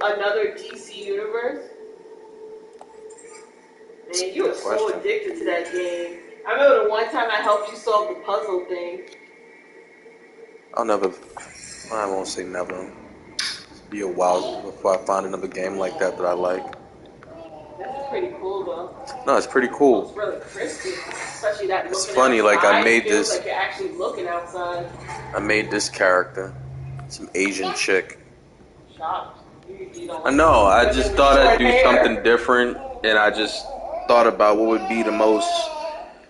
another DC universe? Man, you were so addicted to that game. I remember the one time I helped you solve the puzzle thing. I won't say never. It'll be a while before I find another game like that I like. That's pretty cool, though. No, it's pretty cool. It's really crispy, especially that. It's funny, like I made this. Like you're actually looking outside. I made this character, some Asian chick. Shocked. I know. I just thought I'd do something different, and I just thought about what would be the most,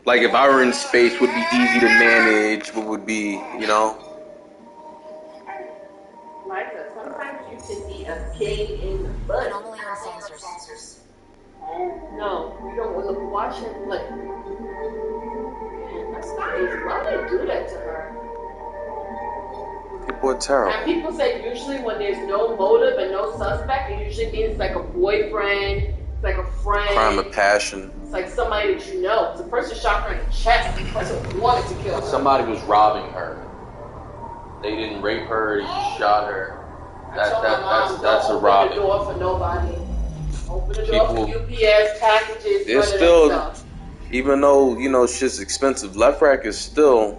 like if I were in space, would be easy to manage. What would be, you know? Micah, sometimes you can be a king in the butt. Normally on sensors. No, you don't want to watch him like. Man, that's crazy. Why would they do that to her? People are terrible. And people say usually when there's no motive and no suspect, it usually means like a boyfriend, it's like a friend. Crime of passion. It's like somebody that you know. The person shot her in the chest. The person wanted to kill her. Somebody was robbing her. They didn't rape her. They just shot her. That's a robbing. Open the door for nobody. Open the door for UPS packages. They're still, even though you know shit's expensive, Left Rack is still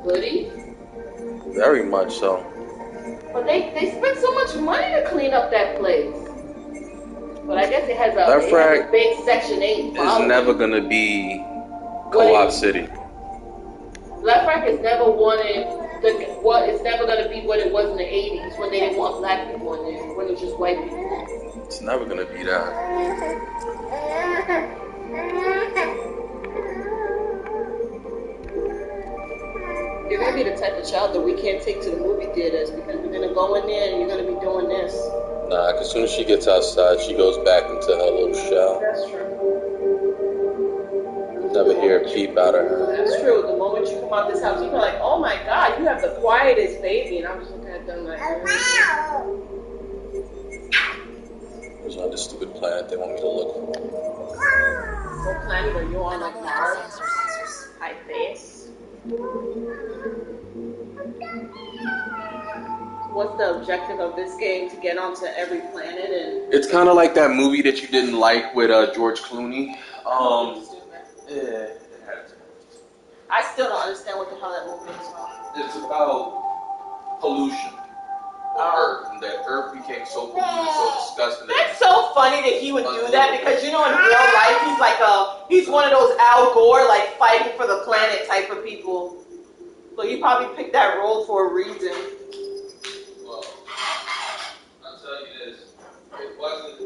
goody. Very much so. But they spent so much money to clean up that place. But I guess it has a big Section 8 problem. It's never gonna be Co-op City. Left Rack has never wanted it's never gonna be what it was in the 80s when they didn't want black people in there, when it was just white people. It's never gonna be that. You're gonna be the type of child that we can't take to the movie theaters because we're gonna go in there and you're gonna be doing this. Nah, cause as soon as she gets outside, she goes back into her little shell. That's true. Never hear a peep out of her. That's true. The moment you come out this house, you're like, oh my God, you have the quietest baby. And I'm just looking at them like, There's another stupid planet they want me to look for. What planet are you on? Like Mars? High base? What's the objective of this game? To get onto every planet and... It's kind of like that movie that you didn't like with George Clooney. Yeah. I still don't understand what the hell that movie is about. It's about pollution on Earth, and that Earth became so polluted, so disgusting. That's so funny that he would do that because you know in real life he's one of those Al Gore like fighting for the planet type of people. So he probably picked that role for a reason. Well, I'll tell you this, it wasn't.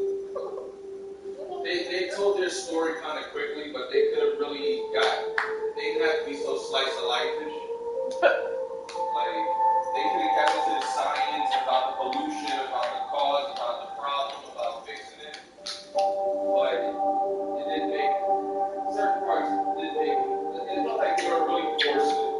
They told their story kind of quickly, but they could have really they didn't have to be so slice of life-ish. Like, they could have kept it to the science about the pollution, about the cause, about the problem, about fixing it. But it didn't make certain parts, it looked like they were really forcing it.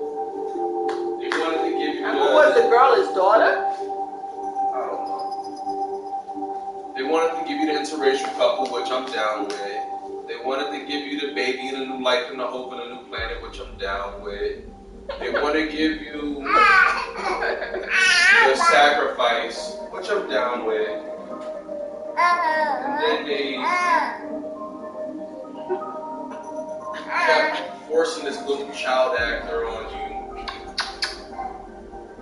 They wanted to give you who was the girl, his daughter? I don't know. They wanted to give you the interracial couple, which I'm down with. They wanted to give you the baby and a new life and the hope and a new planet, which I'm down with. They want to give you the sacrifice, which I'm down with. And then they kept forcing this little child actor on you.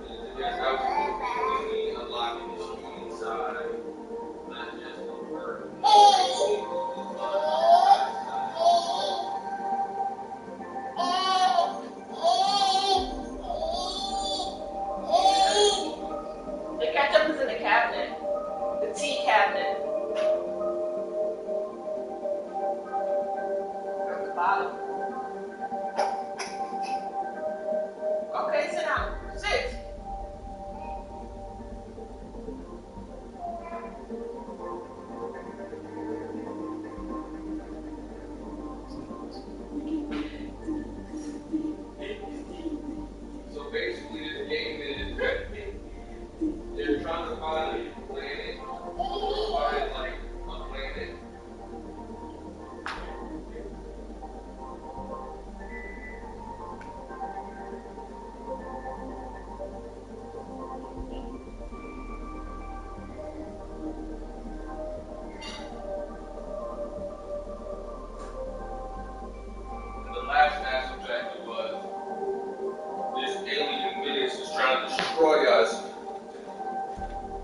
And there's absolutely unlocking this human side. Not just the work. The ketchup is in the cabinet. The tea cabinet. At the bottom. Okay, sit down. Sit. So basically, this game is they're trying to find a planet, find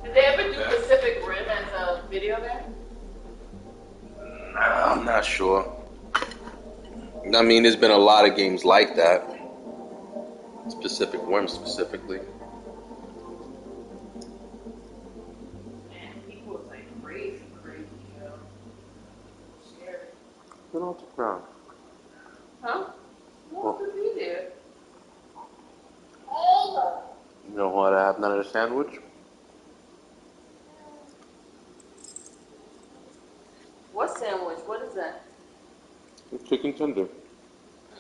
Did they ever do Pacific Rim as a video game? Nah, I'm not sure. I mean, there's been a lot of games like that. Pacific Rim specifically. Man, people was like crazy, you know. Scary. Get off the ground. Huh? What could be there? You don't want to have none of the sandwich? What sandwich? What is that? Chicken tender.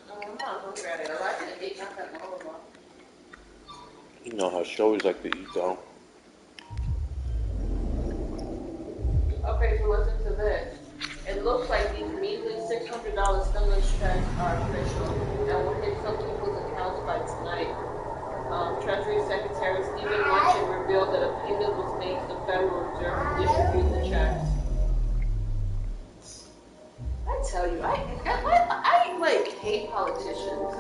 I'm not hungry at it. I didn't eat nothing all of them. You know how she always like to eat though. Okay, so listen to this. It looks like these measly $600 stimulus checks are official and will hit some people's accounts by tonight. Treasury Secretary Stephen Mnuchin revealed that a payment was made to the Federal Reserve to distribute the checks. I tell you, I like hate politicians.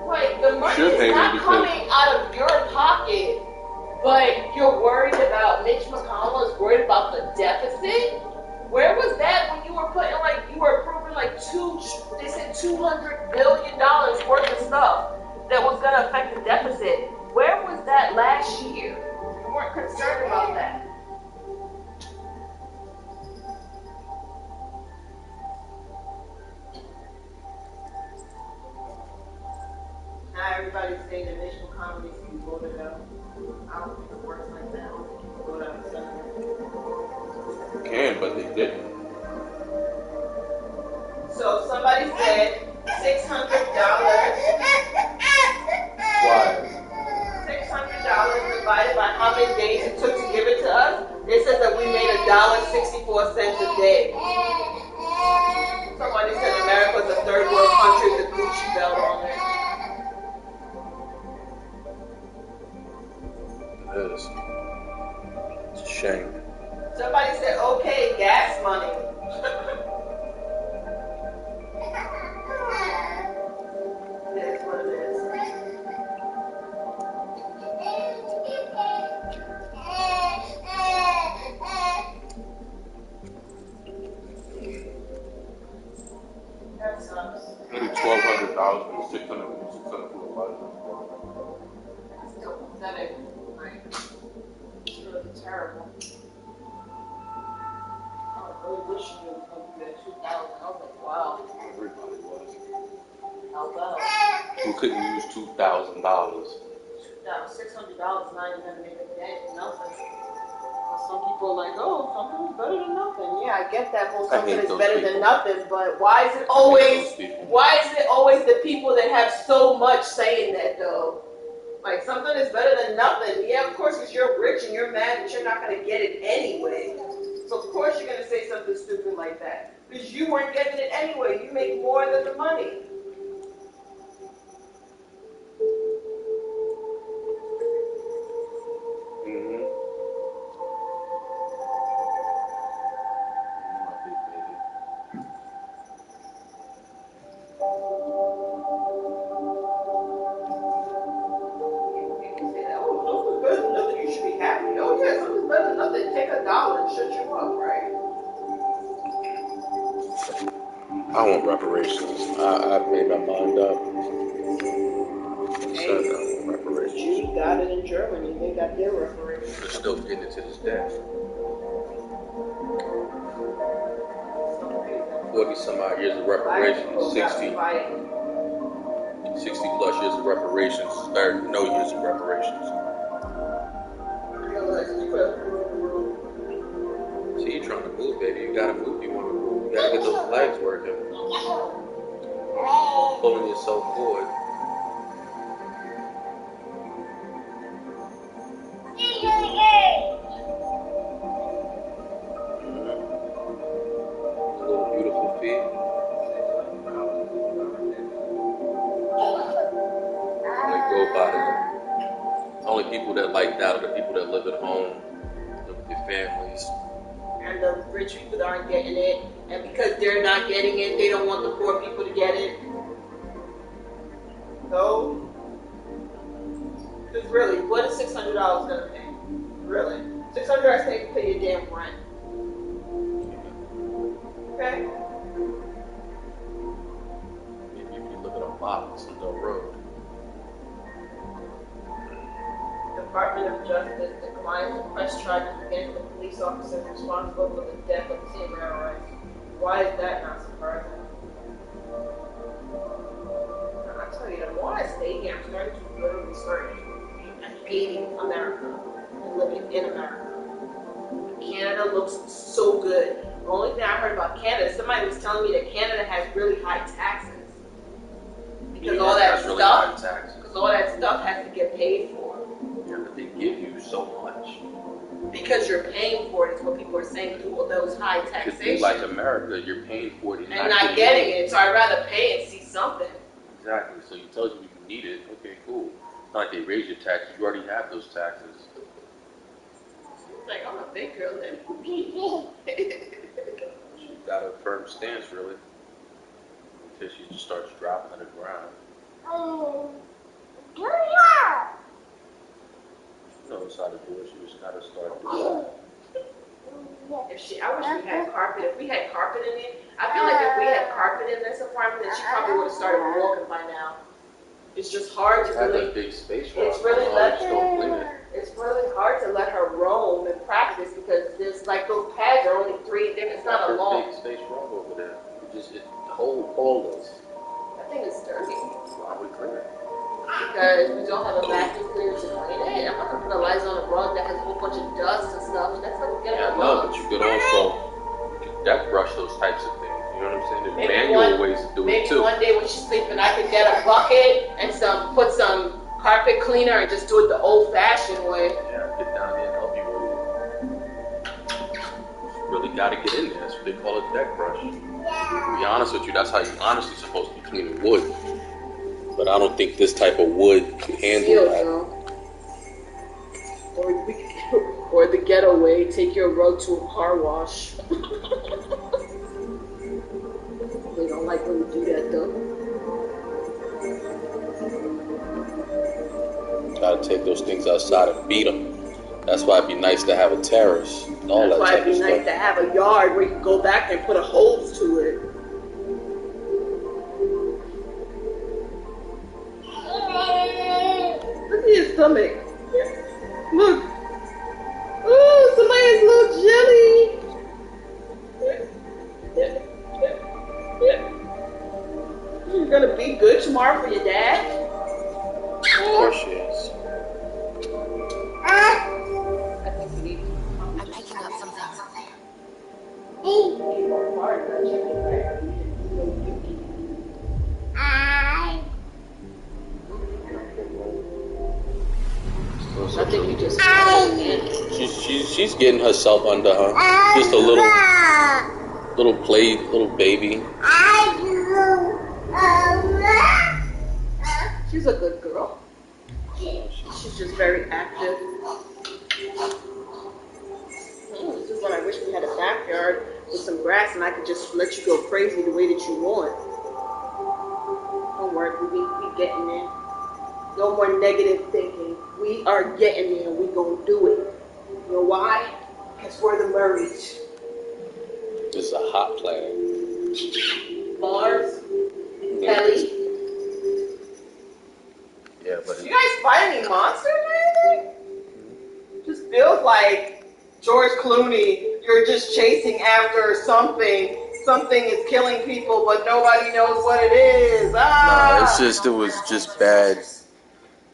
Like the money is not coming out of your pocket, but you're worried about Mitch McConnell is worried about the deficit. Where was that when you were putting you were approving they said $200 billion worth of stuff that was gonna affect the deficit? Where was that last year? You weren't concerned about that. Now everybody's saying that Mitch McConnell needs to be voted out. I don't think it works like that. I don't think you can vote out the Senate. You can, but they didn't. So somebody said $600. Why? $600 divided by how many days it took to give it to us. It says that we made $1.64 a day. Somebody said America's a third world country with a Gucci belt on there. It is. It's a shame. Somebody said, okay, gas money. It is what it is. That sucks. Maybe $1,200 and $600 for That's still pathetic. Like, it's really terrible. I really wish you would come to that 2,000. I was like, wow. everybody was. How low? Who couldn't use $2,000? $600 not even gonna make a dent, nothing. But some people are like, oh, something is better than nothing. Yeah, I get that whole something is better than nothing, but why is it always the people that have so much saying that though? Like something is better than nothing. Yeah, of course, because you're rich and you're mad that you're not gonna get it anyway. So of course you're gonna say something stupid like that. Because you weren't getting it anyway. You make more than the money. I want reparations. I've made my mind up. I want reparations. You got it in Germany. They got their reparations. They're still getting it to this day. 40 some odd years of reparations, 60 plus years of reparations, no years of reparations. See, you're trying to move, baby. You gotta move. You want to move. You gotta get those legs working. Pulling yourself forward. Little beautiful feet. They go by them. Only people that like that are the people that live at home, live with their families. And the rich people aren't getting it, and because they're not getting it, they don't want the poor people to get it. So, because Really, what is $600 gonna pay? Really, $600 can't pay your damn rent. Okay. Maybe if you live in a box on the road. Department of Justice declines to press charges against the police officers responsible for the death of Tim Rice. Why is that not surprising? I tell you, the more I stay here, I'm starting to literally start hating America and living in America. Canada looks so good. The only thing I heard about Canada, somebody was telling me that Canada has really high taxes. Because all that stuff has to get paid for. Yeah, but they give you so much. Because you're paying for it, is what people are saying through all those high taxation. Because like America, you're paying for it and not getting it, so I'd rather pay and see something. Exactly. So you tells you you need it. Okay, cool. It's not like they raise your taxes. You already have those taxes. It's like, I'm a big girl then. She got a firm stance, really. Until she just starts dropping to the ground. She knows how to do it. She just got to start doing it. I wish we had carpet. If we had carpet in it, I feel like if we had carpet in this apartment, then she probably would have started walking by now. It's just hard to really. Big space It's really it's really hard to let her roam and practice because there's like those pads are only 3. It's not a long. Big space room over there. The whole hall is. I think it's dirty. Why we clean it? Because we don't have a vacuum cleaner to clean it. I'm not gonna put a lights on a rug that has a whole bunch of dust and stuff. That's not gonna get Yeah, no, but you could also deck brush those types of things. You know what I'm saying? There's manual ways to do it too. Maybe one day when she's sleeping, I could get a bucket and put some carpet cleaner and just do it the old-fashioned way. Yeah, get down there and help you with it. You really gotta get in there. That's what they call a deck brush. To be honest with you, that's how you're honestly supposed to be cleaning wood. But I don't think this type of wood can handle that. Or the getaway, take your rug to a car wash. They don't like when you do that though. Gotta take those things outside and beat them. That's why it'd be nice to have a terrace. And all That's that why type it'd be of nice stuff. to have a yard where you can go back and put a hose to it. Look at your stomach. Look. Oh, somebody's little jelly. You're gonna be good tomorrow for your dad? Of course she is. I think we need I'm picking up something. I think you just. She's getting herself under her. Just a little baby. She's a good girl. She's just very active. This is when I wish we had a backyard with some grass and I could just let you go crazy the way that you want. Don't worry, we getting there. No more negative thinking. We are getting there and we gonna do it. You know why? Because we're the Murrays. This is a hot planet. Mars, Kelly. Yeah, but You guys fight any monsters or anything? Just feels like George Clooney, you're just chasing after something. Something is killing people, but nobody knows what it is. it was just bad.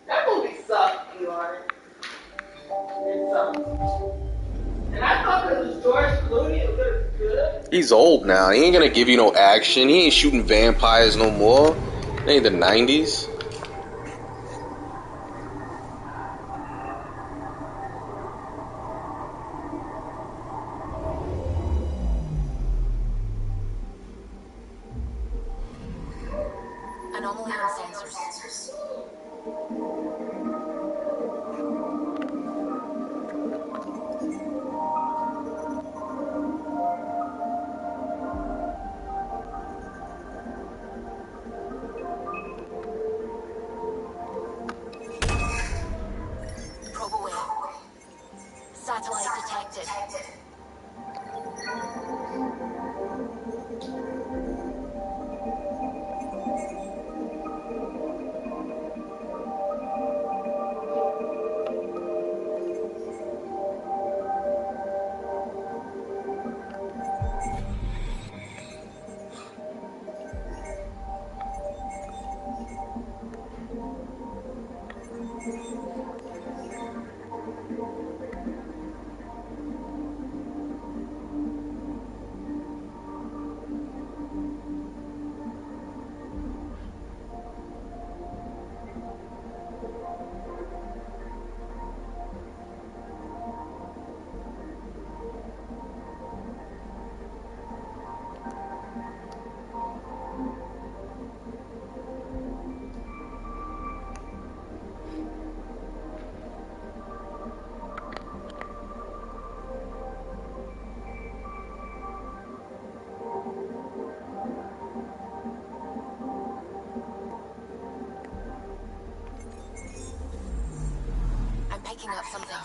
That movie sucked, Eli. It sucked. And I thought it was George Clooney, it was good. He's old now. He ain't gonna give you no action. He ain't shooting vampires no more. It ain't the 90s. Anomaly on sensors. I'm picking up something.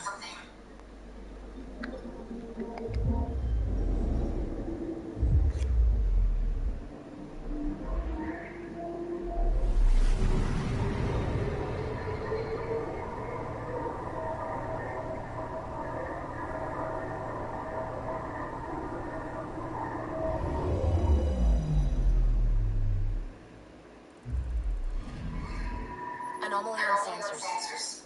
Anomaly on sensors.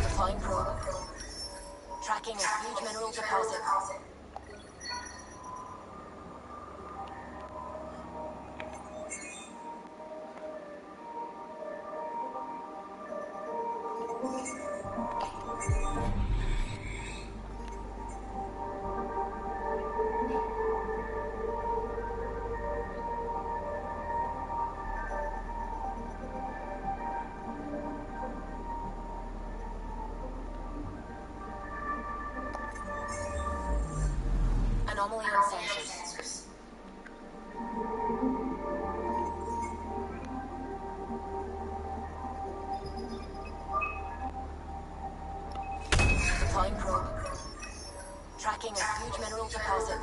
Deploying probe. Tracking a huge mineral deposit. Anomaly on sensors. Deploying probe. Tracking a huge mineral deposit.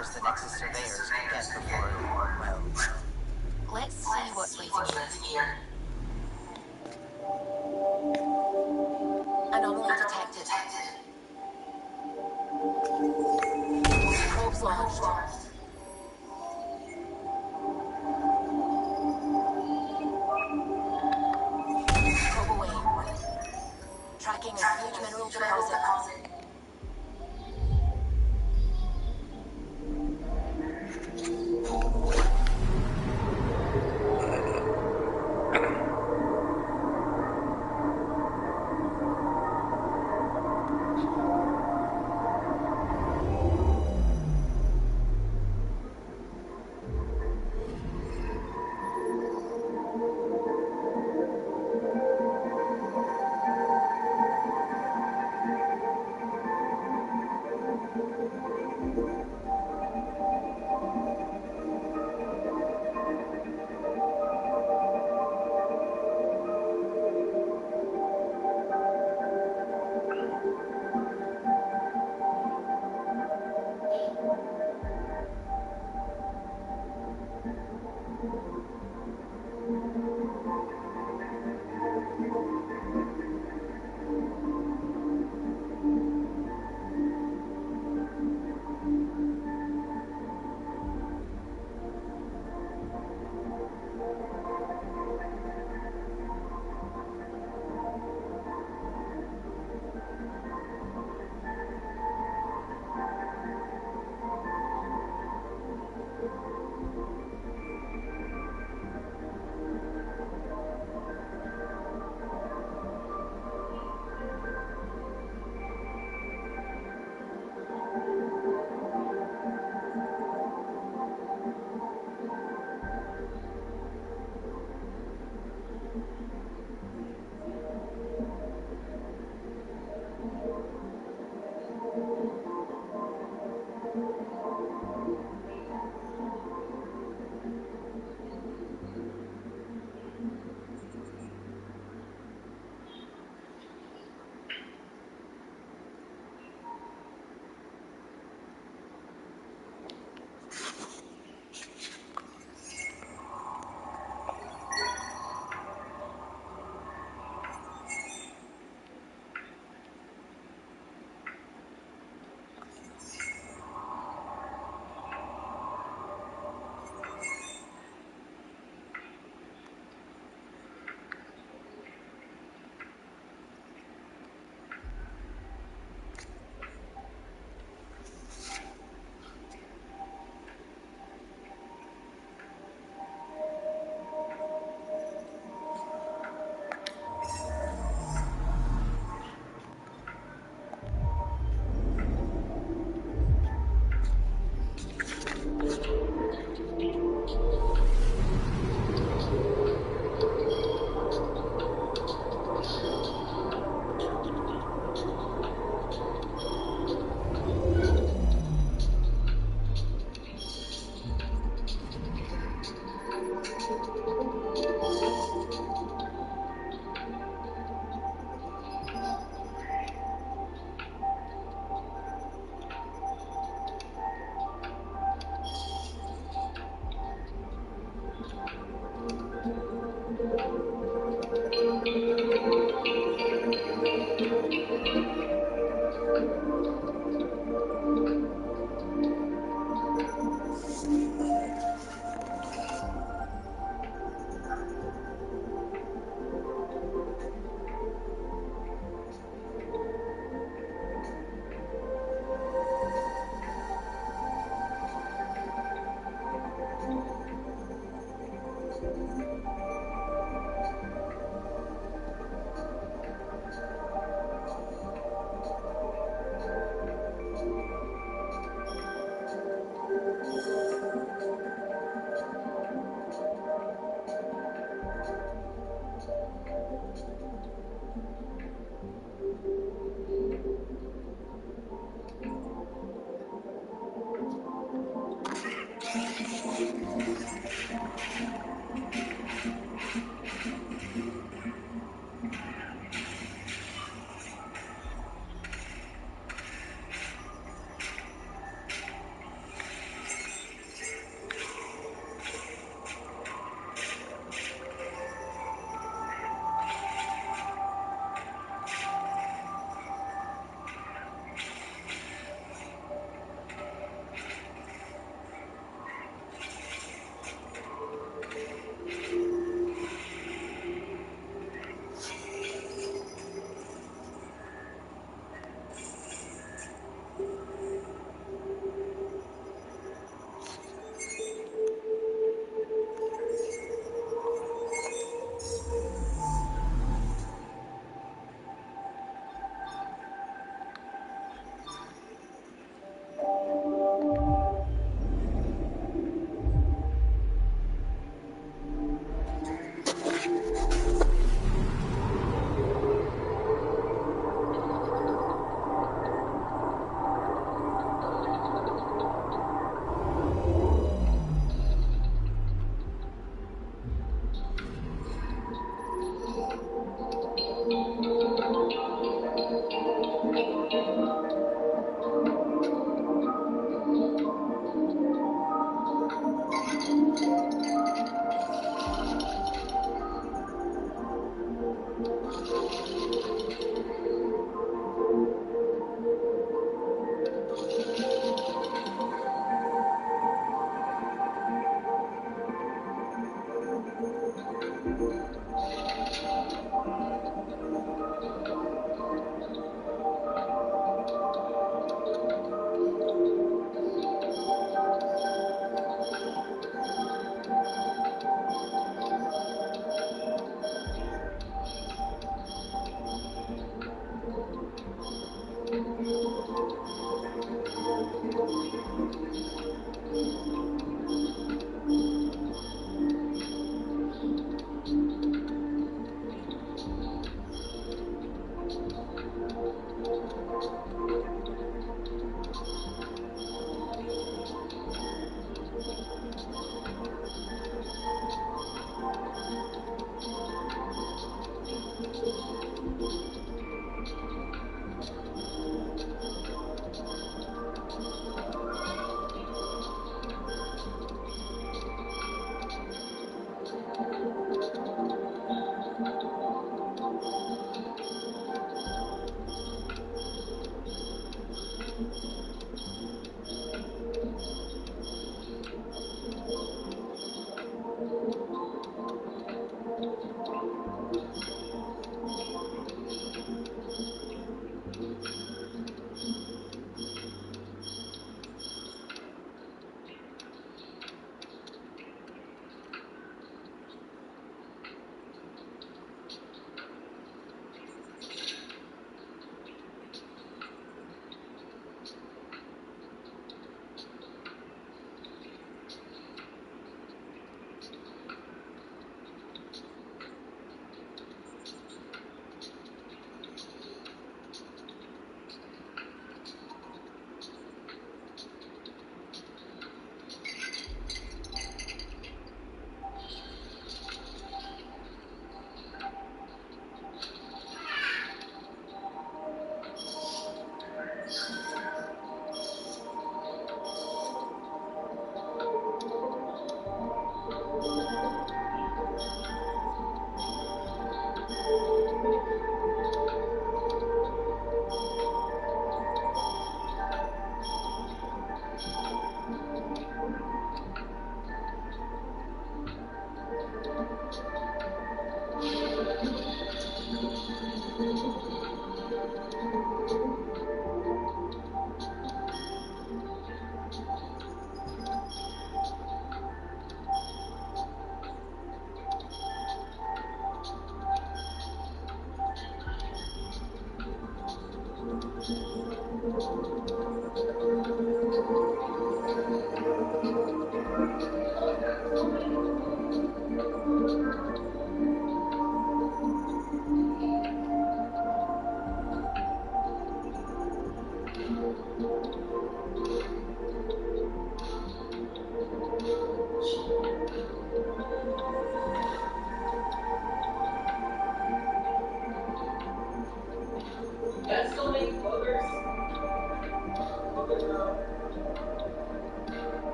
cars the Nexus surveyors could get before, well... Let's see what's waiting here. Anomaly detected. Probes launched. Probe away. Tracking a huge mineral deposit.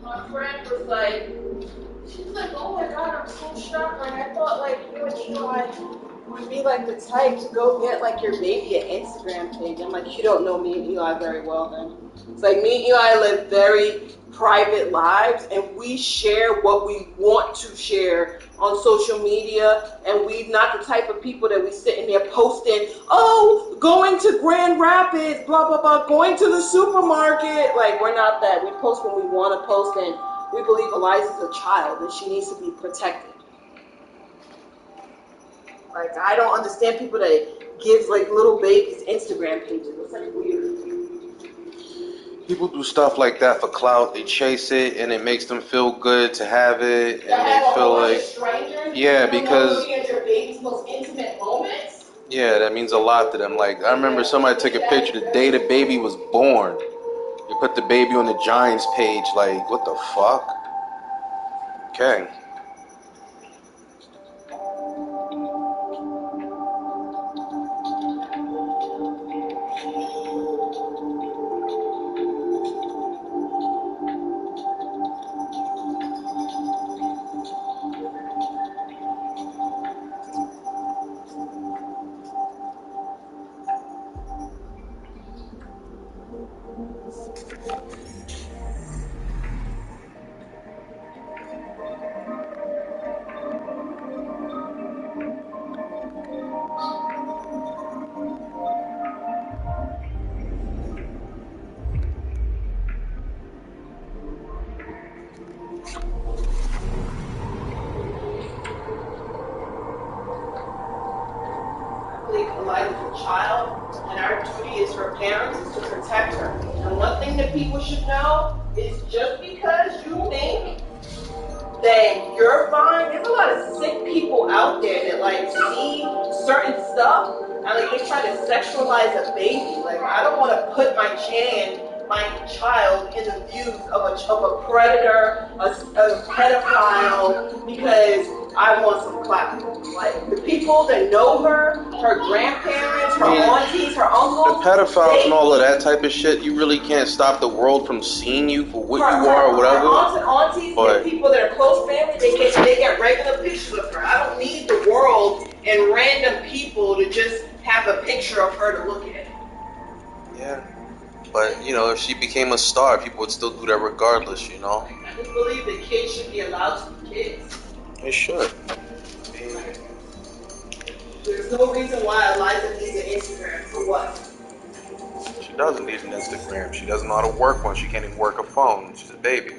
My friend was like, she's like, oh my god, I'm so shocked. Like, I thought like you and Eli would be like the type to go get like your baby an Instagram page. I'm like, you don't know me and Eli very well then. It's like me and Eli live very private lives and we share what we want to share on social media, and we're not the type of people that we sit in there posting, oh, going to Grand Rapids, blah, blah, blah, going to the supermarket. Like, we're not that. We post when we want to post, and we believe Eliza's a child and she needs to be protected. Like, I don't understand people that gives like little babies Instagram pages. It's like weird. People do stuff like that for clout. They chase it, and it makes them feel good to have it, and they feel like, yeah, because your baby's most intimate moments. Yeah, that means a lot to them. Like, I remember somebody took a picture the day the baby was born. They put the baby on the Giants page. Like, what the fuck? Okay. Eliza's a child, and our duty as her parents is to protect her. And one thing that people should know is just because you think that you're fine, there's a lot of sick people out there that like see certain stuff and like they try to sexualize a baby. Like, I don't want to put my child in the views of a predator, a pedophile, because I want some clout. Like, the people that know her grandparents, her aunties, her uncles. The pedophiles and all of that type of shit, you really can't stop the world from seeing you for what you are or whatever. Her aunts and aunties and people that are close family, they get regular pictures of her. I don't need the world and random people to just have a picture of her to look at. Yeah. But, you know, if she became a star, people would still do that regardless, you know? I just believe that kids should be allowed to be kids. They should. There's no reason why Eliza needs an Instagram. For what? She doesn't need an Instagram. She doesn't know how to work one. She can't even work a phone. She's a baby.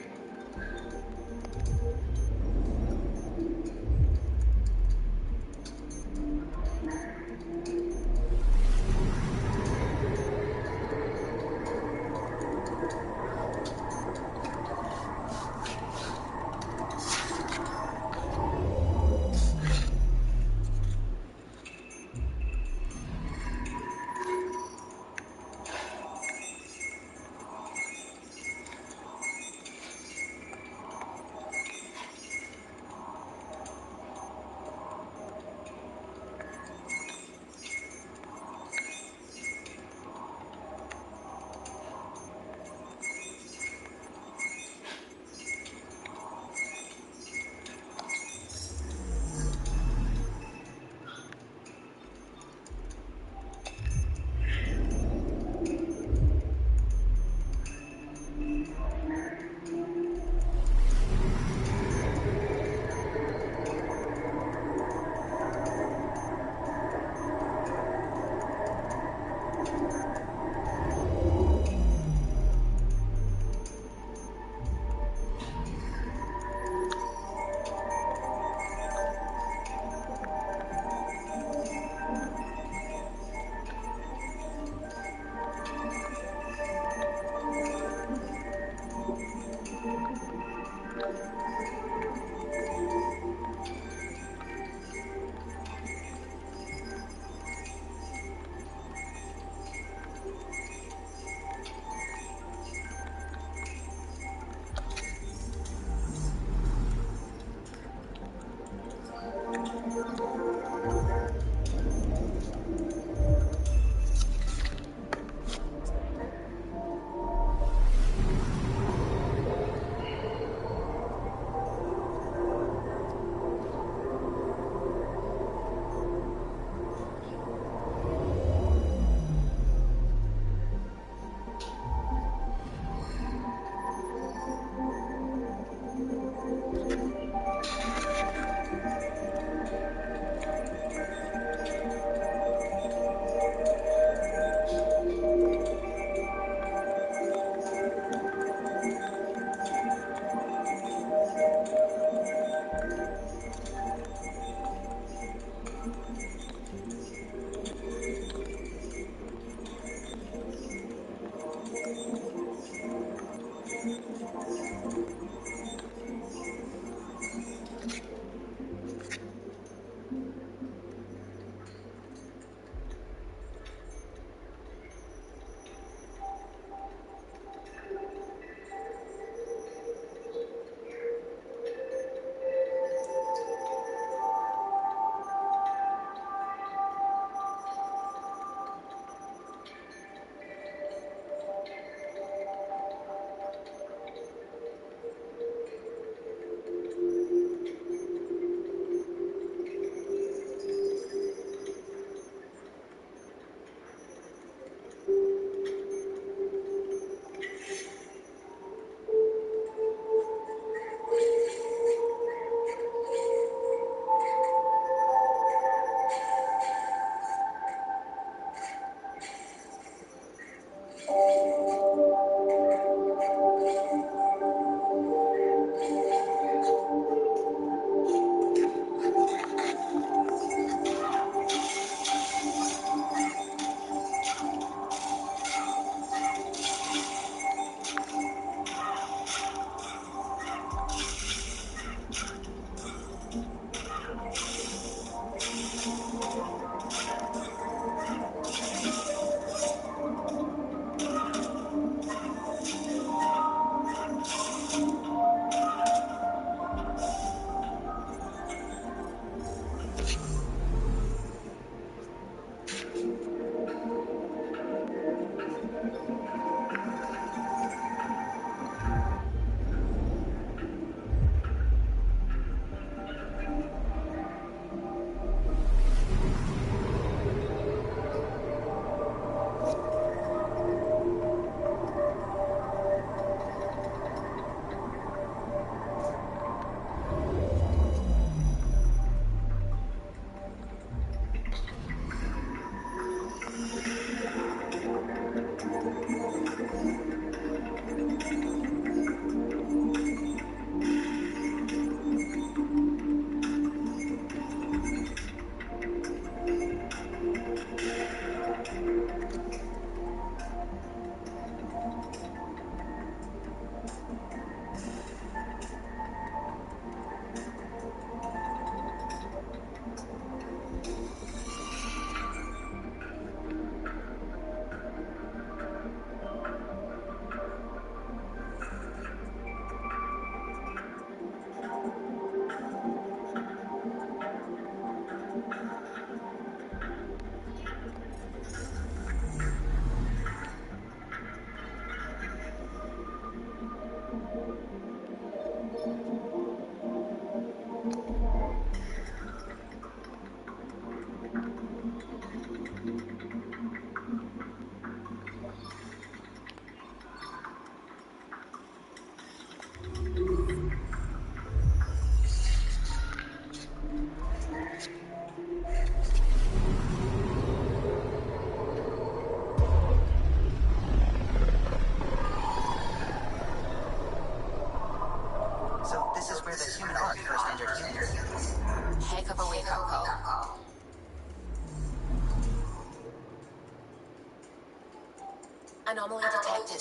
Anomaly detected.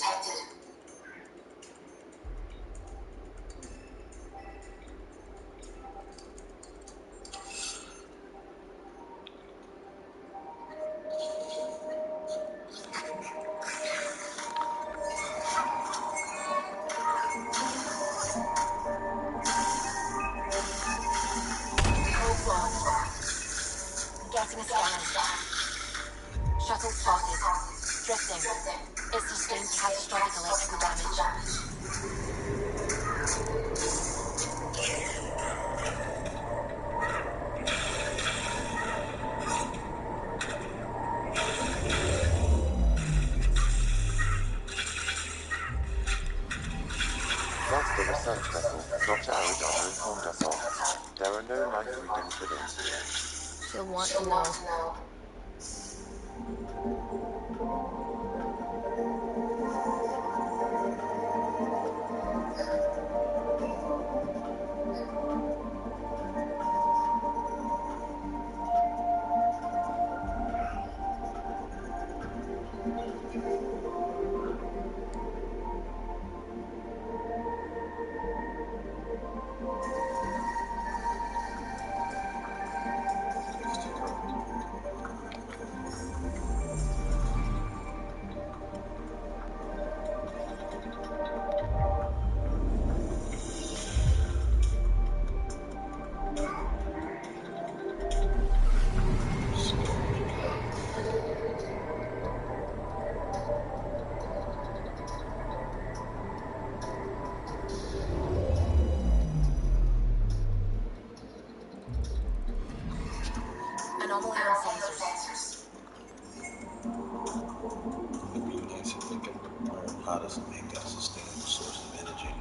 Code's locked. Getting a scan. Shuttle spotted. Drifting. It sustained catastrophic electrical damage. That's the research vessel, Dr. Aridana informed us of. There are no life readings within. She'll want to know. Anomaly on sensors. It'd be nice if they could learn how to make that a sustainable source of energy.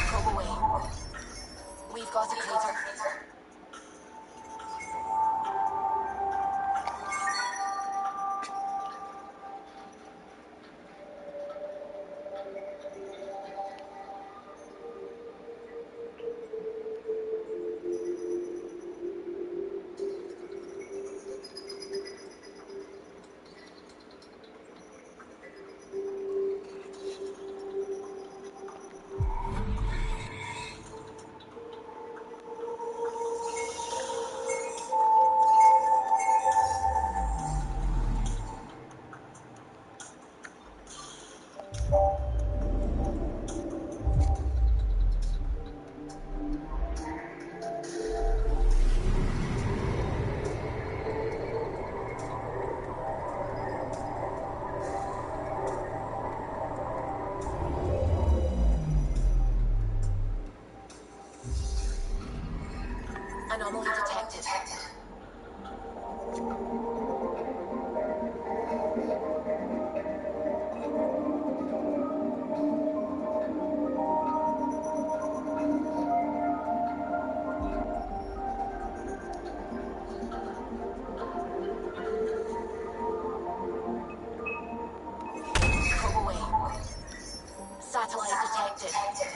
Probe away. We've got a crater. Anomaly detected. Probe away. Satellite detected.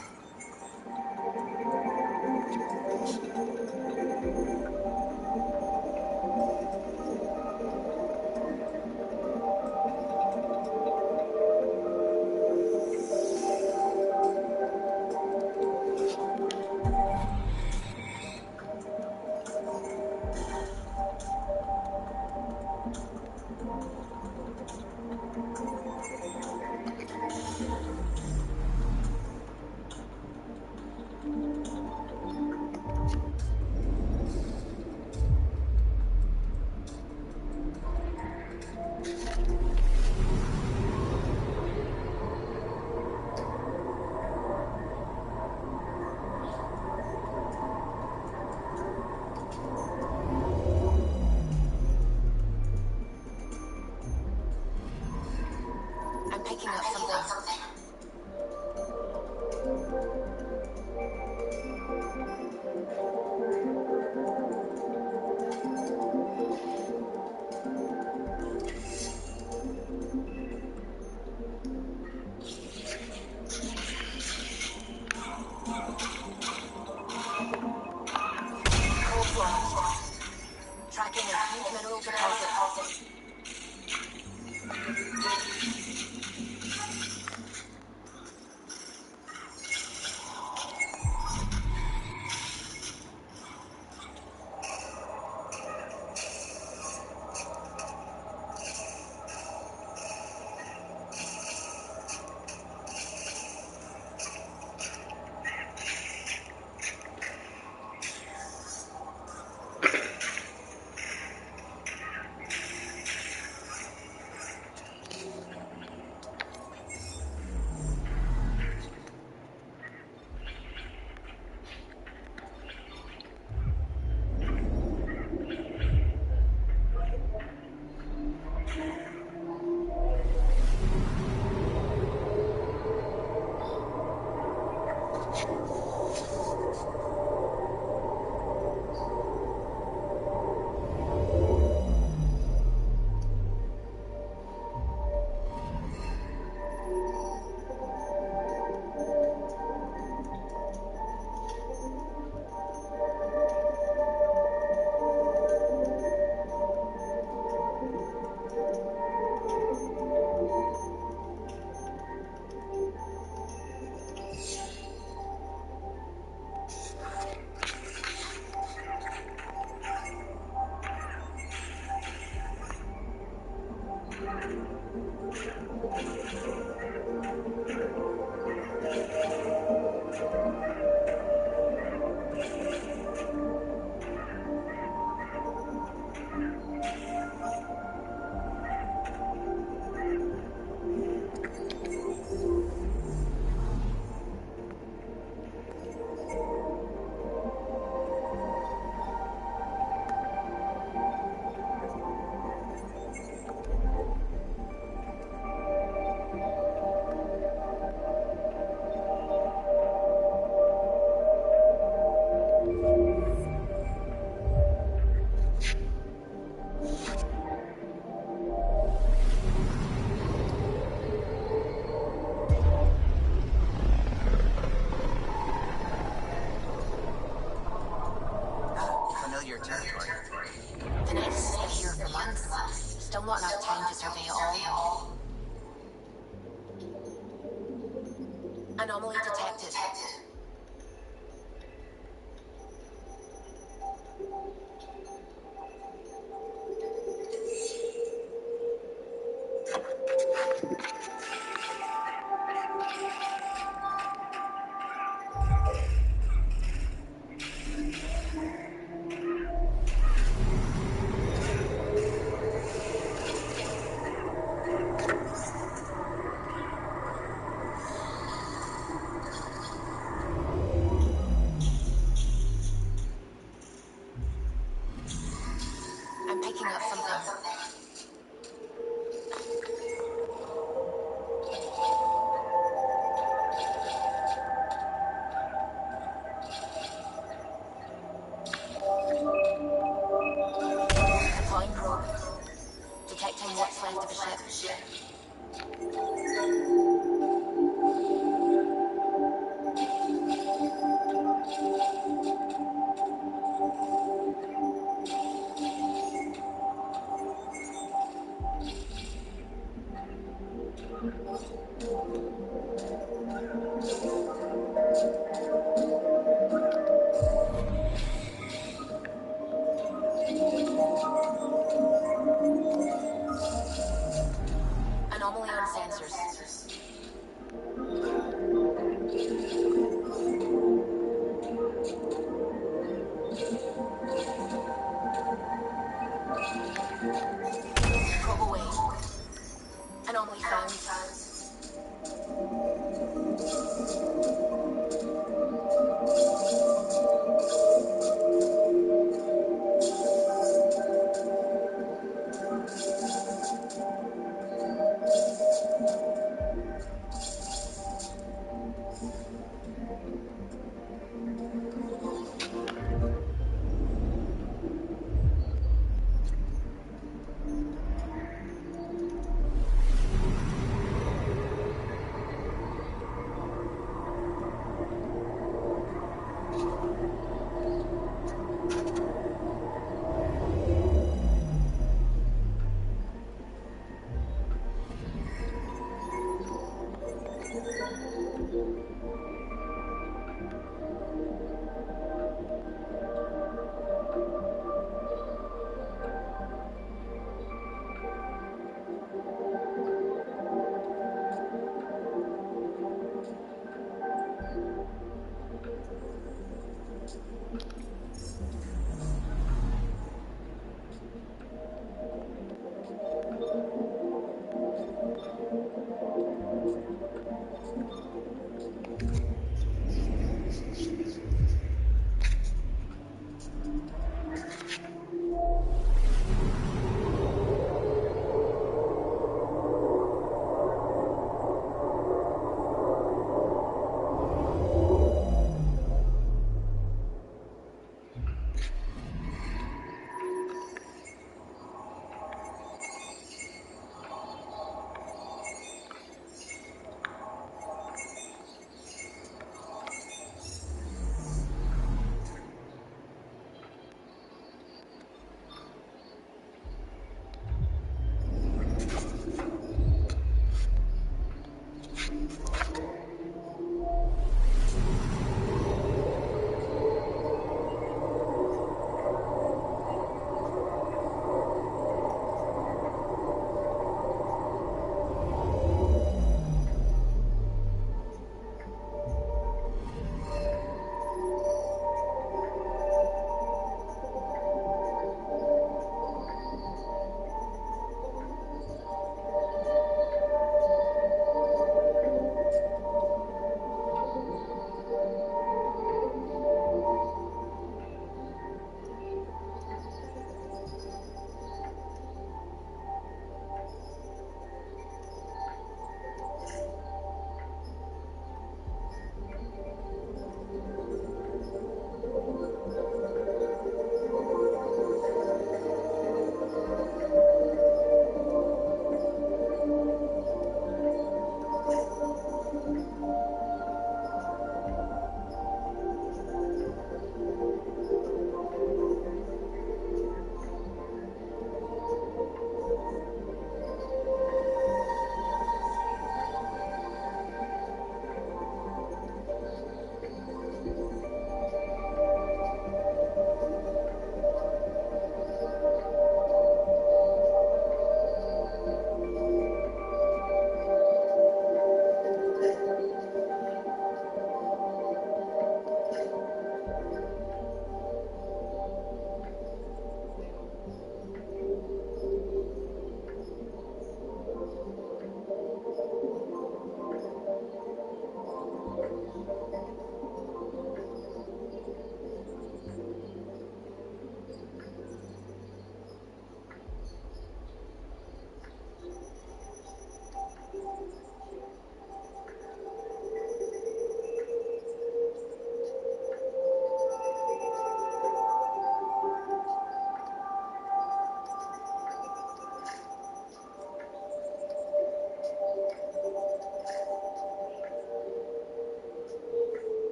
I'm picking up something. Cold launched. Tracking a huge mineral deposit. Anomaly detected. I'm picking up something. Deploying probe. Detecting what's left of a ship. Anomaly on sensors. Probe away. Anomaly found.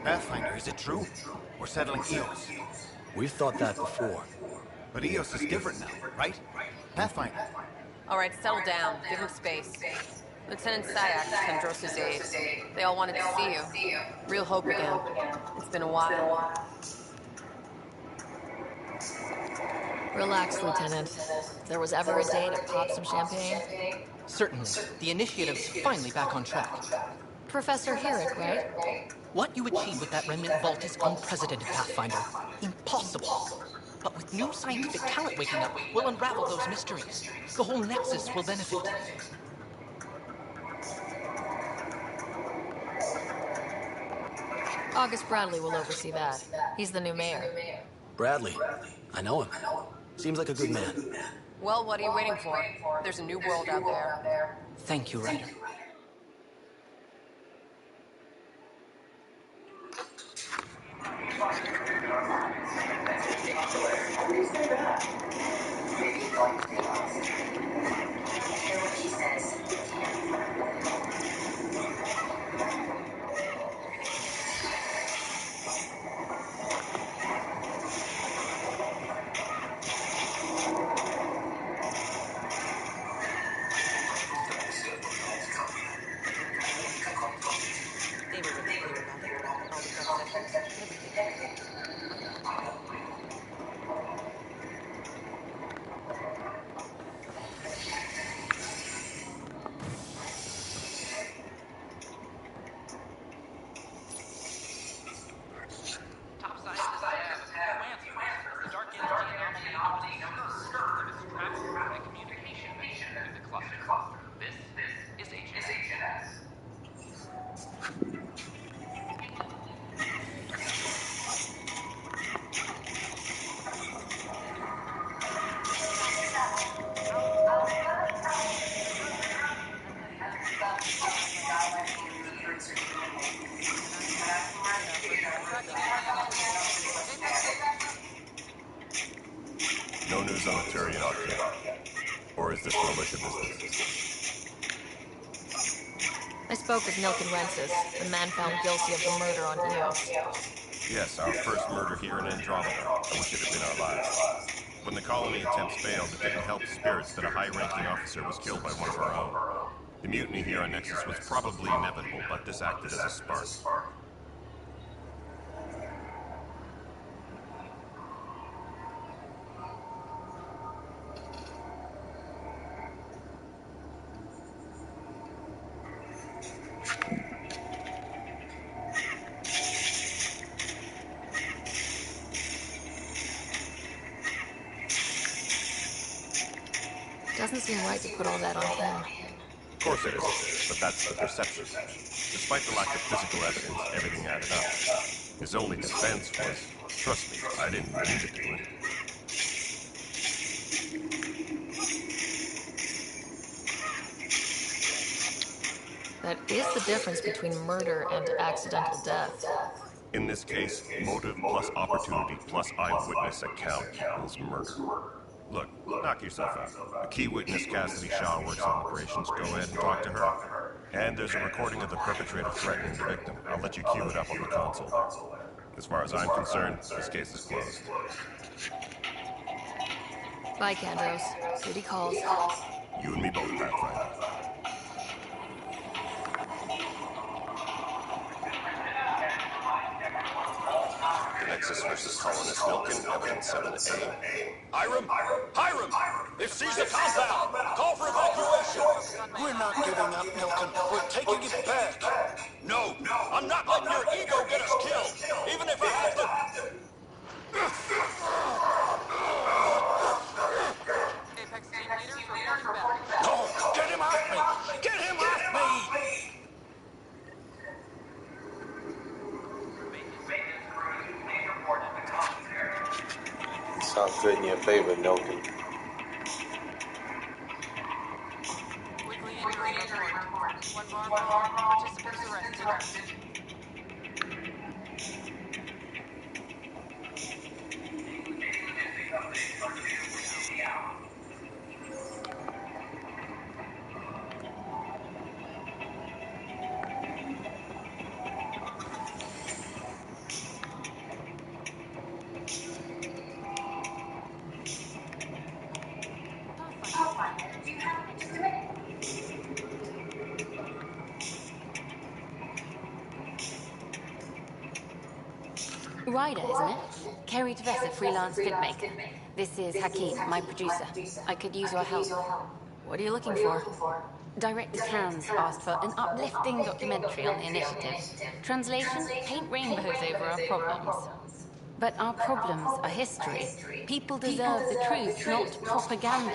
Pathfinder, is it true? We're settling Eos. We've thought that before. But Eos is different now, right? Pathfinder. All right, settle down. Give him space. Lieutenant Sayak, Kendros' aide. They all wanted to see you. Real hope again. It's been a while. Relax, Lieutenant. If there was ever a day to pop some champagne... Certainly. The initiative's finally back on track. Professor Herrick, right? What you achieved with that remnant vault is unprecedented, Pathfinder. Impossible. But with new scientific talent waking up, we'll unravel those mysteries. The whole Nexus will benefit. August Bradley will oversee that. He's the new mayor. Bradley. I know him. Seems like a good man. Well, what are you waiting for? There's a new world out there. Thank you, Ryder. They were really clear about it. All the prep sessions, everything. Top scientists have a few answers. The dark energy anomaly limits traffic and communication in the cluster. This is HNS. No news on the Turian yet. Or is this militia business? I spoke with Milken Rensis, the man found guilty of the murder on Eos. Yes, our first murder here in Andromeda. I wish it had been our last. When the colony attempts failed, it didn't help spirits that a high-ranking officer was killed by one of our own. The mutiny here on Nexus was probably inevitable, but this acted as a spark. Doesn't seem right to put all that on him. Of course it is, but that's the perception. Despite the lack of physical evidence, everything added up. His only defense was, trust me, I didn't mean to do it. That is the difference between murder and accidental death. In this case, motive plus opportunity plus eyewitness account equals murder. Look, knock yourself out. A key witness, Cassidy Shaw, works on operations. Go ahead and talk to her. And there's a recording of the perpetrator threatening the victim. I'll let you cue it up on the console. As far as I'm concerned, this case is closed. Bye, Kandros. Duty calls. You and me both, Pathfinder. The Nexus versus Colonist Milken, evidence 7A. Hiram! Hiram! They've seized the compound! Call for evacuation! We're not giving up, Milken. We're taking it back. No! I'm not letting your ego get us killed! Even if I have to... Apex team leaders reporting back. No! Get him off me! Get him off me! Sounds good in your favor, Milky. Weekly injury report. One more participants arrested. Ryder, isn't it? Kerry Tavessa, freelance filmmaker. This is Hakeem, my producer. I could use your help. What are you looking for? Director Tans asked for an uplifting documentary on the initiative. Translation, paint rainbows over our problems. But our problems are history. People deserve the truth, not propaganda.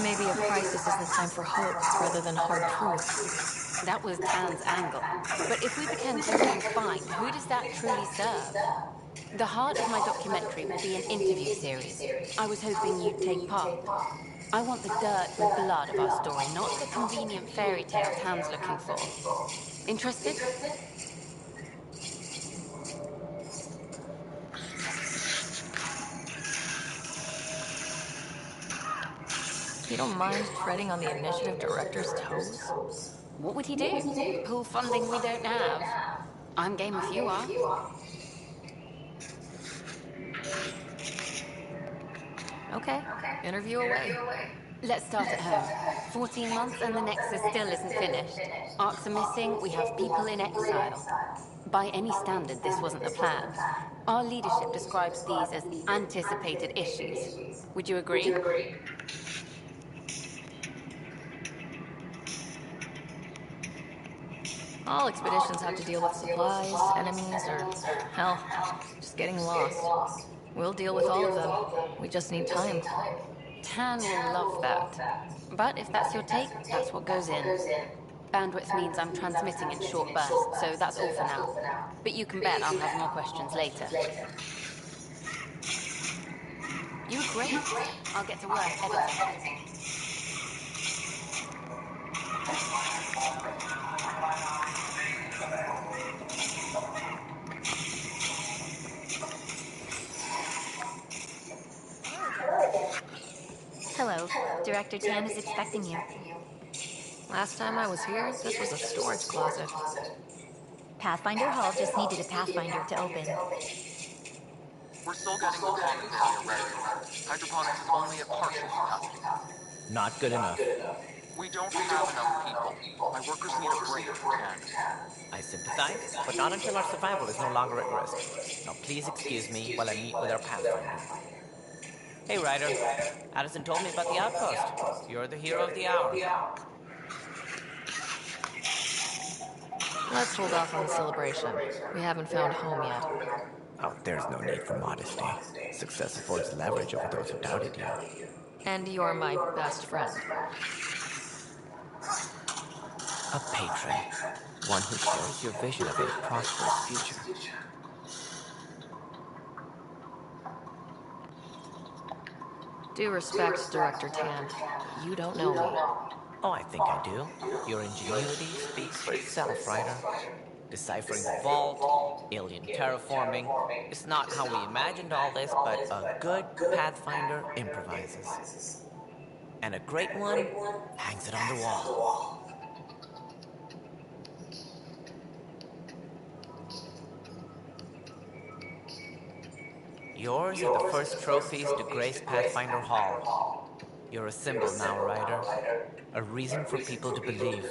Maybe a crisis isn't time for hope rather than hard truth. That was Tan's angle. But if we pretend all will be fine, who does that truly serve? The heart of my documentary will be an interview series. I was hoping you'd take part. I want the dirt and blood of our story, not the convenient fairy tale Tan's looking for. Interested? You don't mind treading on the initiative director's toes? What would he do? Pull funding we don't have? I'm game if you are. Okay, interview away. Let's start at home. 14 months and the Nexus still isn't finished. Arcs are missing, we have people in exile. By any standard, this wasn't the plan. Our leadership describes these as anticipated issues. Would you agree? All expeditions have to deal with supplies, enemies, or, hell, just getting lost. We'll deal with all of them. We just need time. Tan will love that. But if that's your take, that's what goes in. Bandwidth means I'm transmitting in short bursts, so that's all for now. But you can bet I'll have more questions later. You were great. I'll get to work editing. Hello. Director Tan is expecting you. Last time I was here, this was a storage closet. Pathfinder Hall just needed a Pathfinder to open. We're still getting the commons area ready. Hydroponics is only at partial capacity. Not good enough. We don't have enough people. My workers need a break, Tan. I sympathize, but not until our survival is no longer at risk. Now please excuse me while I meet with our Pathfinder. Hey, Ryder. Addison told me about the outpost. You're the hero of the hour. Let's hold off on the celebration. We haven't found home yet. Oh, there's no need for modesty. Success affords leverage over those who doubted you. And you're my best friend. A patron. One who shares your vision of a prosperous future. Due respect, Director Tan. You don't know me. Oh, I think I do. Your ingenuity speaks for itself, Ryder. Deciphering the vault, alien terraforming. It's not how we imagined all this, but a good Pathfinder improvises. And a great one hangs it on the wall. Yours are the first trophies to grace Pathfinder Hall. You're a symbol now, Ryder. A reason for people to believe.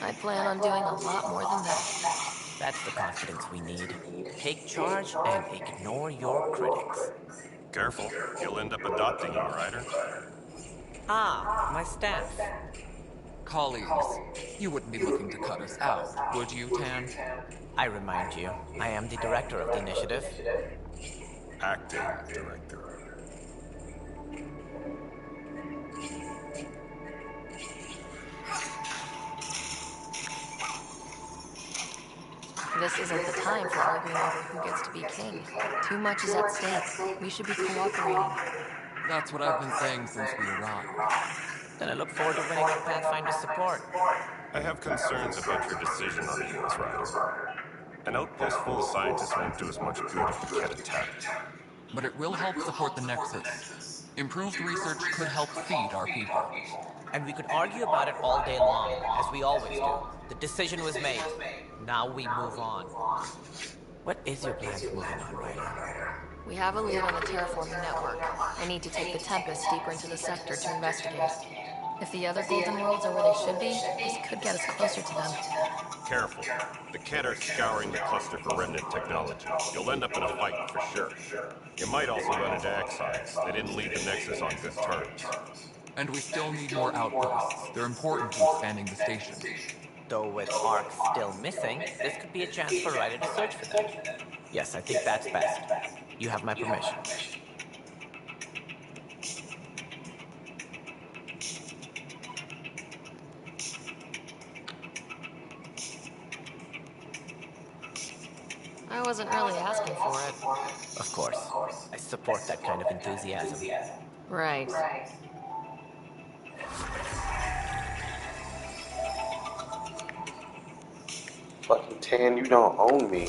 I plan on doing a lot more than that. That's the confidence we need. Take charge and ignore your critics. Careful, you'll end up adopting him, Ryder. Ah, my staff. Colleagues, you wouldn't be looking to cut us out, would you, Tan? I remind you, I am the director of the initiative. Acting director. This isn't the time for arguing over who gets to be king. Too much is at stake. We should be cooperating. That's what I've been saying since we arrived. Then I look forward to winning our Pathfinder support. I have concerns about your decision on the US, Ryder. An outpost full of scientists won't do as much good if we get attacked. But it will help support the Nexus. Improved research could help feed our people. And we could argue about it all day long, as we always do. The decision was made. Now we move on. What is your plan for moving on, Ryder? We have a lead on the terraforming network. I need to take the Tempest deeper into the sector to investigate. If the other Golden Worlds are where they should be, this could get us closer to them. Careful. The Kett are scouring the cluster for remnant technology. You'll end up in a fight, for sure. You might also run into Exiles. They didn't leave the Nexus on good terms. And we still need more outposts. They're important to expanding the station. Though with Ark still missing, this could be a chance for Ryder to search for them. Yes, I think that's best. You have my permission. I wasn't really asking for it. Of course. I support that kind of enthusiasm. Right. Fucking Tan, you don't own me.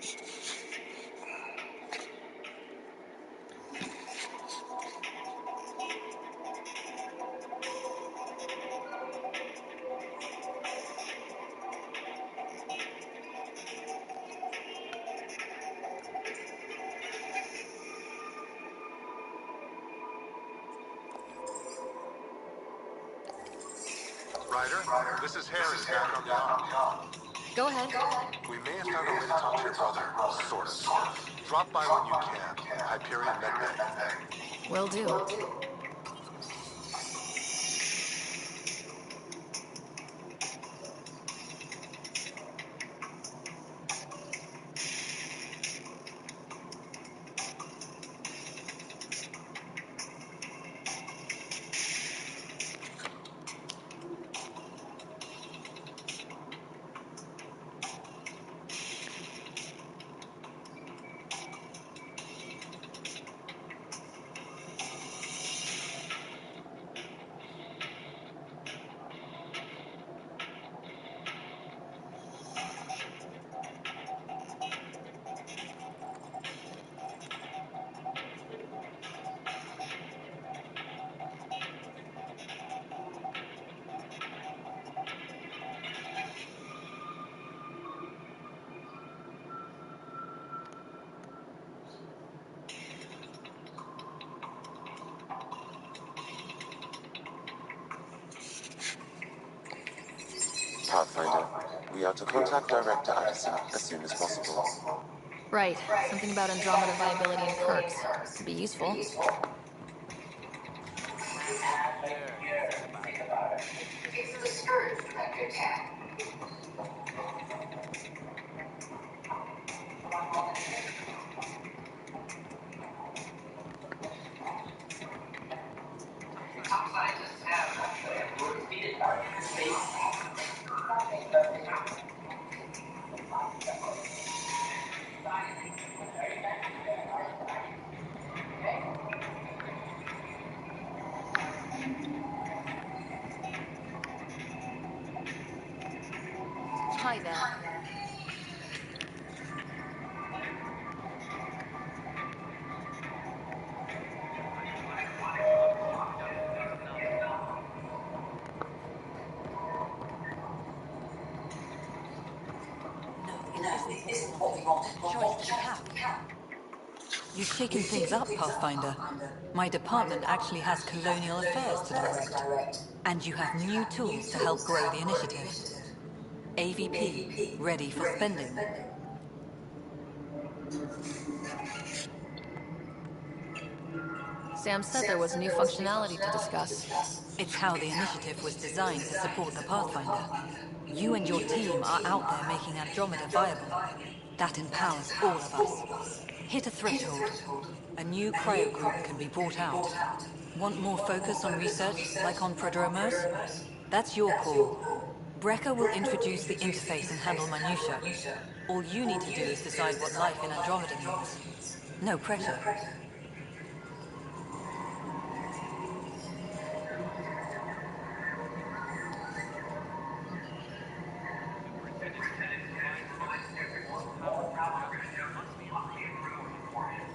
Ryder, this is Harry back on the arm. Go ahead. We may have found a way to talk to your brother, sort of. Drop by when you can. Hyperion Medbay. Will do. Pathfinder, we are to contact Director Addison as soon as possible. Right. Something about Andromeda viability and perks. Could be useful. Pathfinder, think about it. It's the scourge vector tag. Top scientists have defeated space. Hi there. Hydroponic oxygen production is phenomenal. No, it isn't what we wanted. The choice that we have. You've shaken things up, Pathfinder. My department actually has colonial affairs to direct. And you have new tools to help grow the initiative. AVP, ready for spending. Sam said there was new functionality to discuss. It's how the initiative was designed to support the Pathfinder. You and your team are out there making Andromeda viable. That empowers all of us. Hit a threshold. A new cryo group can be brought out. Want more focus on research, like on Prodromos? That's your call. Brecker will introduce the interface and handle minutia. All you need to do is decide what life in Andromeda means. No pressure. Superintendent Tennant reminds everyone, all power and adjustment must be approved beforehand.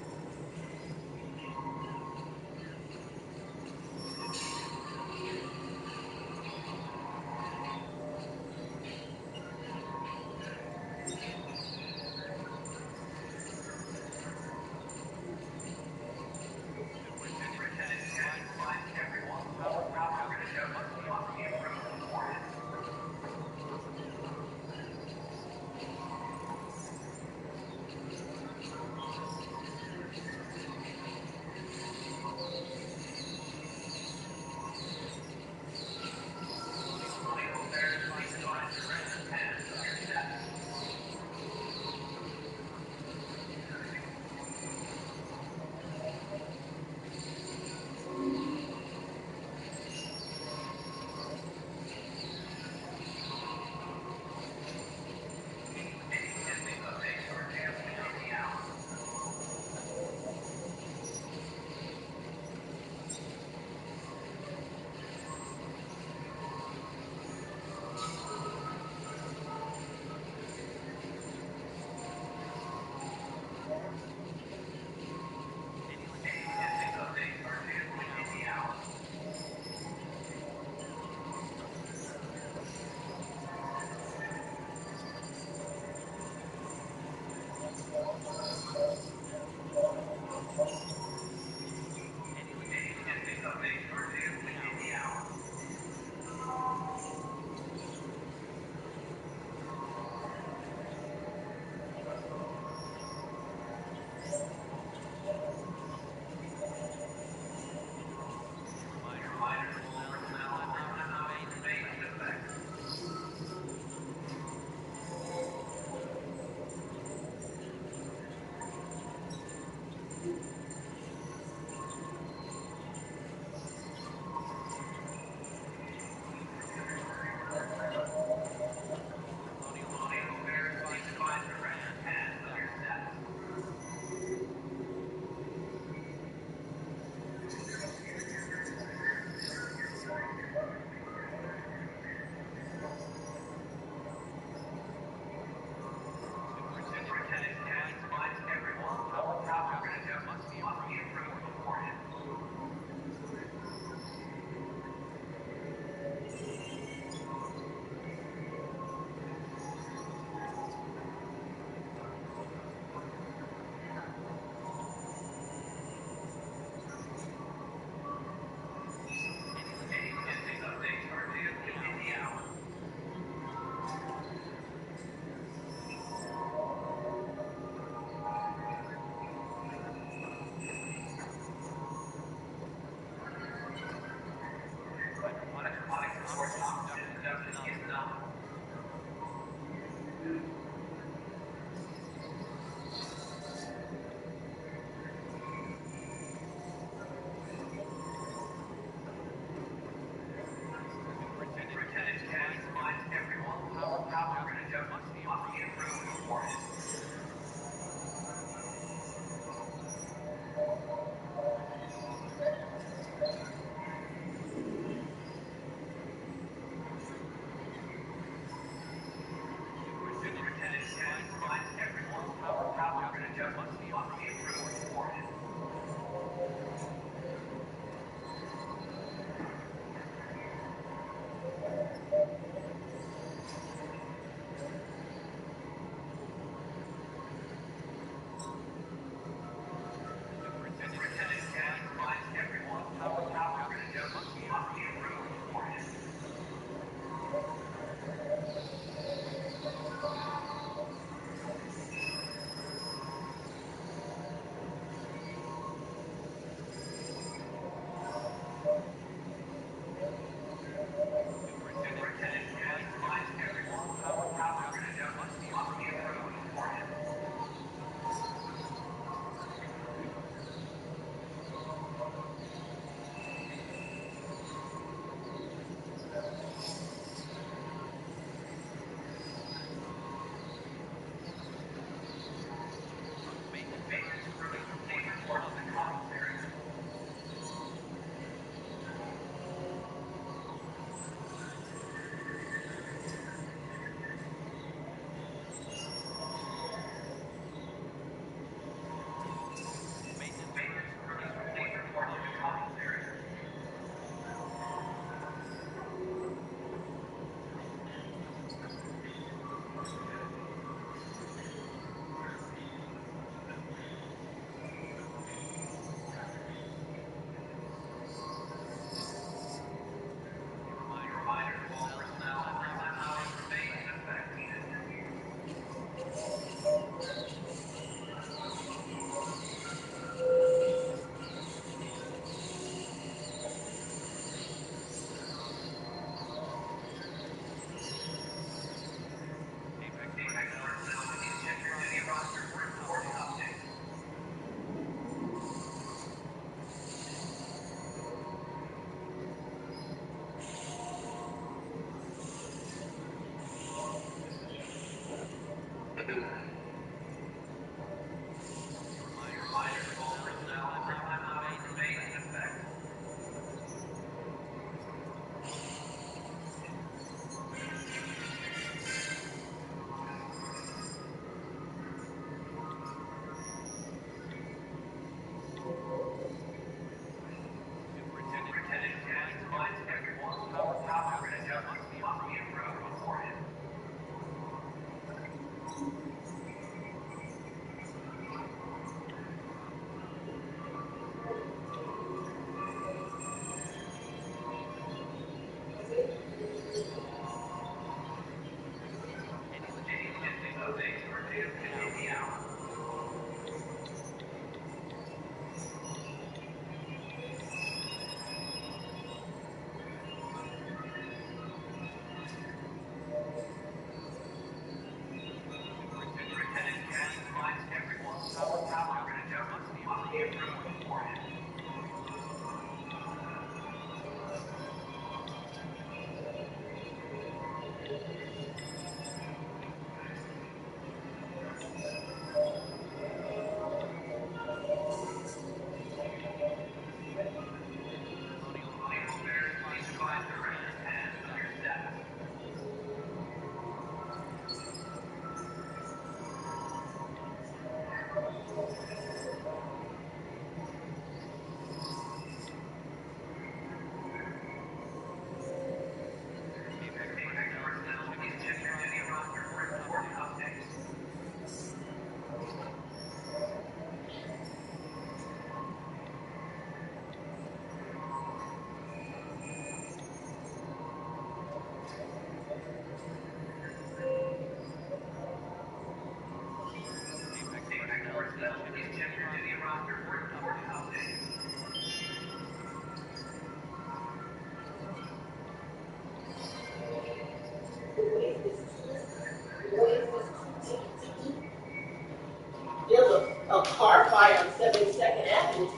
There's a car fire on 72nd Avenue.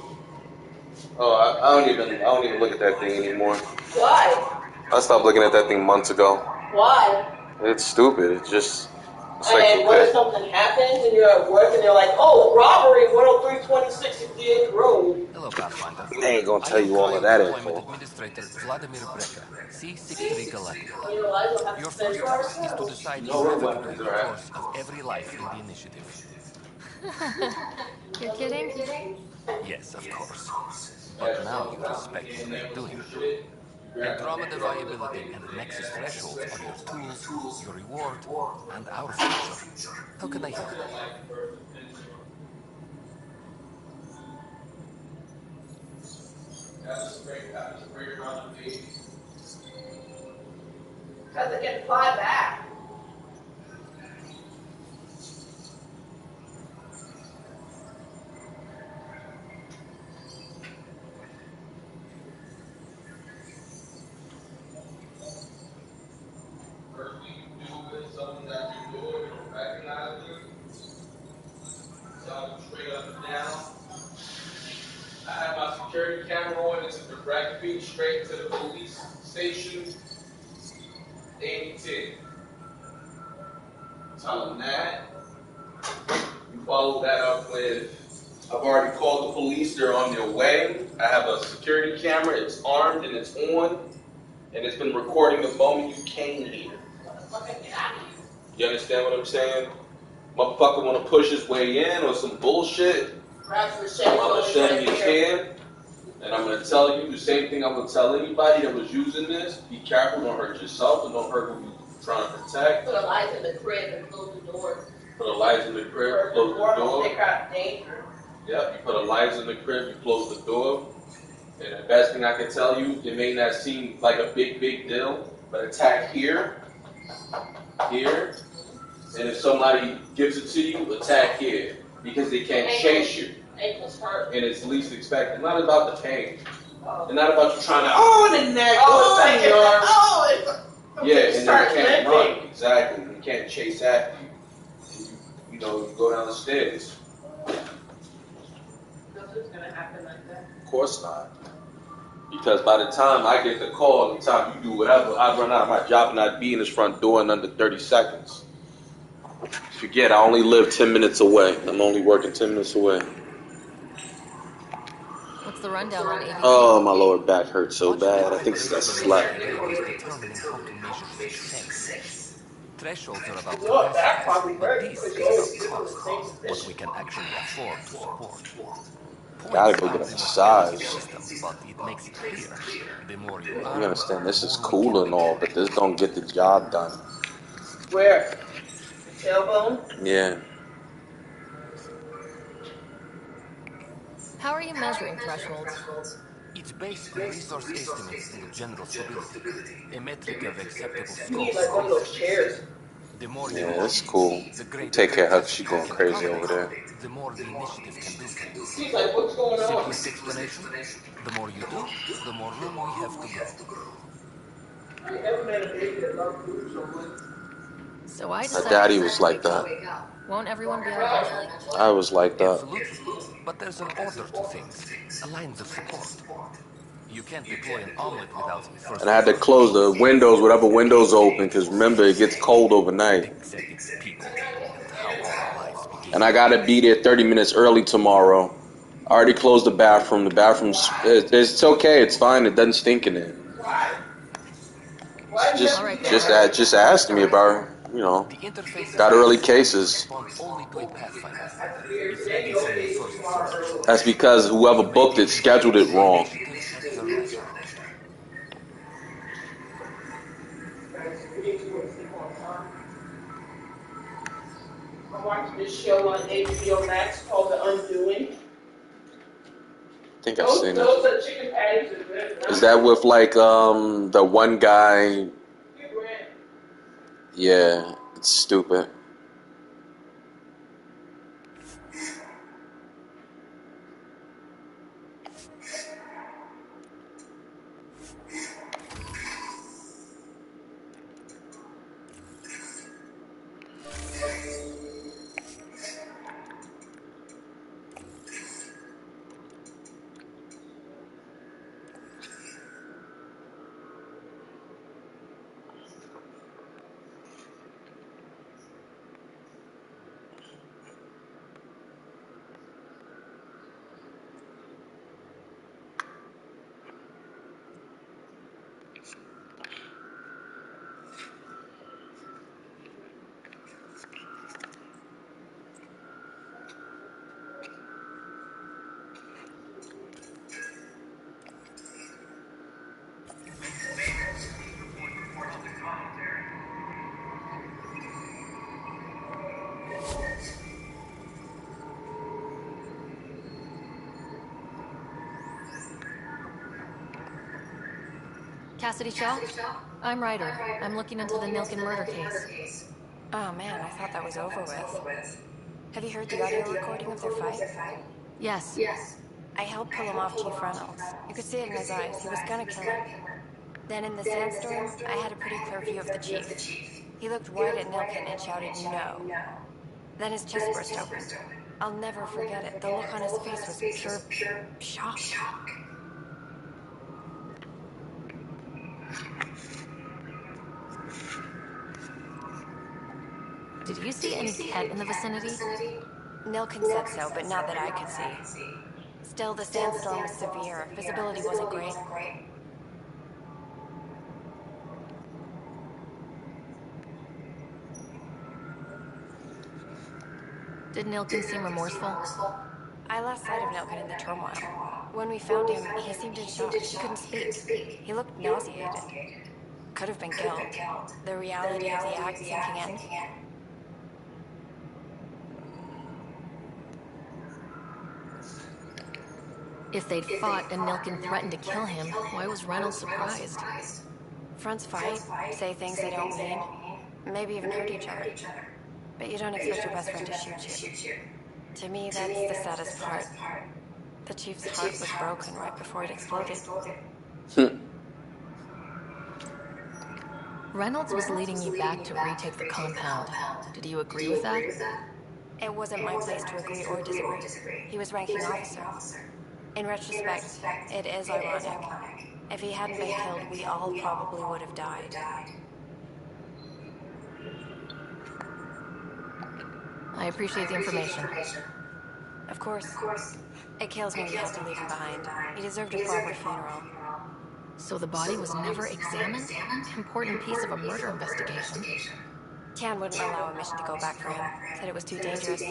Oh, I don't even look at that thing anymore. Why? I stopped looking at that thing months ago. Why? It's stupid. It's just. It's like, and what if something happens and you're at work and they're like, oh, robbery, 10326 68th Road. Hello, Pathfinder. They ain't gonna I tell am you all of Client that Deployment info. Administrator Vladimir Breka, C63 Galactica. You know, I don't have to Your spend first for task is to ourselves. decide You know where irrevocably weapons the are at. course of every life in the initiative. You're kidding? Yes, of course. But now you respect what we are doing. Andromeda viability and Nexus thresholds are your tools, your reward, and our future. How can I help? Because it can fly back. First thing you do is something that you do, you don't recognize it. Tell them straight up and down. I have my security camera on. It's a direct feed straight to the police station. 8010. Tell them that. You follow that up with, I've already called the police. They're on their way. I have a security camera. It's armed and it's on. And it's been recording the moment you came here. You understand what I'm saying? Motherfucker want to push his way in or some bullshit. While the machete in his hand. And I'm going to tell you the same thing I'm going to tell anybody that was using this. Be careful, don't hurt yourself and don't hurt who you're trying to protect. Put a light in the crib and close the door. Put a light in the crib, close the door. Take out danger. Yep, you put a light in the crib, you close the door. And the best thing I can tell you, it may not seem like a big deal, but attack here, here, and if somebody gives it to you, attack here. Because they can't chase you. Ankles hurt. And it's least expected. Not about the pain. And not about you trying to, the neck, yeah, and then you can't run. Exactly. You can't chase after you. You know, you go down the stairs. Nothing's going to happen like that. Of course not. Because by the time I get the call, the time you do whatever, I run out of my job and I'd be in this front door in under 30 seconds. Forget, I only live 10 minutes away. I'm only working 10 minutes away. What's the rundown on AVP? Oh, my lower back hurts so bad. I think I slept. Is determining how to measure success. Thresholds are about capacity, but this is about cost. What we can actually afford to support. Gotta go get a massage. System, but it makes it clear. The more you You understand, this is cool and all, but this don't get the job done. Where? The tailbone? Yeah. How are you measuring thresholds? It's based on resource estimates and general stability. A metric of acceptable You scope. need like one of those chairs. The more Yeah, that's cool. Take care of her. She's going crazy over there. The more the initiative can do for you. She's like, what's going on? Simplest explanation, the more you do, the more room we have to grow. I never met a baby that loved food so much. So I My decided daddy was like that. Won't everyone be out eventually? I was like that. Absolutely. But there's an order to things. Lines of support. You can't deploy an omelet without first. And I had to close the windows, whatever windows open, because remember, it gets cold overnight. And I gotta be there 30 minutes early tomorrow. I already closed the bathroom. The bathroom's, it's okay, it's fine, it doesn't stink in there. Just ask me about, you know, got early cases. That's because whoever booked it scheduled it wrong. I'm watching this show on HBO Max called The Undoing. I think I've seen Those it. are chicken patties and bread. Is that with like the one guy? Yeah, it's stupid. Cassidy Shaw? I'm Ryder. I'm looking into the Nilkin murder case. Oh man, I thought that was over with. Have you heard the audio recording of their fight? Yes. I helped pull him off Chief Reynolds. You could see it in his eyes. He was gonna kill him. Then in the sandstorm, I had a pretty clear view of the chief. He looked right at Nilkin and shouted, "No." Then his chest burst open. I'll never forget it. The look on his face was pure shock. Did you see any Ket in the vicinity? Nilkin said so, but not that I could see. Still, the sandstorm was severe. Visibility wasn't great. Did Nilkin seem remorseful? I lost sight of Nilkin in the turmoil. When we found him, he seemed in shock. He couldn't speak. He looked nauseated. Could have been guilt. The reality of the act sinking in. If they'd fought and Nilkin threatened to kill him, why was Reynolds surprised? Fronts fight, say things they don't mean, maybe even hurt each other. But you don't expect your best friend to shoot you. To me, that's the saddest part. The chief's heart was broken right before it exploded. Reynolds was leading you back to retake the compound. Did you agree with that? It wasn't my place to agree or disagree. He was ranking officer. In retrospect, it is ironic. If he hadn't been killed, we all probably would have died. I appreciate the information. Of course. It kills me we had to leave him behind. He deserved a proper funeral. So the body was never examined? Important piece of a murder investigation. Tian wouldn't allow a mission to go back for him. Said it was too dangerous.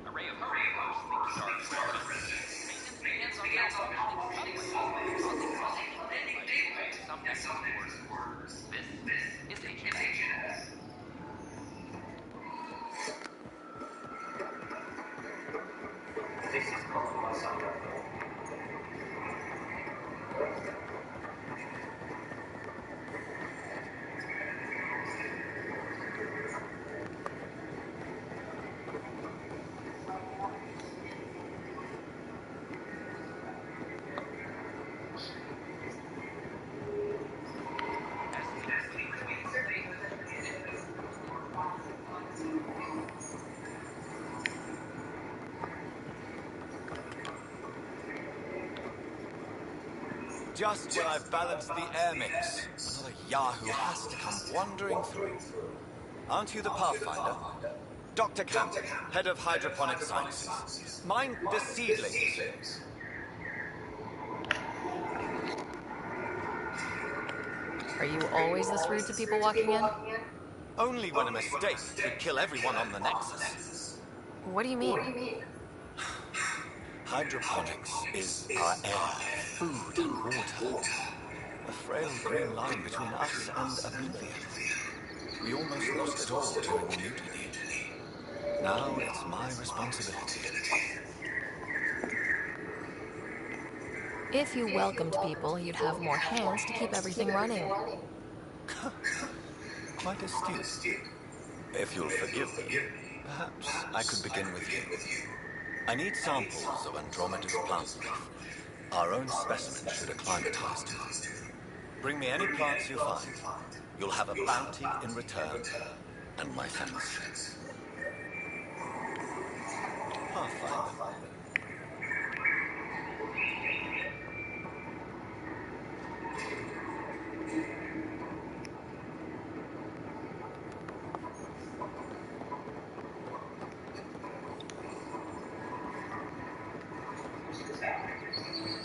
Array of hurricanes leaps dark sweat. Maintenance begins on malfunctioning subways, causing rolling daylight in some Nexus quarters. This is H&S. This is Kokumasaka. Just when I've balanced the air mix, another Yahoo has to come wandering through. Aren't you the Pathfinder? Dr. Camp, head of hydroponic sciences. Mind the seedlings? Are you always this rude to people walking in? Only when a mistake could kill everyone on the Nexus. What do you mean? Hydroponics is our air, food, and water. A frail green line between us and oblivion. We almost lost it all during the mutiny. Now it's my responsibility. If you welcomed people, you'd have more hands to keep everything running. Quite astute. If you'll forgive me, perhaps I could begin with you. I need samples of Andromeda's plant life. Our own specimen should acclimatize to them. Bring me any plants you find. You'll have a bounty in return, and my thanks. Pathfinder.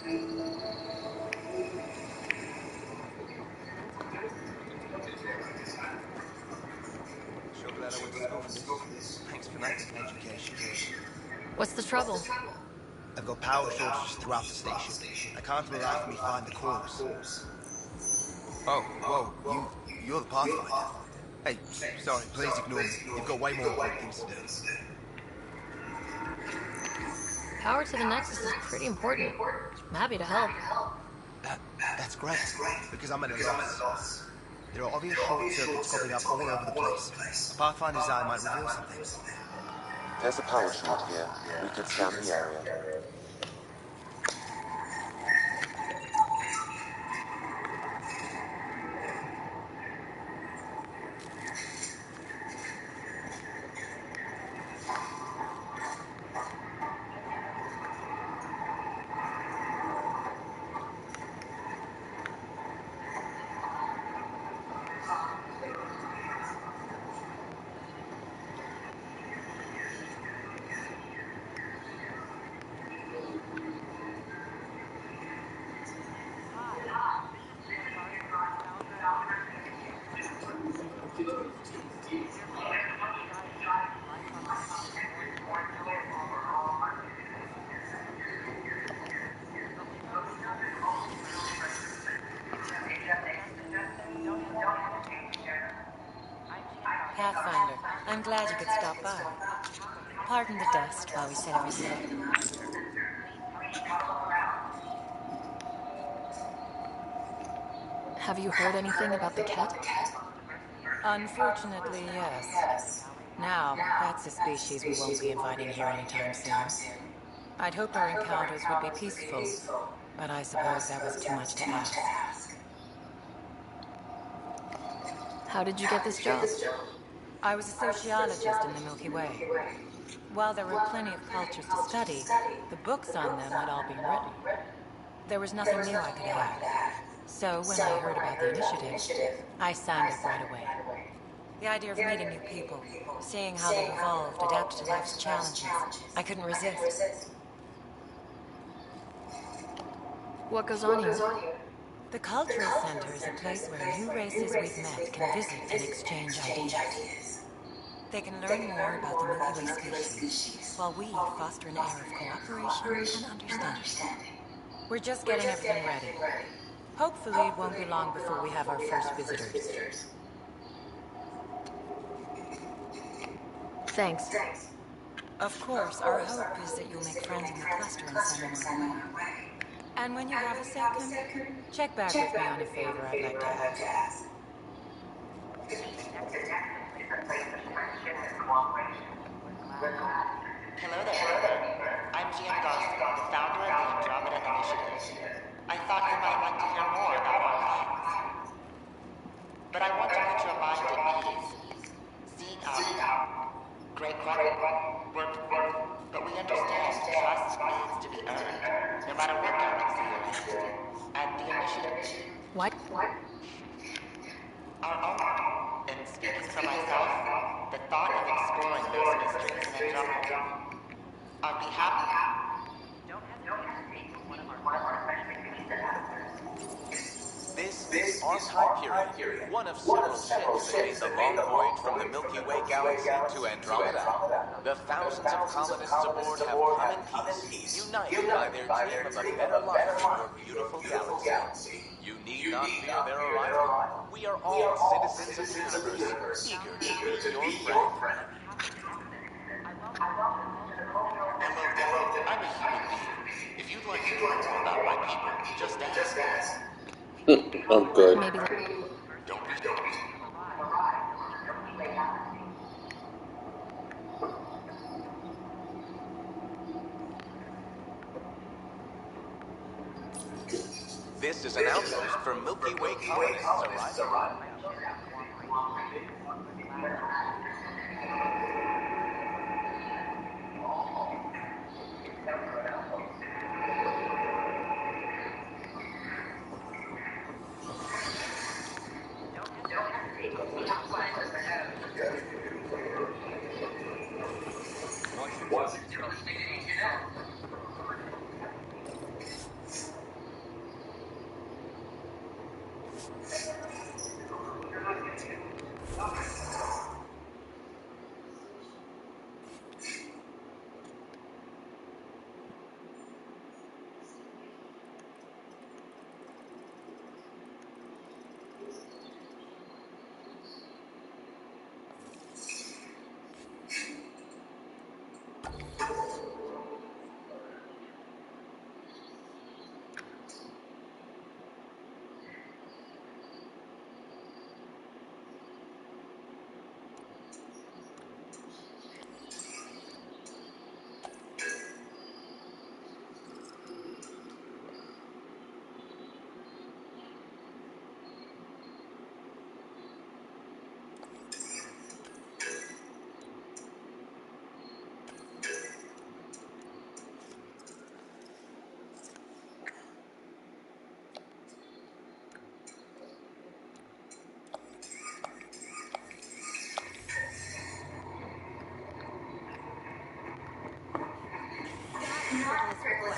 Sure glad I went to school for this. Thanks for that education. What's the trouble? I've got power shortages throughout the station. I can't allow for me find the cause. Oh, whoa, you're the Pathfinder. Hey, sorry, please ignore me. You've got way more important things to do. Power to the Nexus is pretty important. I'm happy to help. That's great, because I'm at a loss. There are obvious short circuits popping up all over the place. A Pathfinder's eye might reveal something. There's a power short here. We could scan the area. Pathfinder, I'm glad you could stop by. Pardon the dust while we set everything up. Have you heard anything about the cat? Unfortunately, yes. Now, that's a species we won't be inviting here anytime soon. I'd hoped our encounters would be peaceful, but I suppose that was too much to ask. How did you get this job? I was a sociologist in the Milky Way. While there were plenty of cultures to study, the books on them had all been written. There was nothing new I could add. So when I heard about the initiative, I signed up right away. The idea of meeting new people, seeing how they've evolved, adapted to life's challenges, I couldn't resist. What goes on here? The Cultural Center is a place where new races we've met can visit and exchange ideas. They can learn more about the Milky Way species, while we foster an air of cooperation and understanding. We're just getting everything ready. Hopefully it won't be long before we have our first visitors. Thanks. Of course, our hope is that you'll make friends in the cluster and send them our way. And when you have a second, check back with me on a favor I'd like to ask. Hello there. I'm Gian Gosling, the founder of the Andromeda Initiative. I thought you might like to hear more about our plans. But I want to put your mind at ease. Seeing out. Great question. But we understand trust needs to be earned, no matter what galaxy you're in. And the initiative. What? Our own. And speaking for myself, the thought of exploring those mysteries in Andromeda. On behalf of... This is Hyperion, one of several ships that made the long voyage from the Milky Way galaxy to Andromeda. The thousands of colonists aboard have come in peace, united by their dream of a better life in your beautiful galaxy. You need not fear their arrival. We are all citizens of the universe, eager to be your friend. Hello, I'm a human being. If you'd like to know more about my people, just ask. I'm good. Maybe. Don't be. This is an outpost for Milky Way colonists arriving.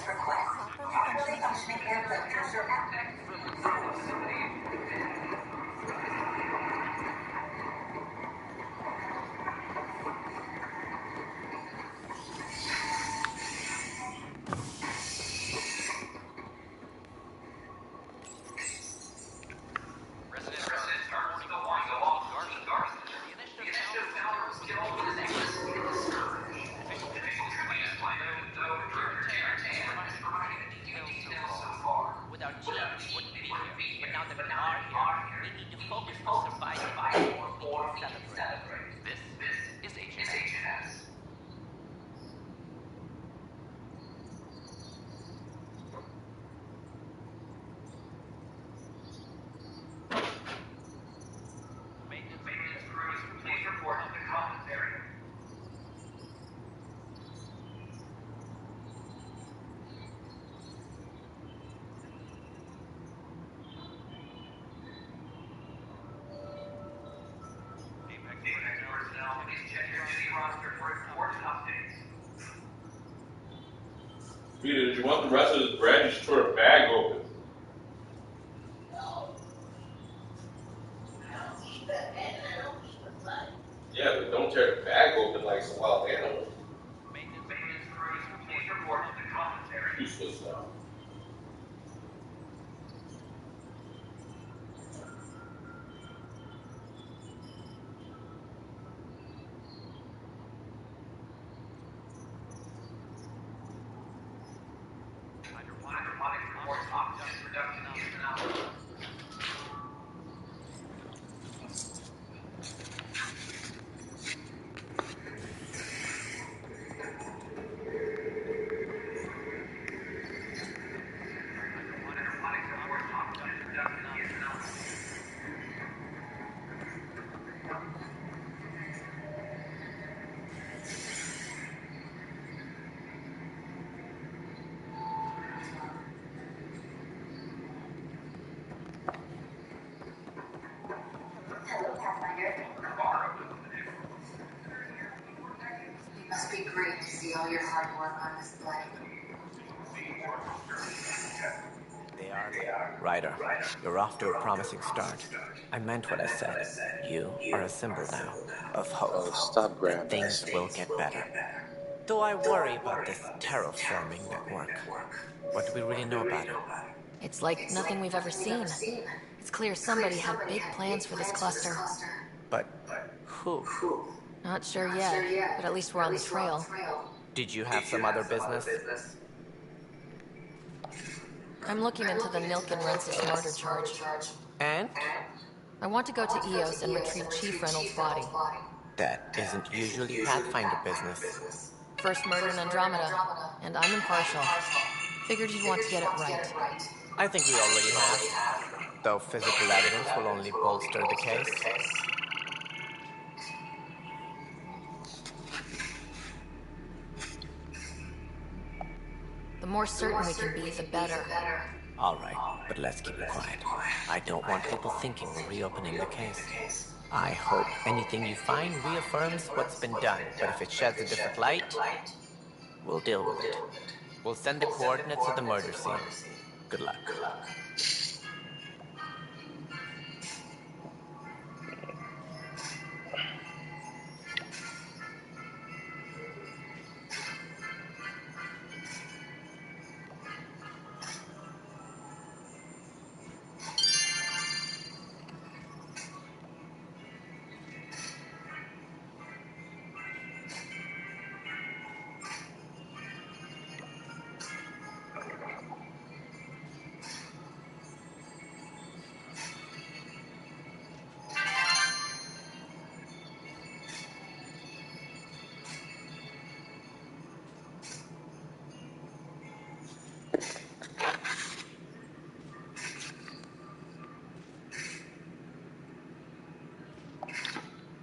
Properly functioning airbag infrastructure. Resident Guards, good morning. Speaking Garza. The initiative found that the terrorists get over the nexus in the surge. Official trip planned, though Karen Tan has provided few details so far. Without Chief, we wouldn't be here. But now that we are here, we need to focus on surviving before we can celebrate. This is HNS. Maintenance crews, please report to the commons area. Apex personnel, please check your duty roster for reports and updates. Peter, did you want the rest of this bread? You should tore the bag open. Yeah, but don't tear the bag open like some wild animal. Maintenance crews, please report to the commons area. Useless stuff. Hydroponics reports oxygen production even out. It must be great to see all your hard work on display. They are. Ryder, you're off to a promising start. I meant what I said. You are a symbol now of hope. Oh, stop grabbing. Things will get better. Though I worry about this terraforming network. What do we really know about it? It's like nothing we've ever seen. It's clear somebody had big plans for this cluster. But who? Not sure yet, but at least we're on the trail. Did you have some other business? I'm looking into the Nilk and Rensis murder charge. And? I want to go to EOS and retrieve Chief Reynolds' body. That isn't usually Pathfinder business. First murder in Andromeda, and I'm impartial. Figured you'd want to get it right. I think we already have. Though physical evidence will only bolster the case. The more certain we can be, the better. All right, but let's keep it quiet. I don't want people thinking we're reopening the case. I hope anything you find reaffirms what's been done, but if it sheds a different light, we'll deal with it. We'll send the coordinates of the murder scene. Good luck.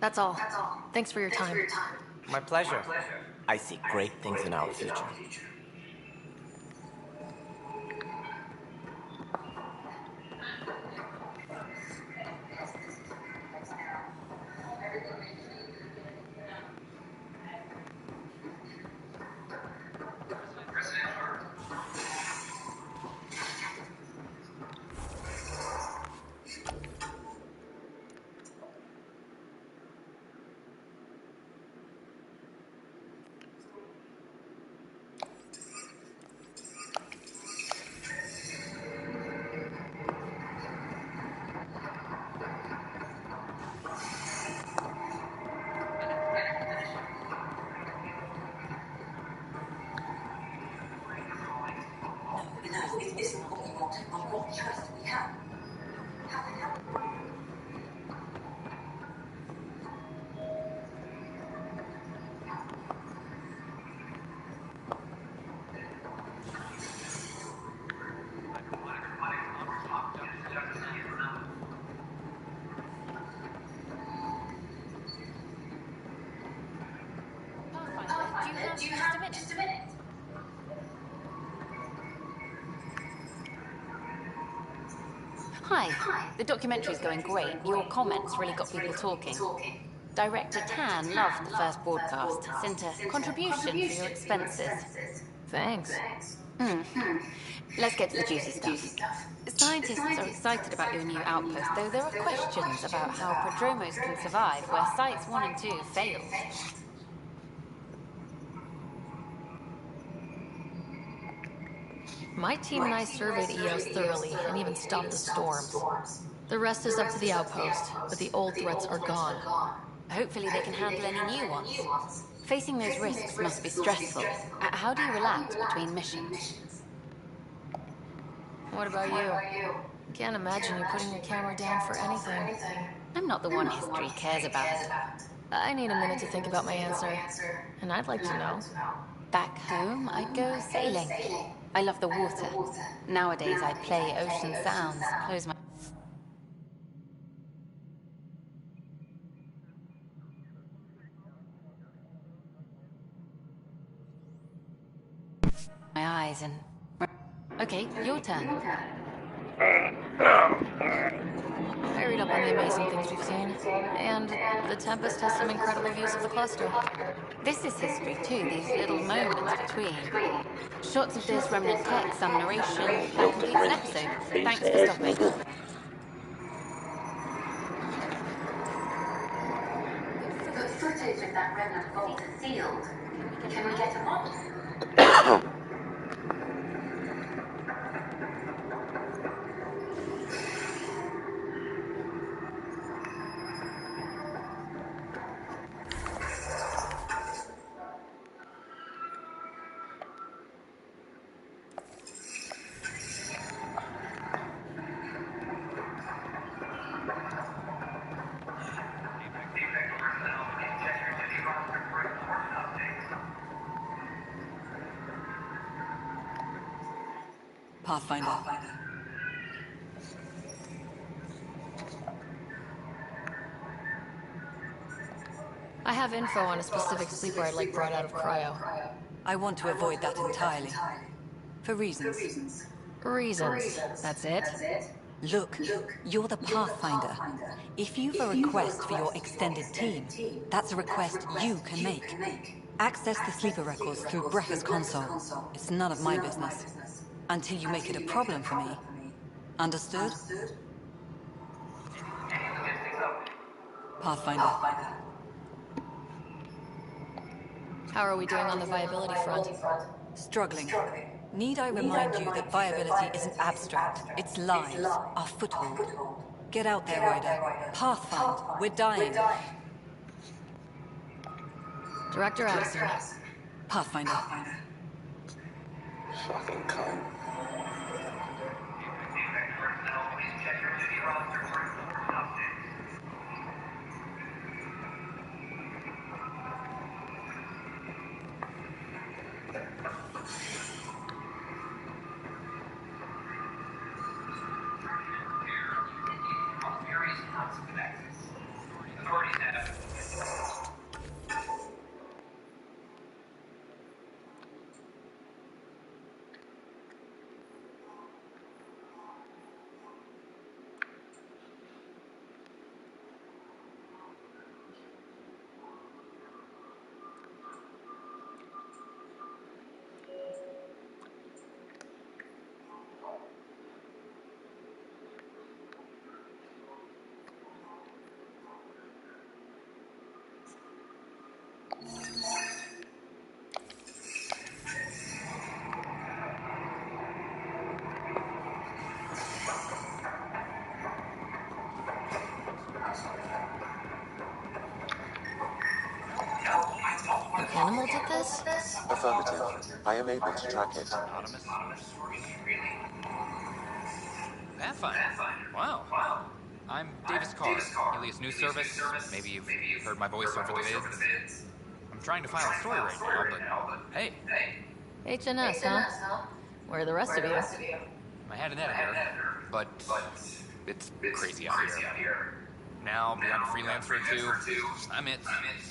That's all. Thanks for your time. My pleasure. I see great things in our future. on what choice we have. Pathfinder, do you have just a minute? Hi. The documentary's going great. Your comments really got people talking. Director Tan loved the first broadcast. Sent a contribution for your expenses. Thanks. Let's get to the juicy stuff. Scientists are excited about your new outpost, though there are questions about how prodromos can survive where Sites 1 and 2 failed. My team and I surveyed EOS thoroughly and even stopped the storms. The rest is up to the outpost, but the old threats are gone. Hopefully they can handle any new ones. Facing those risks must be stressful. How do you relax between missions? What about you? Can't imagine you putting your camera down for anything. I'm not the one history cares about. I need a minute to think about my answer, and I'd like to know. Back home, I'd go sailing. I love the water. Nowadays, I play ocean sounds, close my eyes and... Okay, your turn. I read up on the amazing things we've seen, and the Tempest has some incredible views of the cluster. This is history too, these little moments between. Shots of this remnant tech, some narration, that completes an episode. Thanks for stopping. The footage of that remnant vault is sealed. Can we get a mod? Pathfinder. I have info on a specific sleeper I'd like brought out of cryo. I want to avoid that entirely. For reasons. Reasons. That's it? Look, you're the Pathfinder. If you've a request for your extended team, that's a request you can make. Access the sleeper records through Brekker's console. It's none of my business. Until you make it a problem for me. Understood? Pathfinder. How are we doing on the viability front? Struggling. Need I remind you that viability isn't abstract. It's lives, our foothold. Get out there, Ryder. Pathfind. We're dying. Director Addison. Pathfinder. Fucking cunt. An animal did this? Affirmative. I am able to track it. Pathfinder. Wow. I'm Davis Carr, alias News Service. Maybe you've heard my voice over the vids. I'm trying to file a story right now, but hey. HNS, huh? Where are the rest of you? I had an editor, but it's crazy out here. Now, beyond a freelancer or two, I'm it.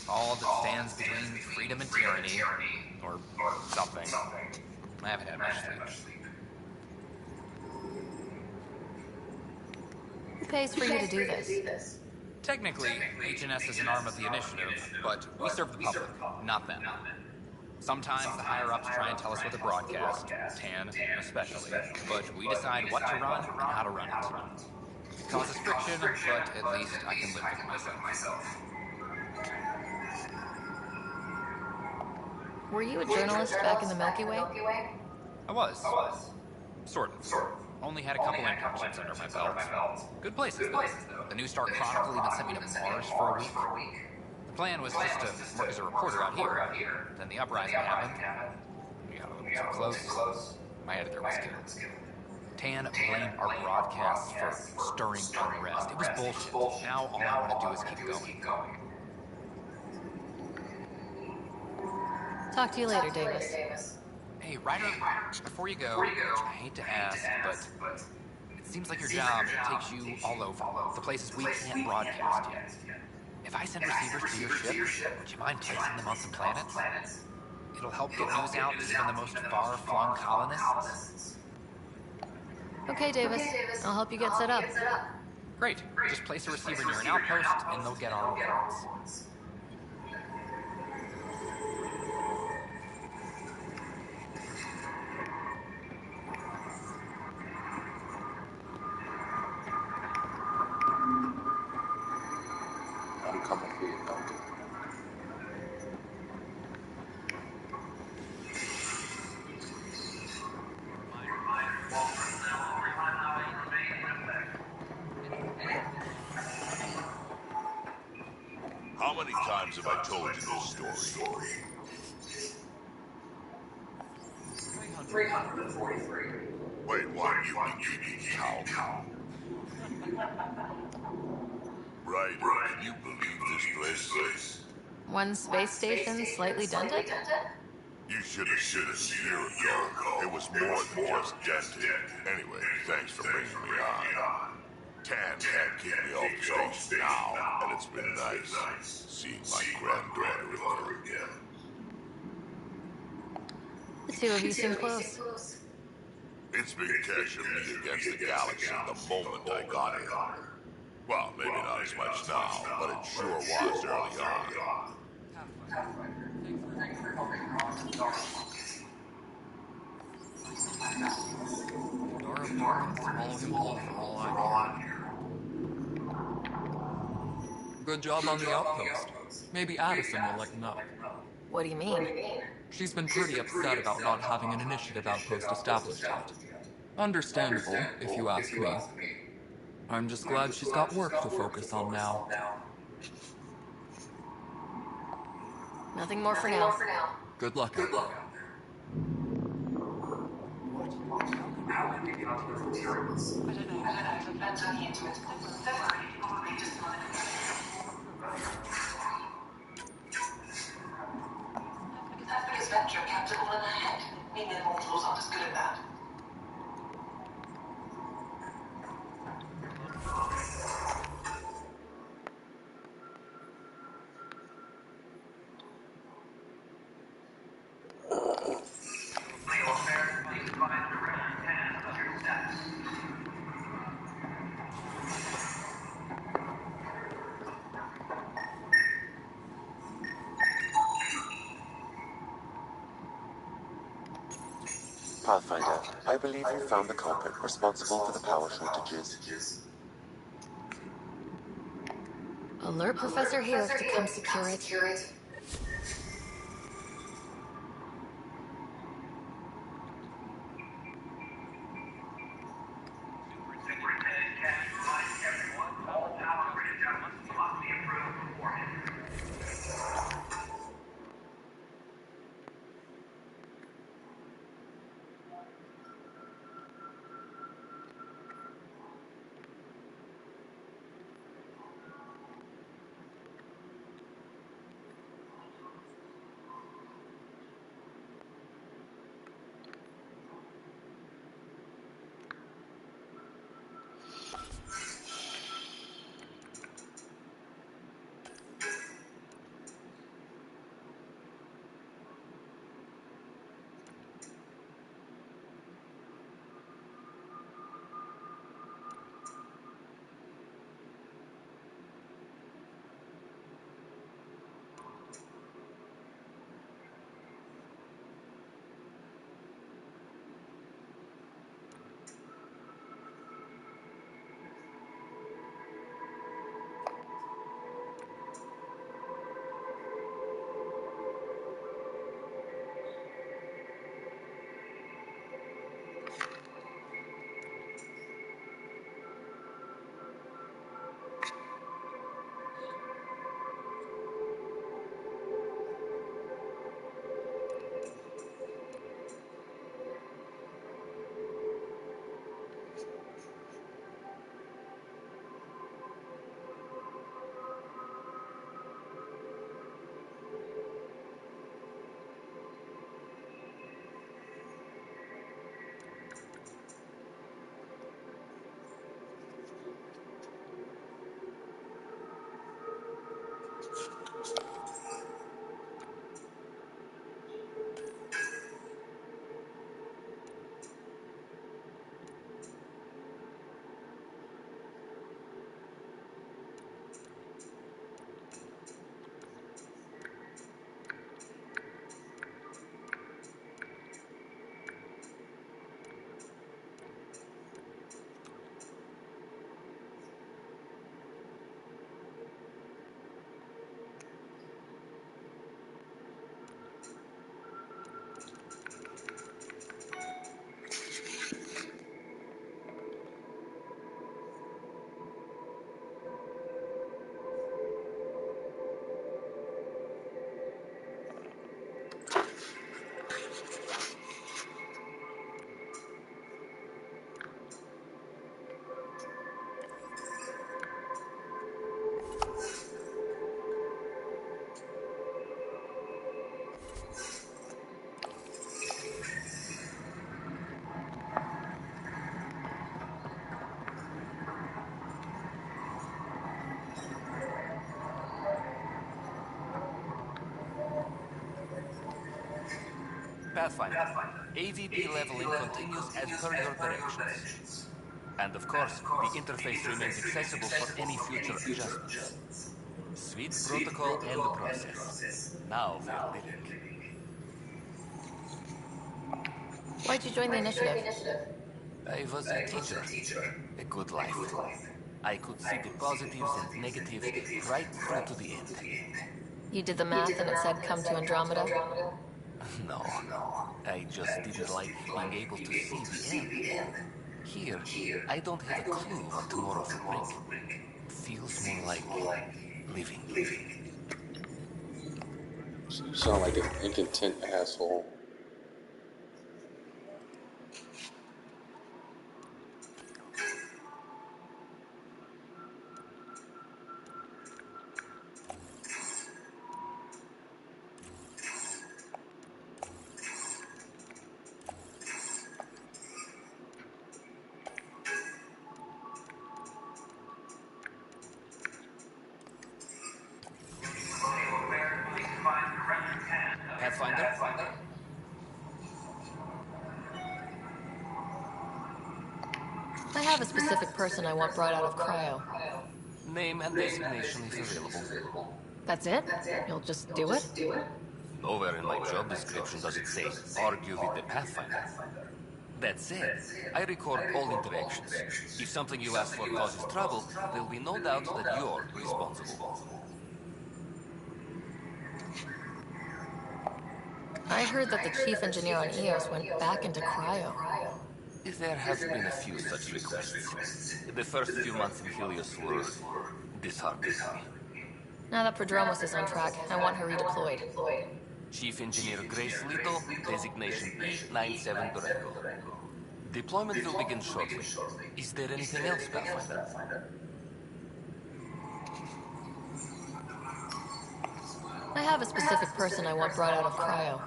All that stands between freedom and tyranny. Or something. I haven't had much sleep. Who pays for you to do this? Technically, HNS is an arm of the initiative, but we serve the public, not them. Sometimes the higher-ups try and tell us what to broadcast, Tan especially, but we decide what to run and how to run it. It causes friction, but at least I can live with it myself. Were you a journalist back in the Milky Way? I was. Sort of. Only had a couple internships under my belt. Good places, though. The New Star Chronicle even sent me to Mars for a week. The plan was just to work as a reporter out here. Then the uprising happened. We got a little too close. My editor was killed. Tan blamed our broadcasts for stirring unrest. It was bullshit. Now all I want to do is keep going. Talk to you later, Davis. Hey, Ryder, before you go, I hate to ask, but it seems like your job takes you all over, the places we can't broadcast yet. If I send receivers to your ship, would you mind placing them on some planets? It'll help get news out to even the most far-flung colonists. Okay, Davis. I'll help you get set up. Great. Just place a receiver near an outpost, and they'll get our reports. I'm coming for you, Doctor. How many times have I told you this story? 343. Wait, what? You've been keeping count. Ryder, can you believe this place? One space station slightly dented? You should have seen it a year ago. It was more than just dented. Anyway, thanks for bringing me on. Tan can't keep me off the station now, and it's been nice seeing my granddaughter again. The two of you seem close. It's been cash and me against the galaxy the moment I got here. Well, maybe not as much now, but it sure was early on. Dara Park can swallow him whole for all I care. Good job on the outpost. Maybe Addison will lighten up. What do you mean? She's been pretty upset about not having an initiative outpost established yet. Understandable, if you ask me. I'm just glad she's got work to focus on now. Nothing more for now. Good luck out there. How can we give up the materials? I don't know. I haven't planned any into it. Don't worry, probably just another That biggest venture kept it all in her head. Me and mortals aren't as good at that. Pathfinder, I believe you found the culprit responsible for the power shortages. Alert Professor Herrick to come secure it. Pathfinder, AVP leveling continues as per your directions. And of course, the interface remains accessible for any future adjustments. Sweet protocol and the process. Now we're dealing. Why'd you join the initiative? I was a teacher. A good life. I could see the positives and negatives right through to the end. You did the math and it said come to Andromeda? No, I just didn't like being able to see the end. Here, I don't have a clue what tomorrow will bring. It feels more like living. You sound like an incontent asshole. Pathfinder? I have a specific person I want brought out of cryo. Name and designation if available. That's it? You'll just do it? Nowhere in my job description does it say, argue with the Pathfinder. That said, I record all interactions. If something you ask for causes trouble, there'll be no doubt that you're responsible. I heard that the chief engineer on EOS went back into cryo. There have been a few such requests. The first few months in Helios were disheartening. Now that Prodromos is on track, I want her redeployed. Chief Engineer Grace Little, designation E97 Durango. Deployment will begin shortly. Is there anything else, Pathfinder? I have a specific person I want brought out of cryo.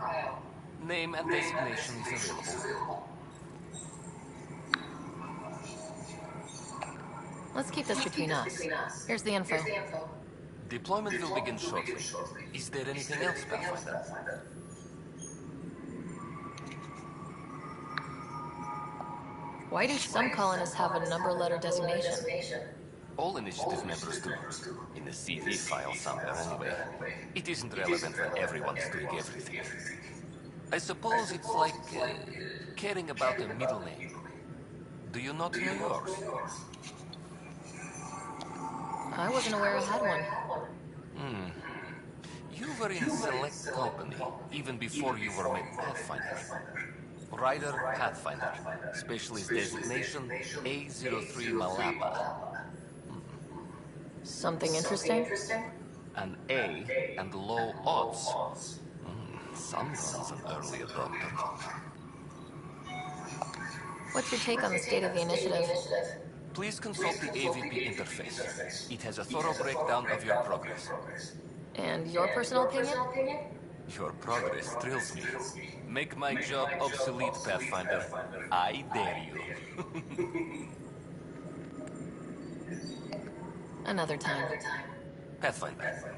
Name and designation if available. Let's keep this between us. Here's the info. Deployment will begin shortly. Is there anything else, Pathfinder? Why do some colonists have a number letter designation? All initiative members do. In the CV file somewhere, anyway. It isn't relevant when everyone's doing everything. I suppose it's like caring about a middle name. Do you not know yours? I wasn't aware I had one. You were in select company, even before you were made Pathfinder. Rider Pathfinder, specialist designation A03 Malapa. Something interesting? An A and low odds. Someone's an early adopter. What's your take on the state of the initiative? Please consult the AVP interface. It has a thorough breakdown of your progress. And your personal opinion? Your progress thrills me. Make my job obsolete, Pathfinder. I dare you. Another time. Pathfinder.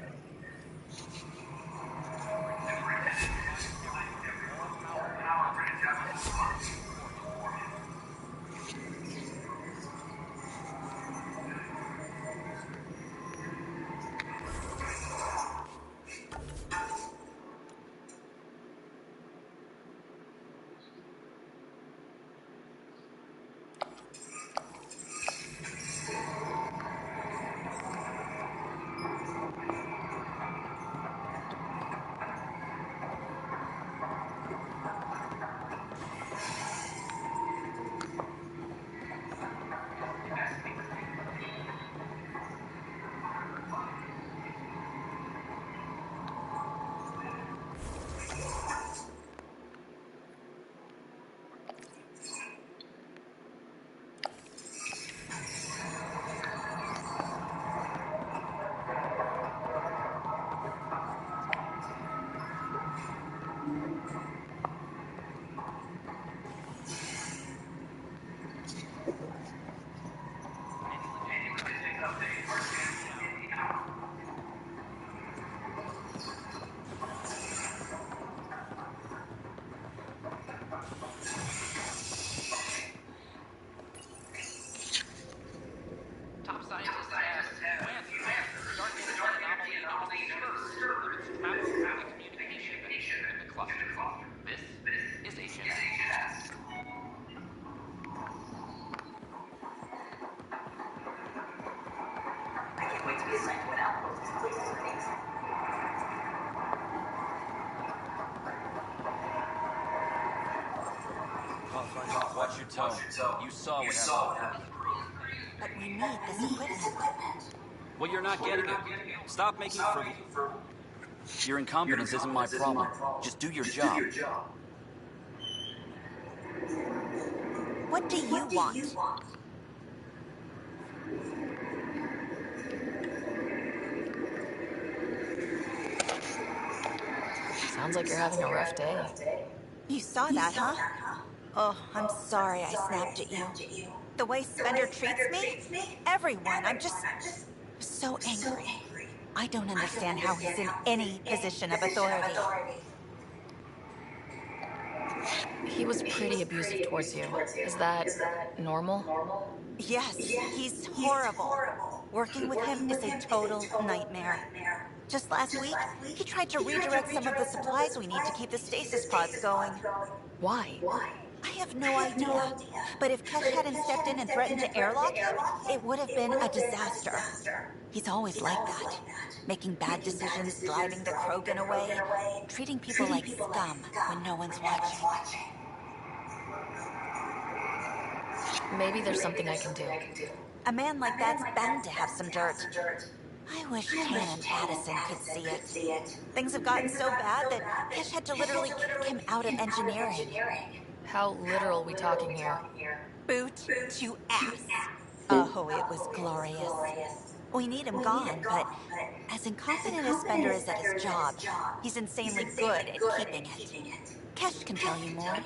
You saw what happened. But we need this equipment. Well, you're not getting it. Stop making frugal. Your incompetence isn't my problem. Just do your job. What do you want? Sounds like you're having a rough day. You saw that, huh? Oh, I'm sorry I snapped at you. The way Spender treats me? Everyone, I'm just so angry. I don't understand how he's in any position of authority. He was pretty abusive towards you. Is that normal? Yes, he's horrible. Working with him is a total nightmare. Just last week, he tried to redirect some of the supplies we need to keep the stasis pods going. Why? I have no idea. But if Kesh hadn't stepped in and threatened to airlock him, it would have been a disaster. He's always like that. Making bad decisions, driving the Krogan away, treating people like scum when no one's watching. Maybe there's something I can do. A man like that's bound to have some dirt. I wish Tan and Addison could see it. Things have gotten so bad that Kesh had to literally kick him out of engineering. How literal we talking here? Boot to ass. Oh, it was glorious. We need him gone, but as incompetent as Spender is at his job, he's insanely good at keeping it. Kesh can tell you more.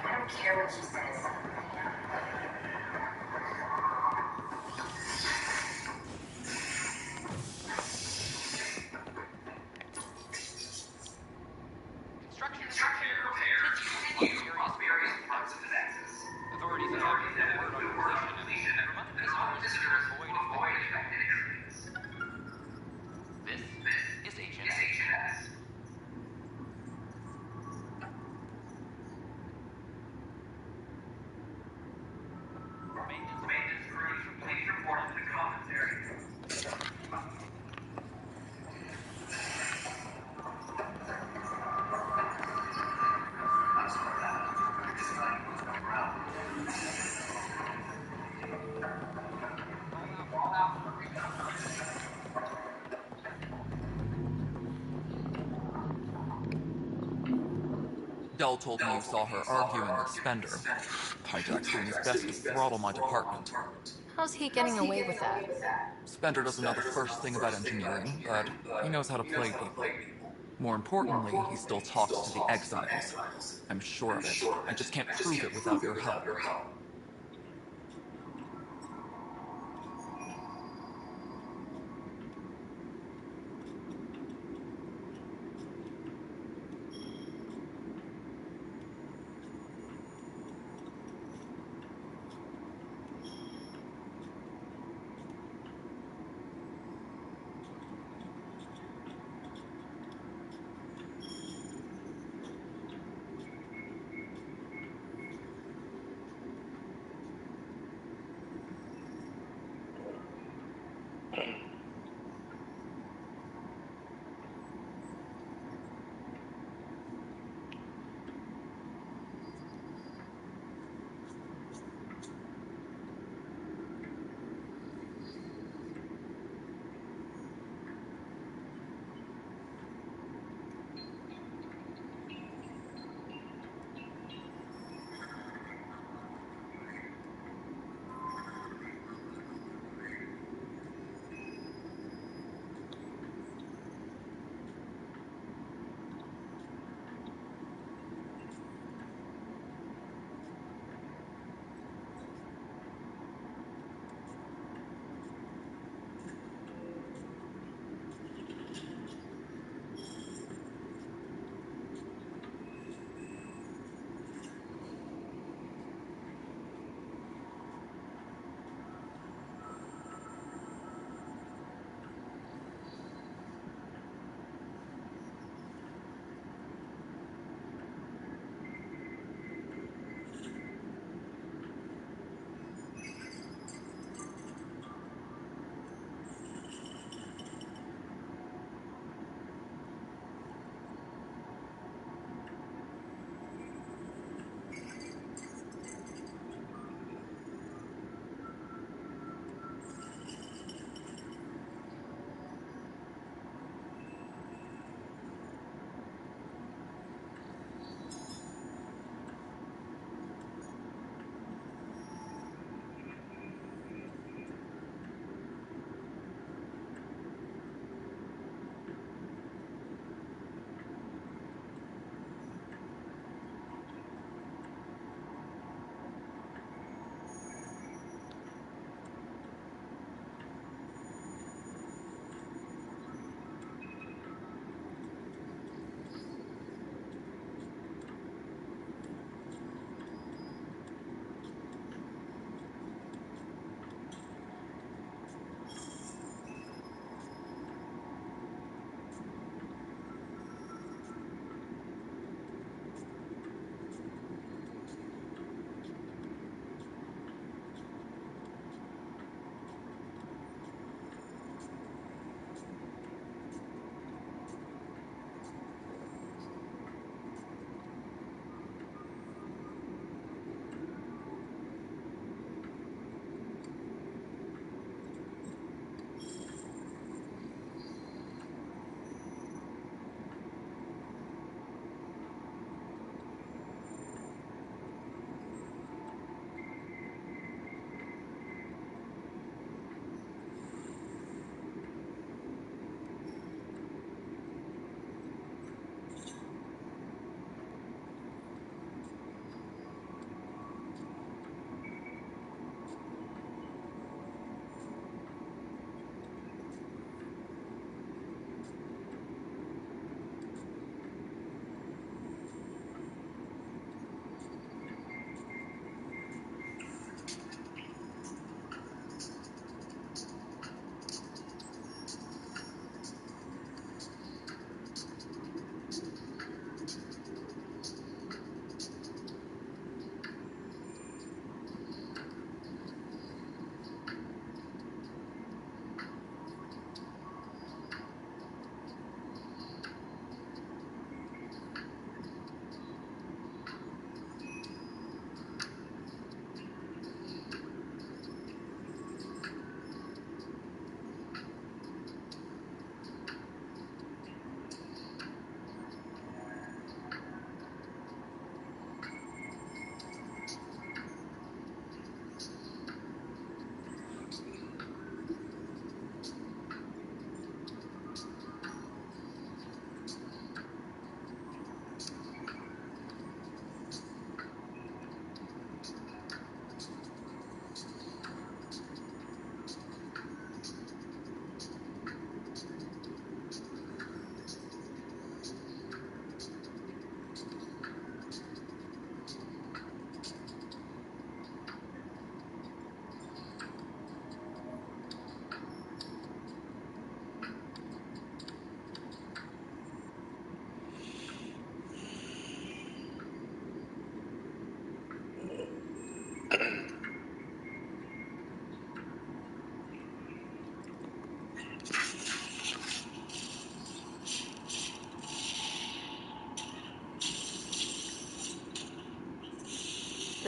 I don't care what she says. Construction repairs continue on various parts of the nexus. Authorities have given the word on completion and reminded visitors to avoid affected areas. This is HNS. Maintenance crews, please report to the commons area. Dell told me you saw her arguing with Spender. Hijack's doing his best to throttle my department. How's he getting away with that? Spender doesn't know the first thing about engineering, but he knows how to play people. More importantly, he still talks to the exiles. I'm sure of it. I just can't prove it without your help.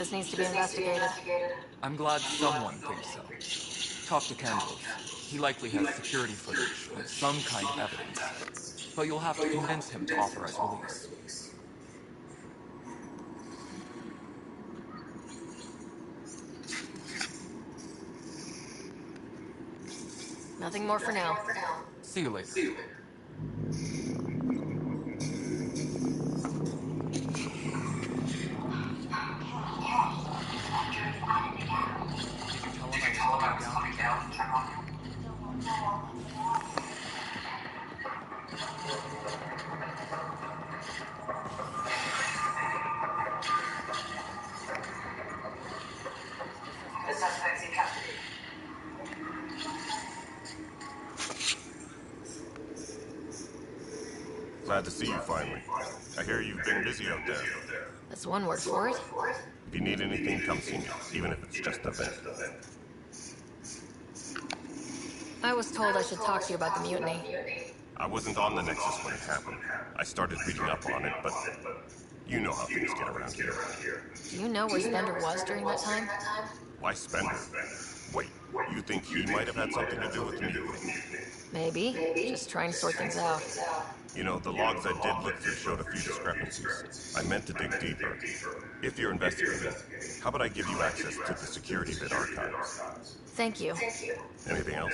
This needs to be investigated. I'm glad someone thinks so. Talk to Kendall's. He likely has security footage with some kind of evidence. But you'll have to convince him to authorize release. Nothing more for now. See you later. Did you tell him I was coming down to check on him? The suspect's in custody. Glad to see you finally. I hear you've been busy out there. That's one word for it. If you need anything, come see me, even if it's just a vent. I was told I should talk to you about the mutiny. I wasn't on the Nexus when it happened. I started reading up on it, but you know how things get around here. Do you know where Spender was during that time? Why Spender? Wait, you think he might have had something to do with the mutiny? Maybe. Just trying to sort things out. You know, the logs I did look through showed a few discrepancies. I meant to dig deeper. If you're investigating, how about I give you access to the security bit archives? Thank you. Anything else?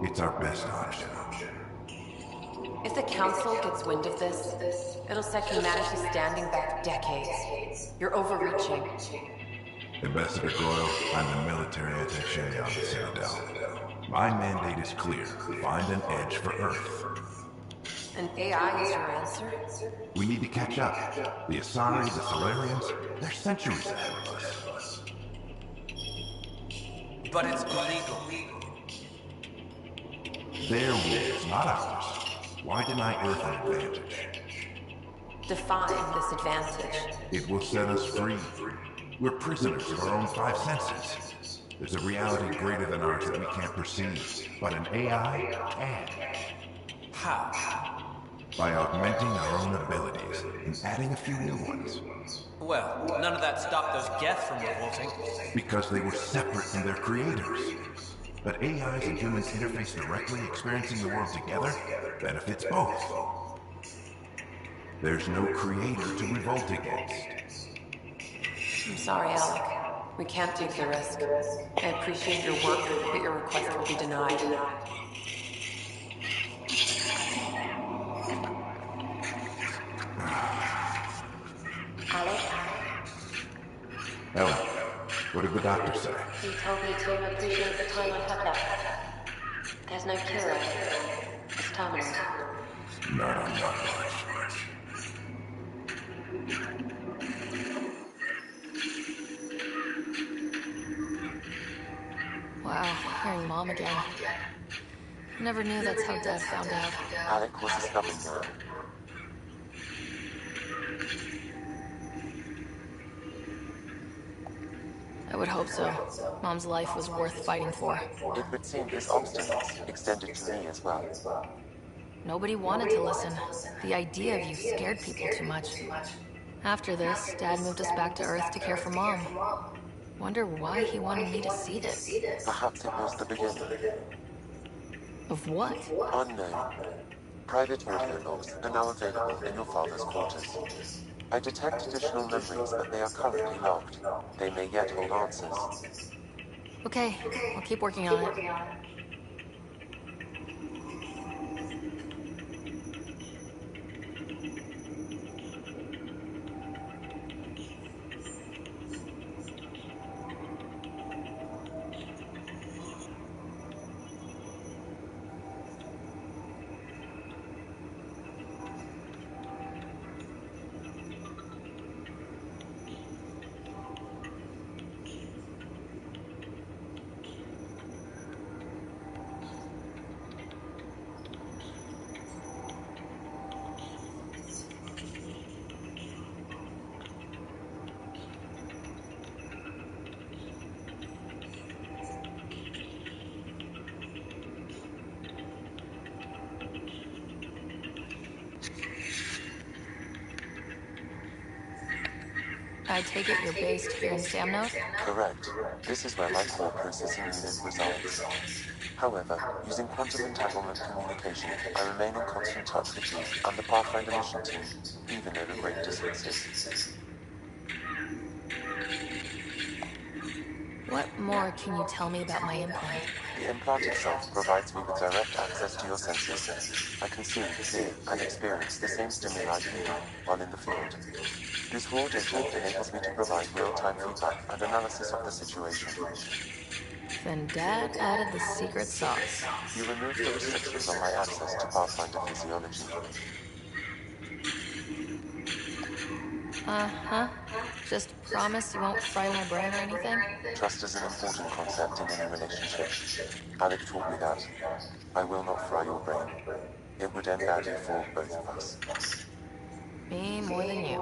It's our best option. If the Council gets wind of this, it'll set humanity standing back decades. You're overreaching. Ambassador Goyle, I'm the military attaché on the Citadel. My mandate is clear. Find an edge for Earth. And AI is your answer? We need to catch up. The Asari, the Solarians, they're centuries ahead of us. But it's illegal. Their rules, not ours. Why deny Earth an advantage? Define this advantage. It will set us free. We're prisoners of our own five senses. There's a reality greater than ours that we can't perceive, but an AI can. How? By augmenting our own abilities and adding a few new ones. Well, none of that stopped those Geth from revolting. Because they were separate from their creators. But AIs and humans interface directly, experiencing the world together, benefits both. There's no creator to revolt against. I'm sorry, Alec. We can't take the risk. I appreciate your work, but your request will be denied. Alec? Ellen, what did the doctor say? He told me to appreciate the time I have left. There's no cure, Alec. It's terminal. Not on my watch. Wow, hearing Mom again. Never knew that's how Dad found out. Alec was a stubborn man. I would hope so. Mom's life was worth fighting for. It would seem his obstinance extended to me as well. Nobody wanted to listen. The idea of you scared people too much. After this, Dad moved us back to Earth to care for Mom. Wonder why he wanted me to see this. Perhaps it was the beginning. Of what? Unknown. Private audio logs are now available in your father's quarters. I detect additional memories, but they are currently locked. They may yet hold answers. Okay, I'll keep working on it. I take it you're based here in Samnode? Correct. This is where my core processing unit resides. However, using quantum entanglement communication, I remain in constant touch with you and the Pathfinder mission team, even over great distances. What more can you tell me about my implant? The implant itself provides me with direct access to your senses. I can see, hear, and experience the same stimuli you do while in the field. This raw data enables me to provide real-time feedback and analysis of the situation. Then Dad added the secret sauce. You removed the restrictions on my access to Pathfinder physiology. Uh-huh. Just promise you won't fry my brain or anything? Trust is an important concept in any relationship. Alec taught me that. I will not fry your brain. It would end badly for both of us. Me more than you.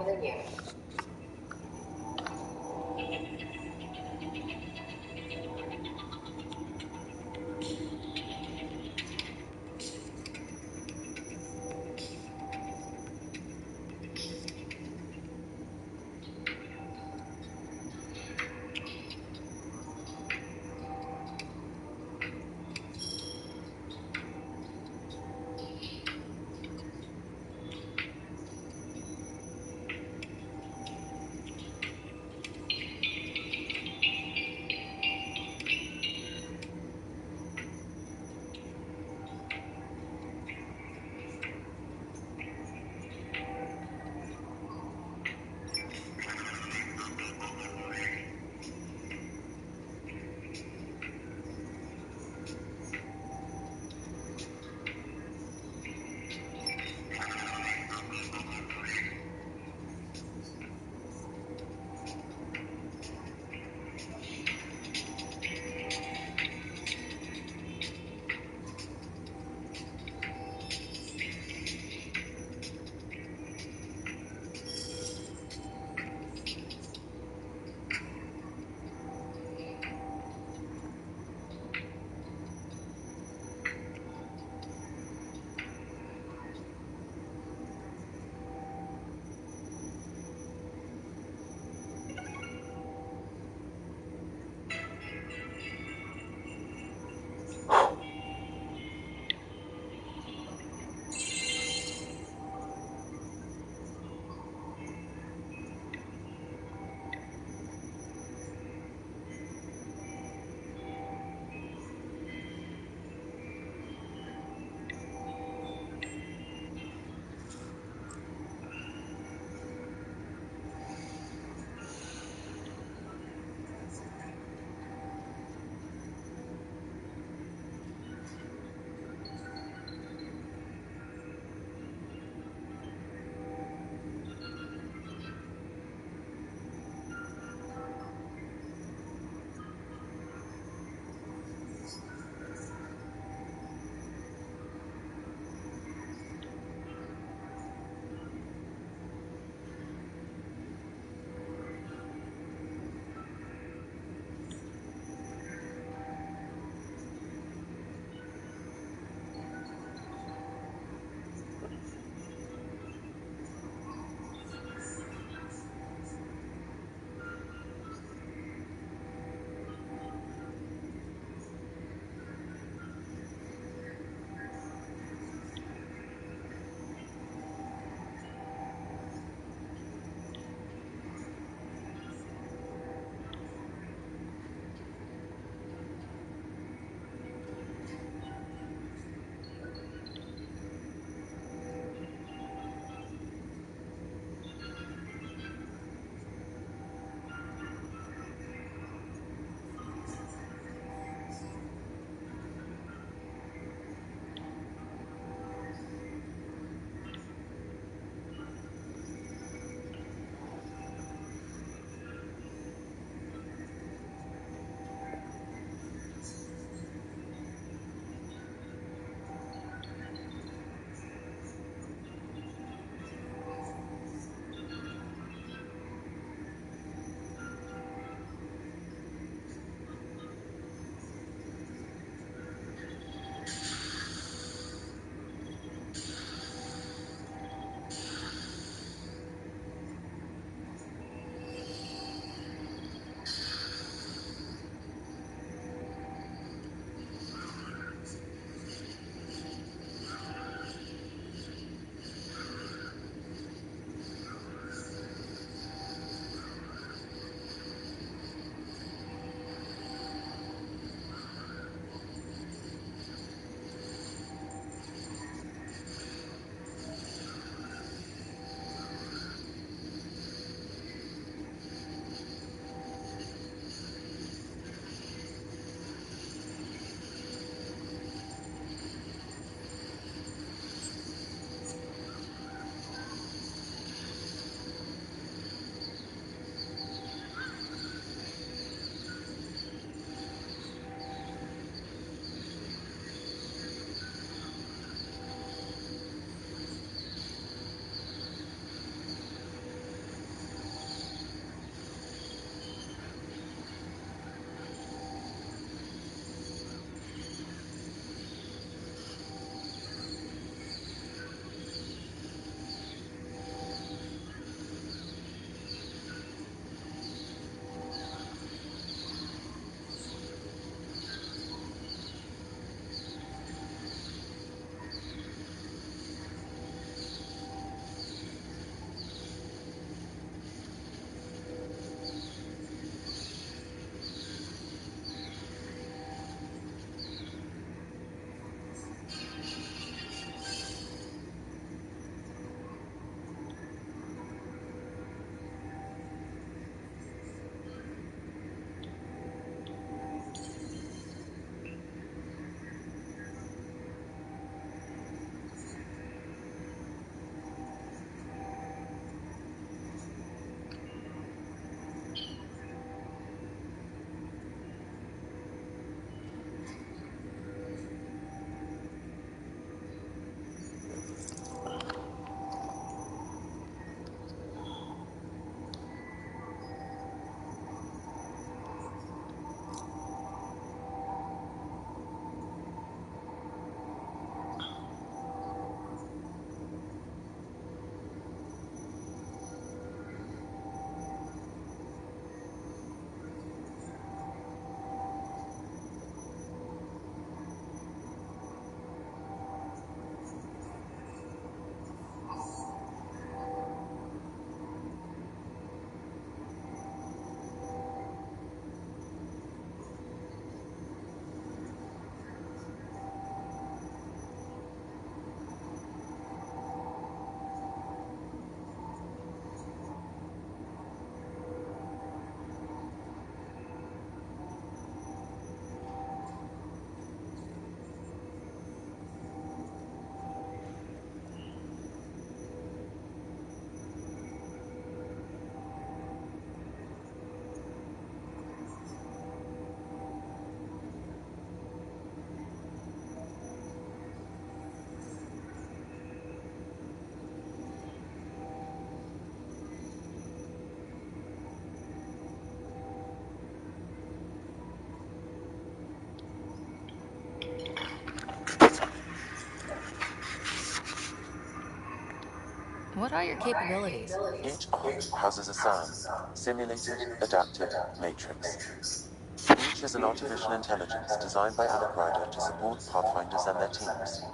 What are your capabilities? Each arc houses a SAM, Simulated Adaptive Matrix. Each is an artificial intelligence designed by Alec Ryder to support Pathfinders and their teams.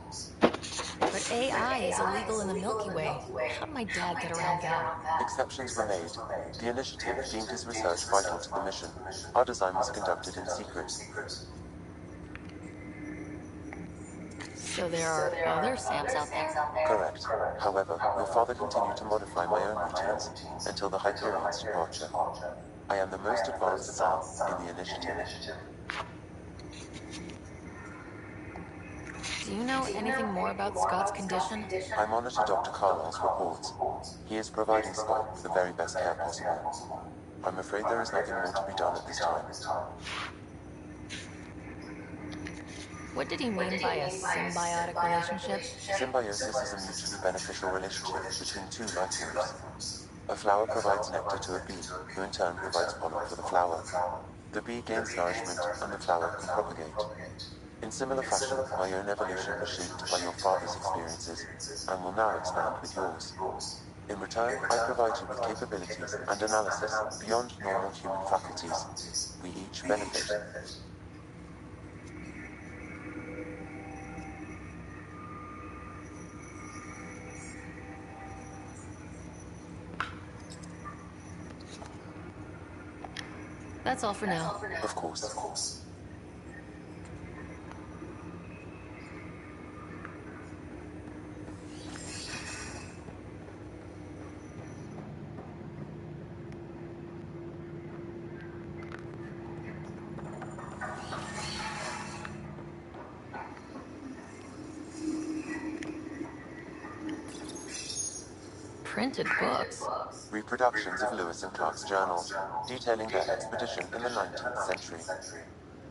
But AI is illegal in the Milky Way. How'd my dad get around that? Exceptions were made. The initiative deemed his research vital to the mission. Our design was conducted in secret. So there are other Sams out there? Correct. However, your father continued to modify my own routines until the Hyperion's departure. I am the most advanced Sam in the initiative. Do you know anything more about Scott's condition? I monitor Dr. Carlisle's reports. He is providing Scott with the very best care possible. I'm afraid there is nothing more to be done at this time. What did he mean by a symbiotic relationship? Symbiosis is a mutually beneficial relationship between two life forms. A flower provides nectar to a bee, who in turn provides pollen for the flower. The bee gains nourishment, and the flower can propagate. In similar fashion, my own evolution was shaped by your father's experiences, and will now expand with yours. In return, I provide you with capabilities and analysis beyond normal human faculties. We each benefit. That's all for now. Of course. Printed books? Reproductions of Lewis and Clark's journal, detailing their expedition in the 19th century.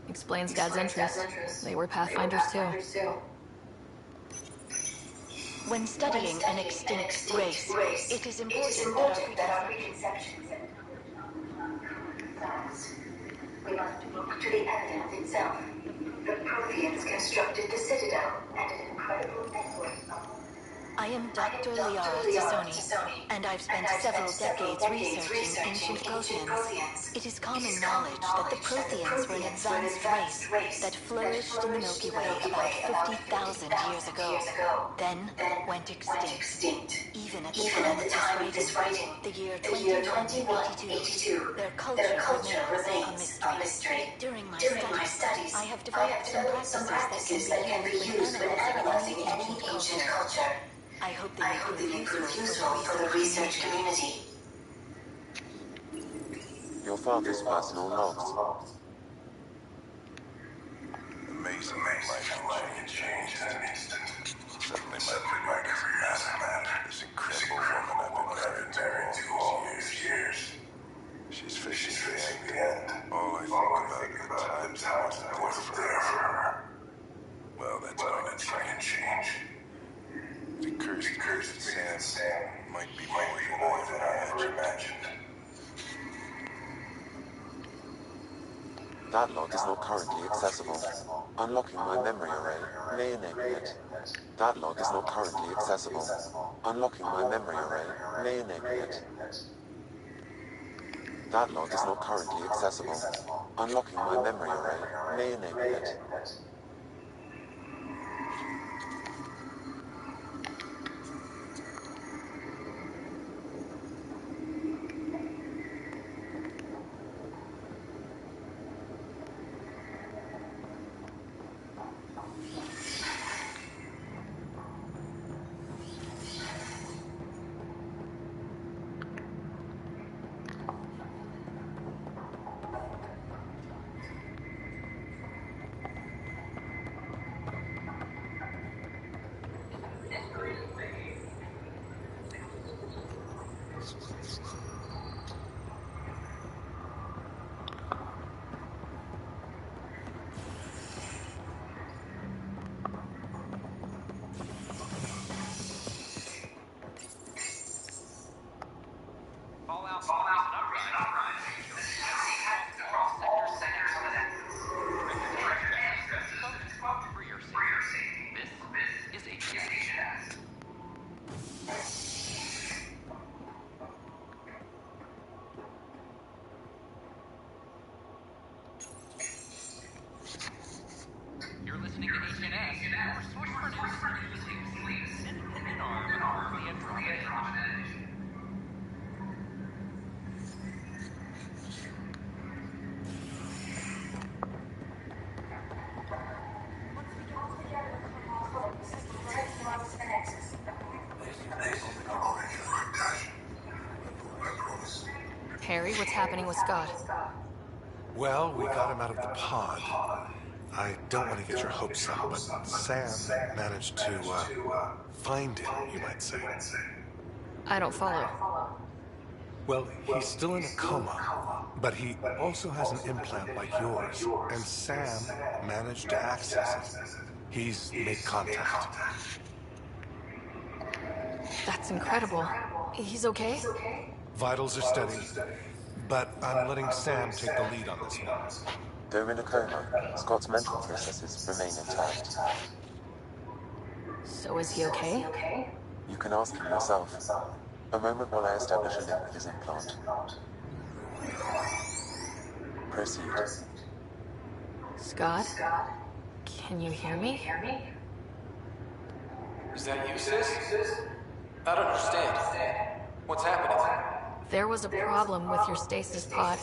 Explains Dad's interest. They were Pathfinders too. When studying an extinct race, it is important that our preconceptions we must look to the evidence itself. The Protheans constructed the Citadel and an incredible network. I am Dr. Liara Tassoni, and I've spent several decades researching ancient Protheans. It is common knowledge that the Protheans were an advanced race that flourished in the Milky Way about 50,000 years ago, then went extinct. Even at the time of this writing, the year 2182, their culture remains a mystery. During my studies, I have developed some practices that can be used when analyzing any ancient culture. I hope they will prove useful for the research community. Your father's personal logs. Amazing how life can change in an instant. Suddenly my career doesn't matter. This incredible woman I've been married to all these years. She's facing the end. All I think about are the times I wasn't there for her. Well, that's going to change. It occurs to me that Sam might be more than I ever imagined. That log is not currently accessible. Unlocking my memory array may enable it. That log is not currently accessible. Unlocking my memory array may enable it. That log is not currently accessible. Unlocking my memory array may enable it. Harry, what's happening with Scott? Well, we got him out of the pod. I don't want to get your hopes up, but Sam managed to, find him, you might say. I don't follow. Well, he's still in a coma, but he also has an implant like yours, and Sam managed to access it. He's made contact. That's incredible. He's okay? Vitals are steady, but I'm letting Sam take the lead on this one. Though in a coma, Scott's mental processes remain intact. So is he okay? You can ask him yourself. A moment while I establish a link with his implant. Proceed. Scott? Can you hear me? Is that you, sis? I don't understand. What's happening? There was a problem with your stasis pod.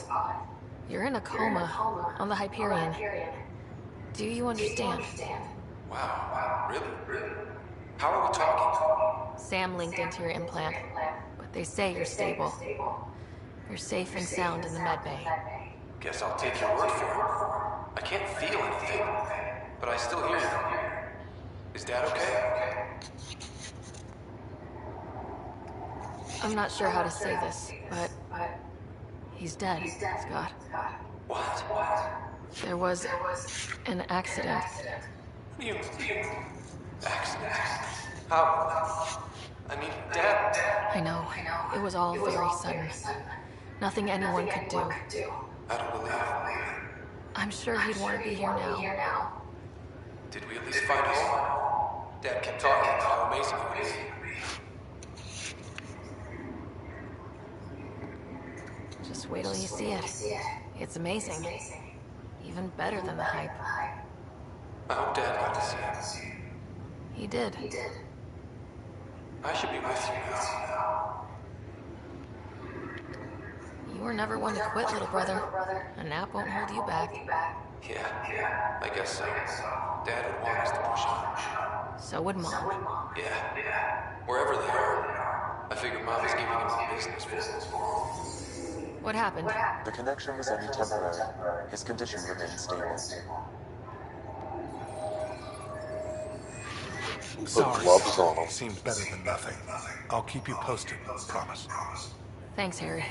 You're in a coma on the Hyperion. Do you understand? Wow, really? How are we talking? Sam linked into your implant, but they say you're stable. You're safe and sound in the medbay. Guess I'll take your word for it. I can't feel anything, but I still hear you. Is Dad okay? I'm not sure how to say this, but he's dead, Scott. What? There was an accident. What do you mean? Accident? How? I mean, Dad... I know. It was all very sudden. Nothing anyone could do. I don't believe it. I'm sure he'd want to be here now. Did we at least find home? Dad kept talking about how amazing it would be. Just wait till you see it. It's amazing. Even better than the hype. I hope Dad got to see it. He did. I should be with you now. You were never one to quit, little brother. A nap won't hold you back. Yeah, I guess so. Dad would want us to push on. So would Mom. Yeah. Wherever they are. I figure Mom is giving him some business for us. What happened? The connection was only temporary. His condition remained stable. Sorry, seemed better than nothing. I'll keep you posted, promise. Thanks, Harry.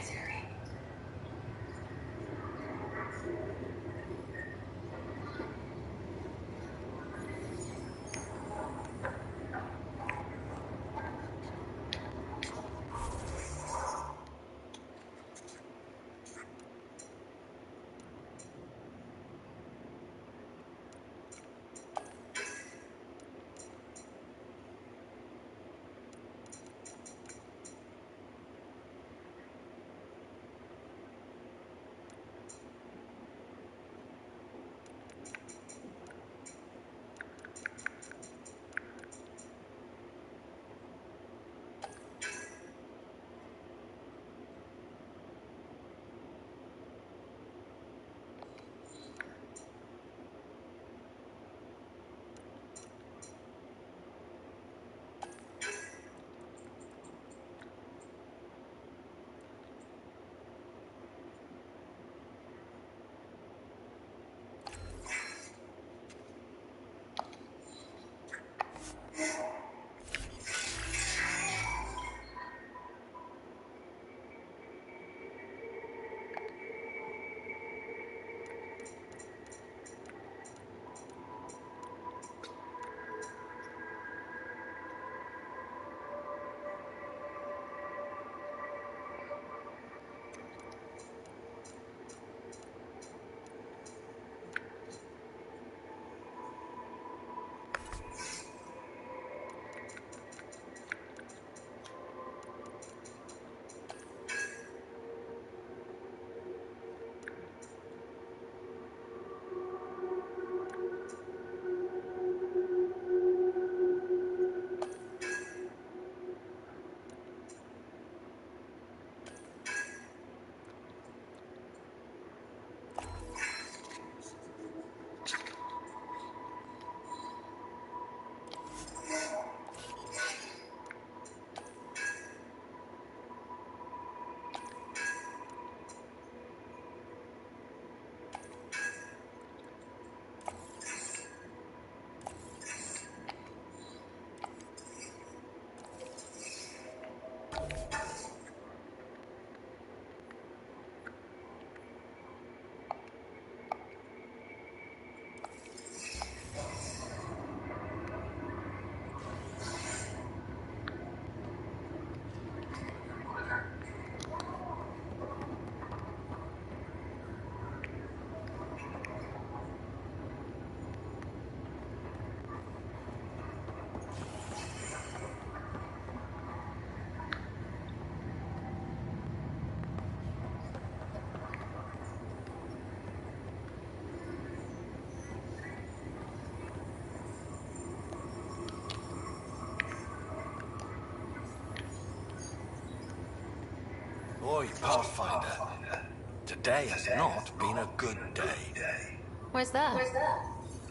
Oi, Pathfinder. Today has not been a good day. Why's that?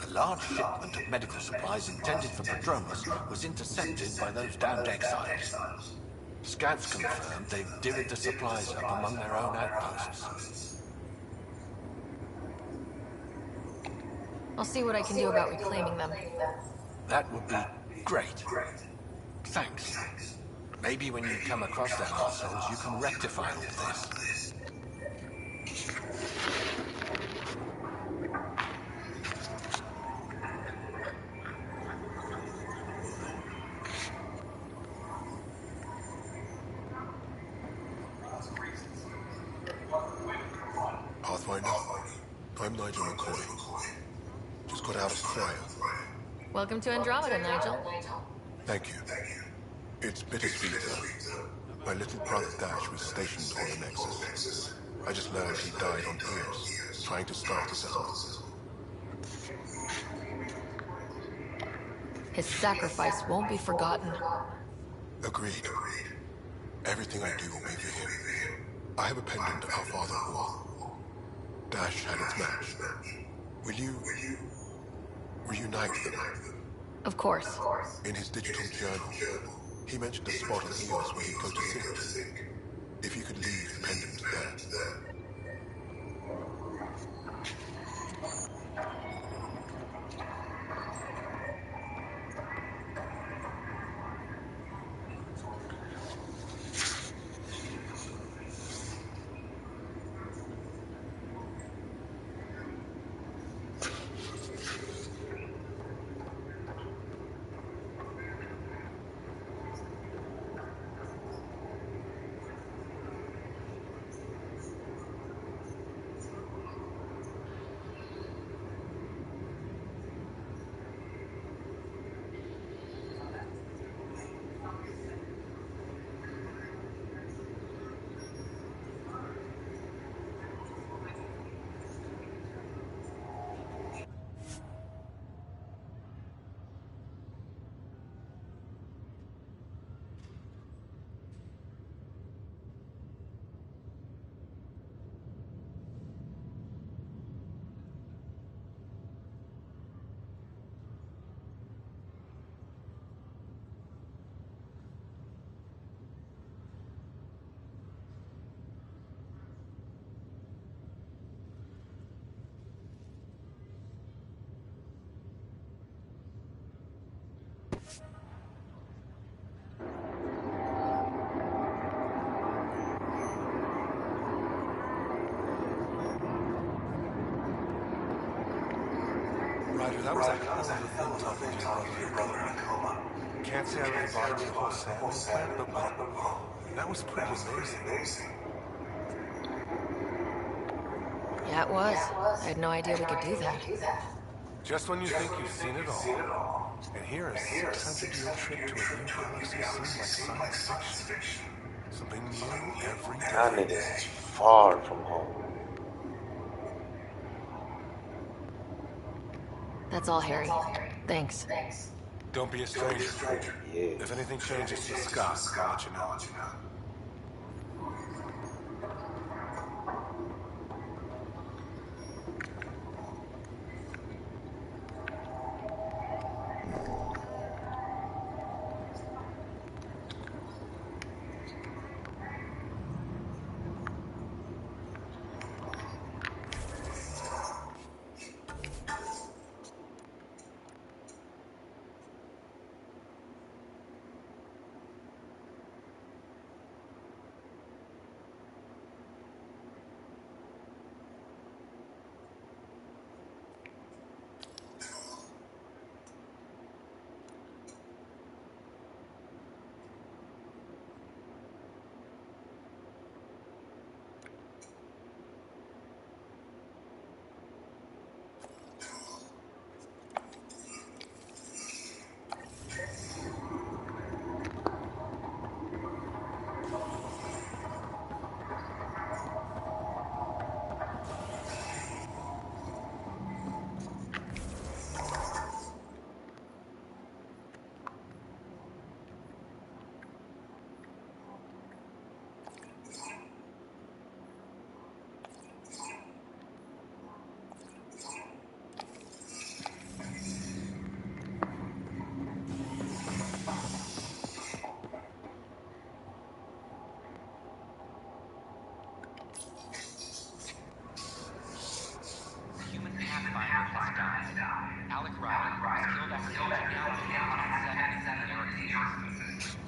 A large shipment of medical supplies intended for Prodromus was intercepted by those damned exiles. Scouts confirmed they've divvied the supplies up among their own outposts. I'll see what I can do about reclaiming them. That would be great. Thanks. Maybe when you come across them assholes, you can rectify all this. Pathfinder, I'm Nigel McCoy. Just got out of cryo. Welcome to Andromeda, Nigel. Thank you. It's bittersweet, though. My little brother Dash was stationed on the Nexus. I just learned he died on Eos, trying to start the settlement. His sacrifice won't be forgotten. Agreed. Everything I do will be for him. I have a pendant our father wore. Dash had its match. Will you reunite them? Of course. In his digital journal, he mentioned a spot on Eos where he'd go to think. If you could leave the pendant there. Ryder, that was a hell of a thing talking to your brother in coma. Can't say I really bought into the whole Sam implant, but well, that was pretty amazing. Yeah, it was. I had no idea we could do that. Just when you think you've seen it all, and here a 600-year trip to a new galaxy seems like science fiction. Something new every day. That nigga is far from home. That's all, Harry. Thanks. Don't be a stranger. Yeah. If anything changes to Scott, I'll let you know.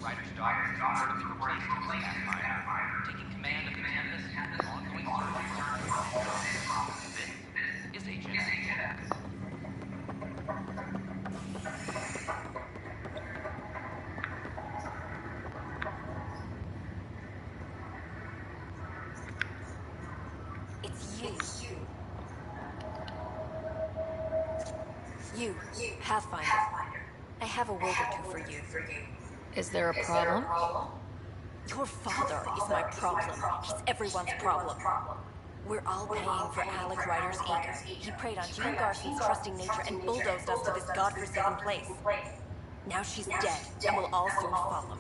Ryder's daughter reportedly replaced him as Pathfinder, taking command of the campus and the ongoing search for a woman named Rob. This is Agent X. It's you. You, Pathfinder. I have a word or two for you. Is there a problem? Your father is my problem. He's everyone's problem. We're all paying for Alec Ryder's ego. He preyed on Jean Garson's trusting nature and bulldozed us to this godforsaken place. Now she's dead, and we'll all soon follow.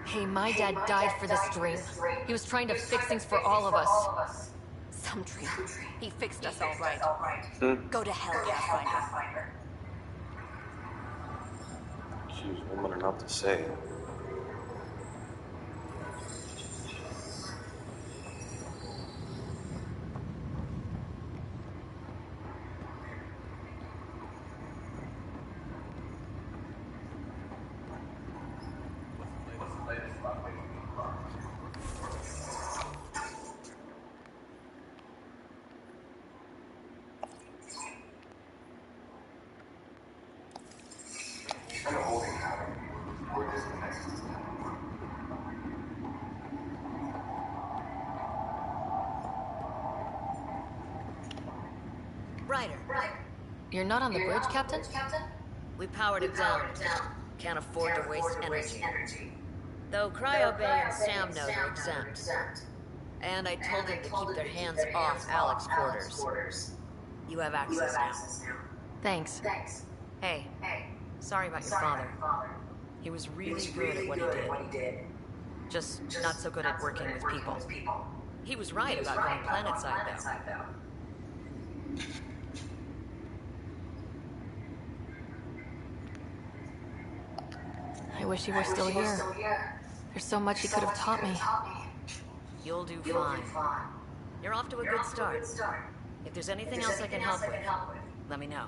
Hey, my dad died for this dream. He was trying to fix things for all of us. Some dream. He fixed us all right. Go to hell, Pathfinder. She was woman enough to say it. Ryder. You're not on the bridge, Captain? We powered it down. Can't afford to waste energy. Though Cryo Bay and Sam Node are exempt. And I told them to keep their hands off Alec's quarters. You have access now. Thanks. Hey, sorry about your father. He was really good at what he did. Just not so good at working with people. He was right about going planetside, though. I wish he were still here. There's so much he could have taught me. You'll do fine. You're off to a good start. If there's anything else I can help with, let me know.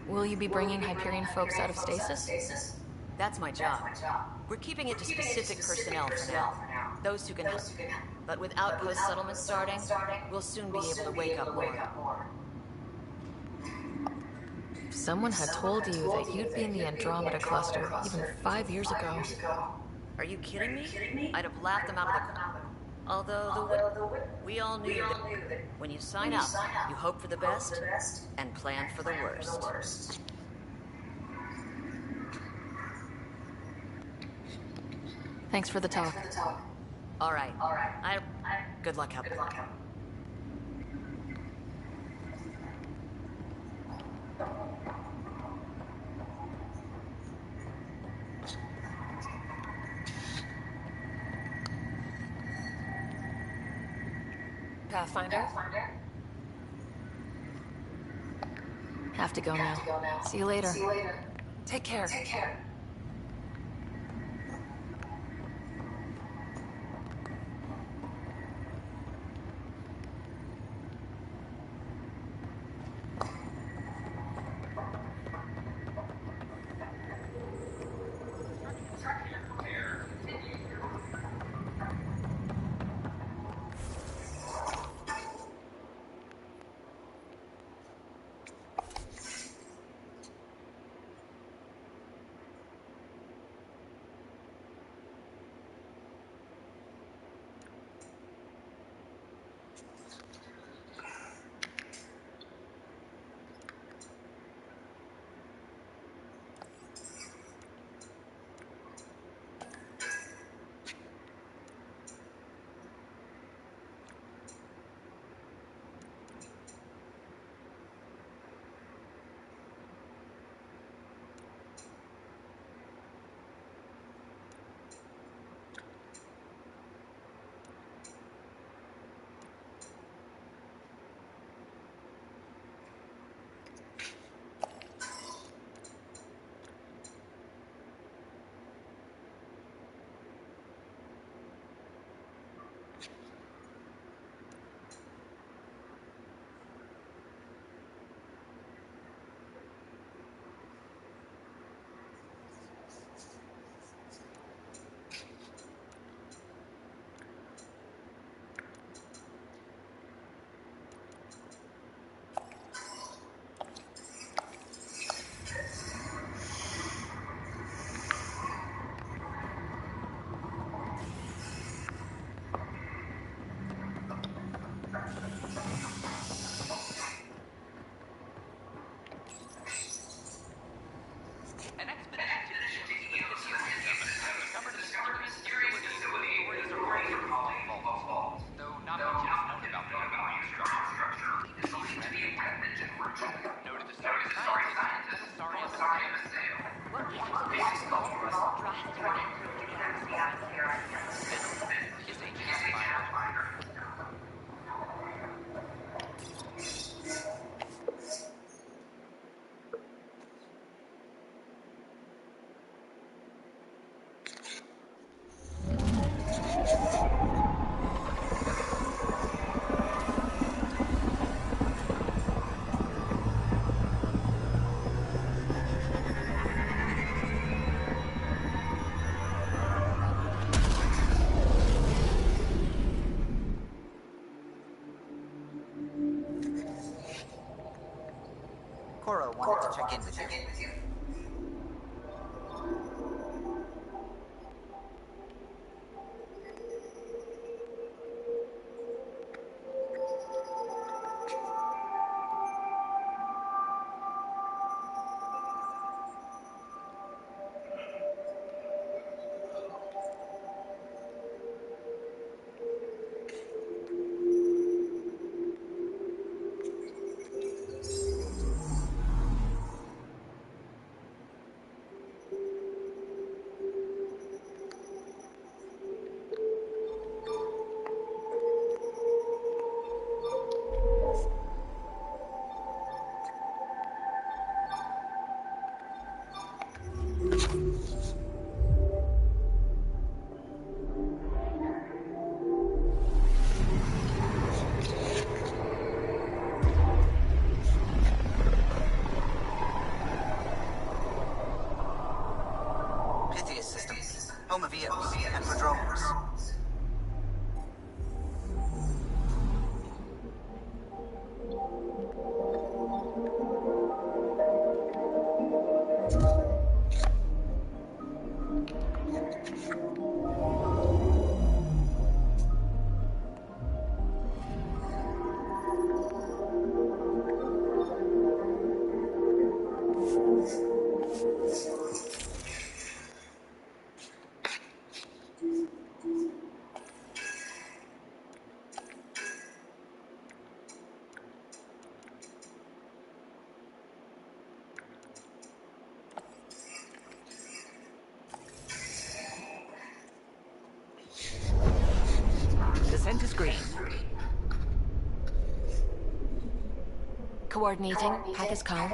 Will you be bringing Hyperion folks out of stasis? That's my job. We're keeping it to specific personnel for now. Those who can help. But with outpost settlement starting, we'll soon be able to wake up more. Someone had told you that you'd be in the Andromeda cluster even 5 years ago. Are you kidding me? I'd have laughed them out of the... Although we all knew that when you sign up, you hope for the best and plan for the worst. Thanks for the talk. All right. Good luck out there. Pathfinder? Have to go now. See you later. Take care. Noted distinguished scientist, Belisarium Esteo. What reactivation called was drastically improved the atmosphere out here. This is a Pathfinder. Cora wanted to check in with you. Home of Eos and Prodromos. Descent is green. Coordinating. Pack is calm.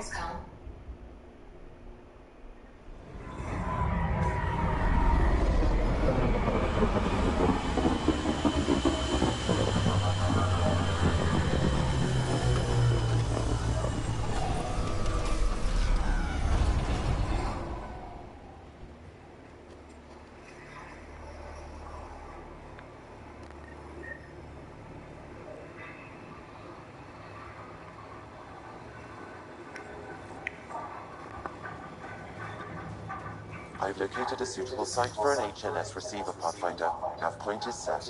I've located a suitable site for an HNS receiver, Pathfinder. Nav point is set.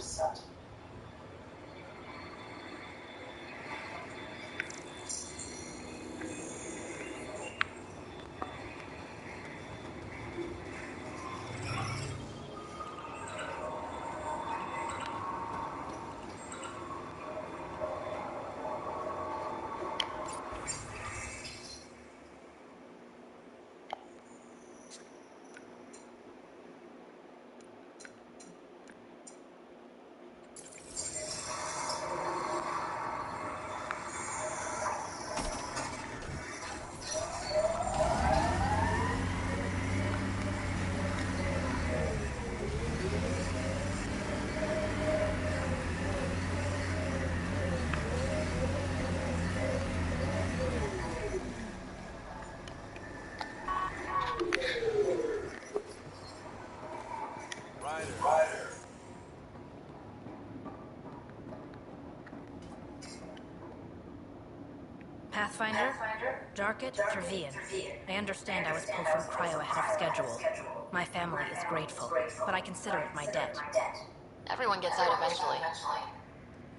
Pathfinder, Jarkett, Trevian. I understand I was pulled from cryo ahead of schedule. My family is grateful, but I consider it my debt. Everyone gets out eventually.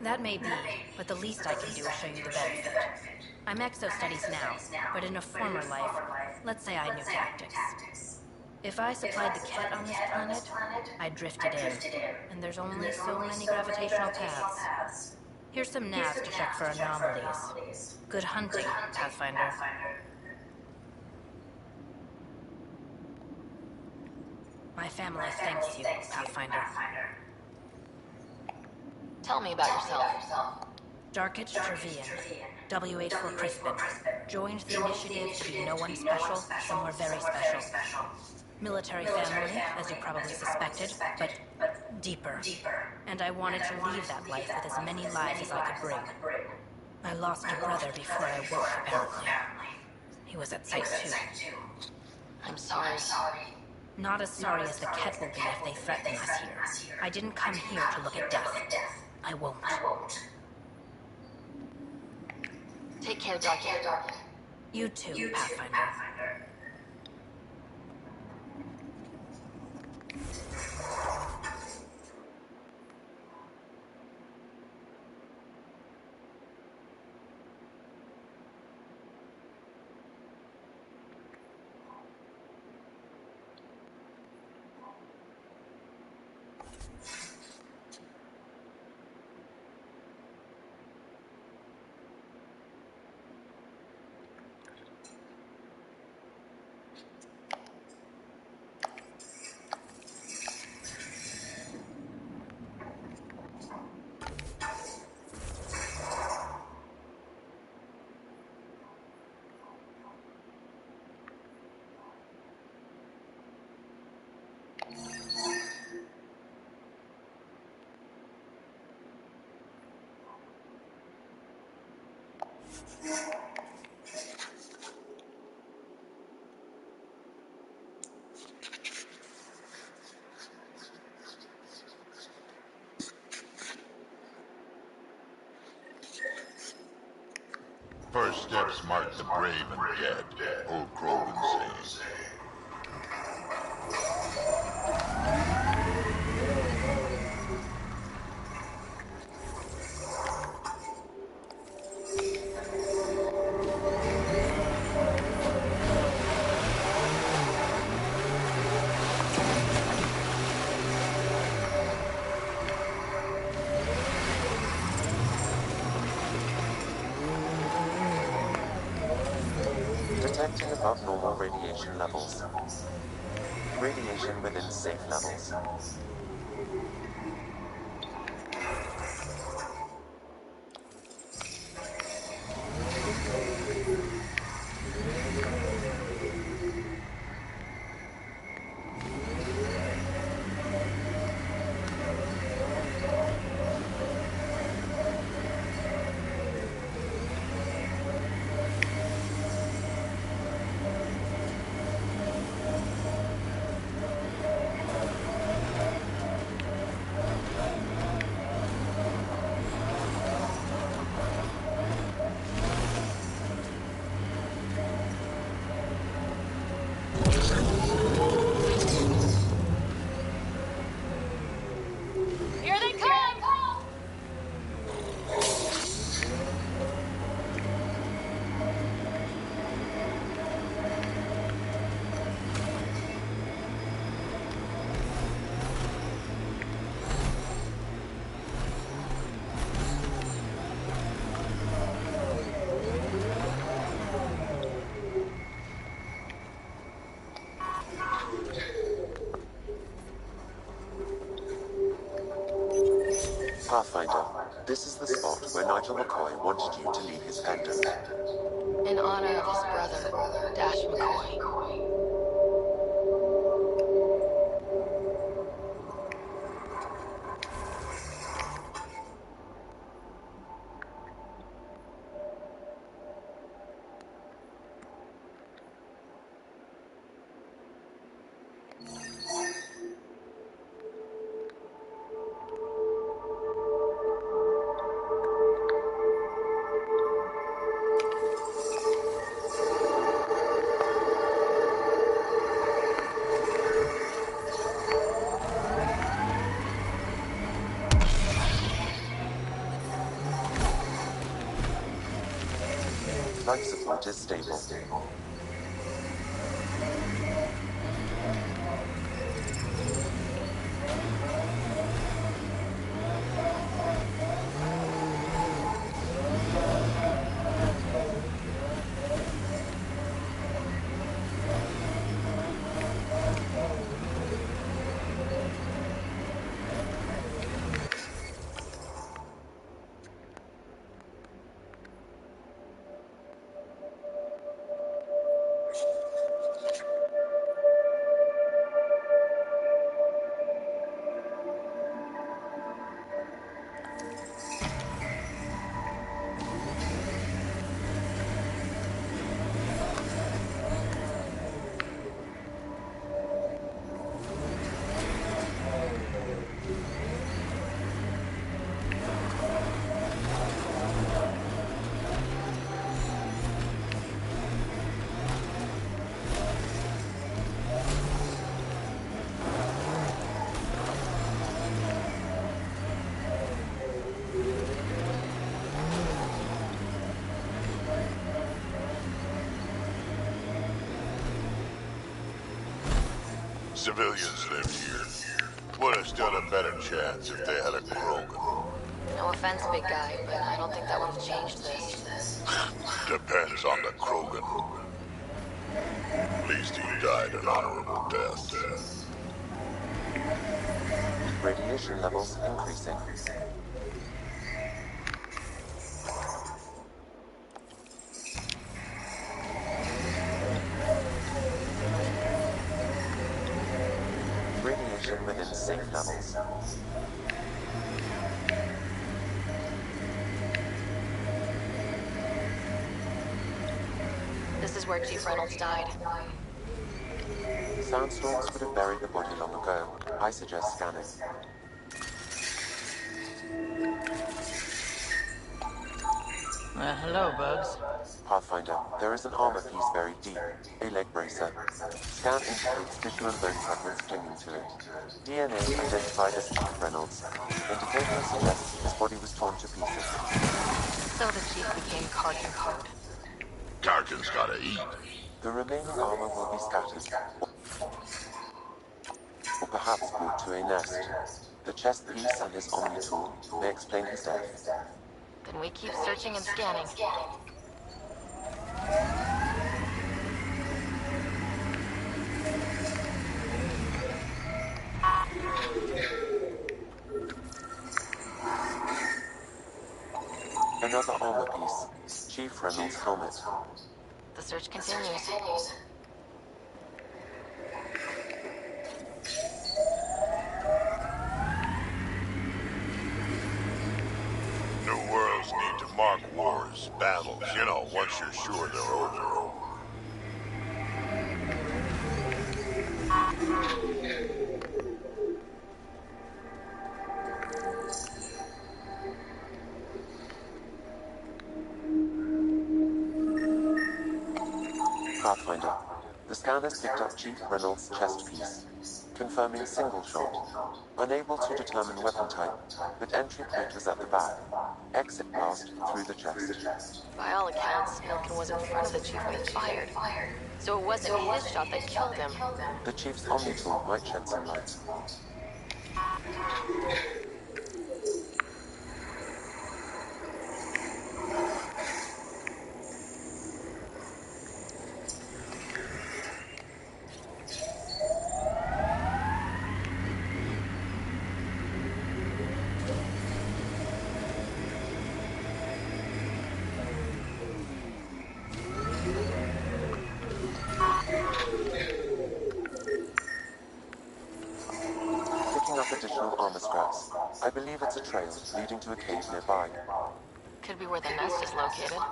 That may be, but the least I can do is show you the benefit. I'm exo-studies now, but in a former life, let's say I knew tactics. If I supplied the Ket on this planet, I drifted in, and there's only so many gravitational paths. Here's some navs to check for anomalies. Good hunting, Pathfinder. My family thanks you, Pathfinder. Tell me about yourself. Darkit Trevian, W84 Crispin. Joined the initiative to be no one special, somewhere very special. Military family, as you probably suspected, but deeper. And I wanted to leave that life with as many lives as I could bring. I lost a brother before I woke, apparently. He was at site 2. I'm sorry. Not as sorry as the Ket will be if they threaten us here. I didn't come here to look at death. I won't. Take care, Darkit. You too, Pathfinder. First steps mark the brave and dead, old Krogan saying. Detecting above normal radiation levels. Radiation within safe levels. Here they come! Pathfinder, this is the spot where Nigel McCoy wanted you to leave his pendant. In honor of his brother, Dash McCoy. Life support is stable. Civilians live here. Would have stood a better chance if they had a Krogan. No offense, big guy, but I don't think that would have changed this. Depends on the Krogan. At least he died an honorable death. Radiation levels increasing. Radiation within safe levels. This is where Chief Reynolds died. Soundstorms would have buried the body long ago. I suggest scanning. Hello, Bugs. Pathfinder, there is an armor piece buried deep. A leg bracer. Scan indicates tissue and bone fragments clinging to it. DNA identified as Chief Reynolds. Indicator suggests his body was torn to pieces. So the Chief became Karkin food. Karkin's gotta eat. The remaining armor will be scattered. Or perhaps brought to a nest. The chest piece and his Omni tool may explain his death. Then we keep searching and scanning. Another armor piece. Chief Reynolds' helmet. The search continues. New worlds need to mark wars, battles, you know, once you're sure they're over. Pathfinder. The scanners picked up Chief Reynolds' chest piece, confirming single shot. Unable to determine weapon type, but entry point was at the back. Exit blast through the chest. By all accounts, Milken was in front of the Chief when he fired. So it wasn't his shot that killed him. The Chief's Omni tool might shed some light. Picking up additional armor scraps. I believe it's a trail leading to a cave nearby. Could be where the nest is located.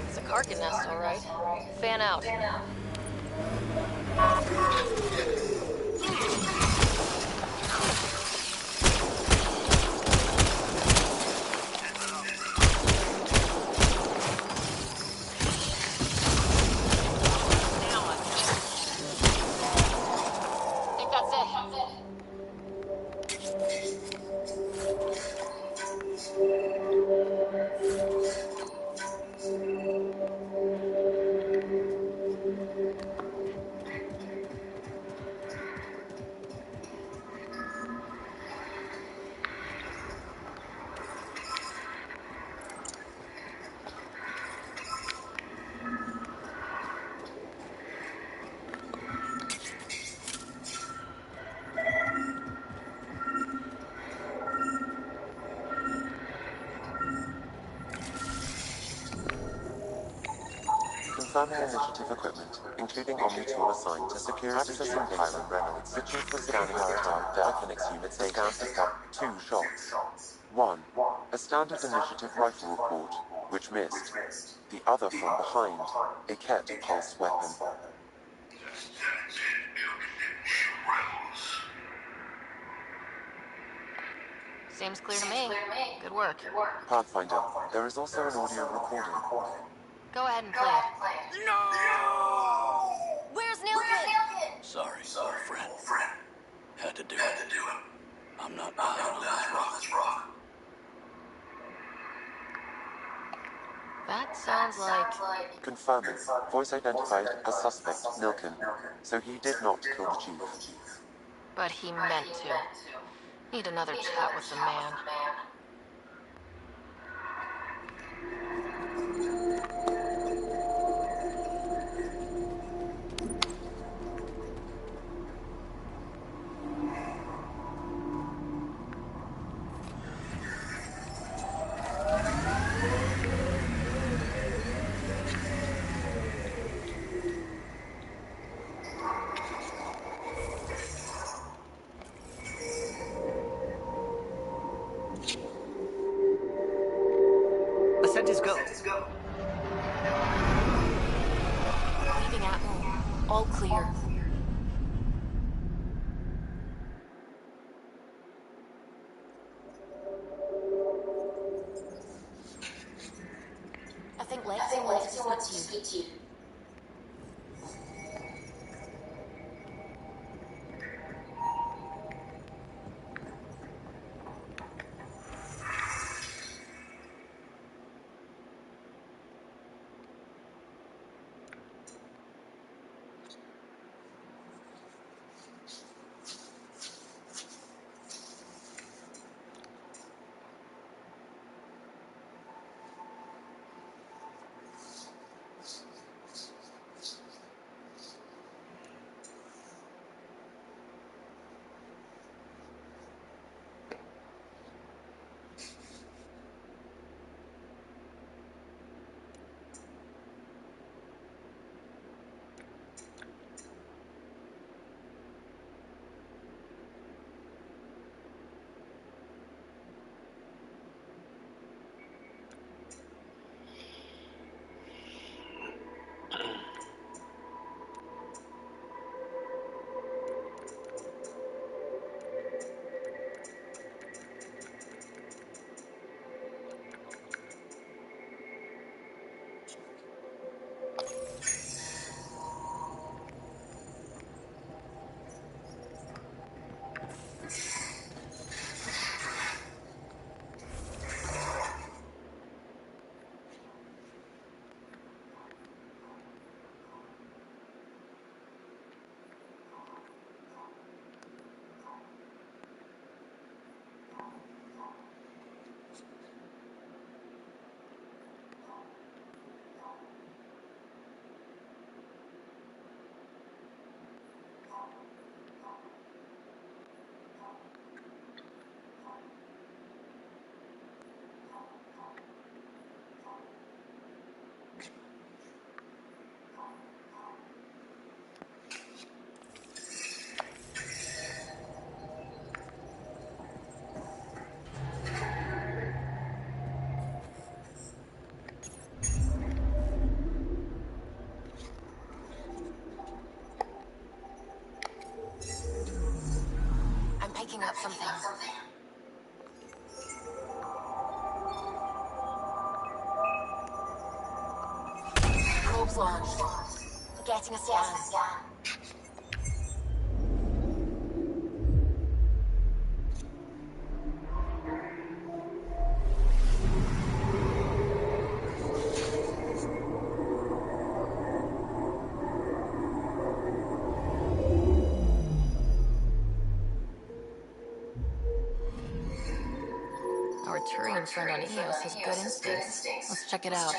It's a Karkin nest, all right. Fan out. Confirming initiative equipment, including Omni tool assigned to security accessing Chief Reynolds. The Chief was scanning our attack Equinix unit scan picked up 2 shots. 1. A standard initiative rifle report, which missed. The other from behind, a Ket pulse weapon. Seems clear to me. Good work. Pathfinder, there is also an audio recording. Go ahead and play it. No! Where's Nilkin? Sorry, old friend. Had to do it. I'm not dying on this rock. That sounds like... Confirming. Voice identified as suspect, Nilkin. So he did not kill the chief. But he meant to. Need another chat with the man. Ascent is go. Leaving Atwell. All clear. I think Lexi wanted to speak to you. I'm picking up something. Probes launched. Getting a scan. Our Turian friend on Eos has good instincts. Let's check it out.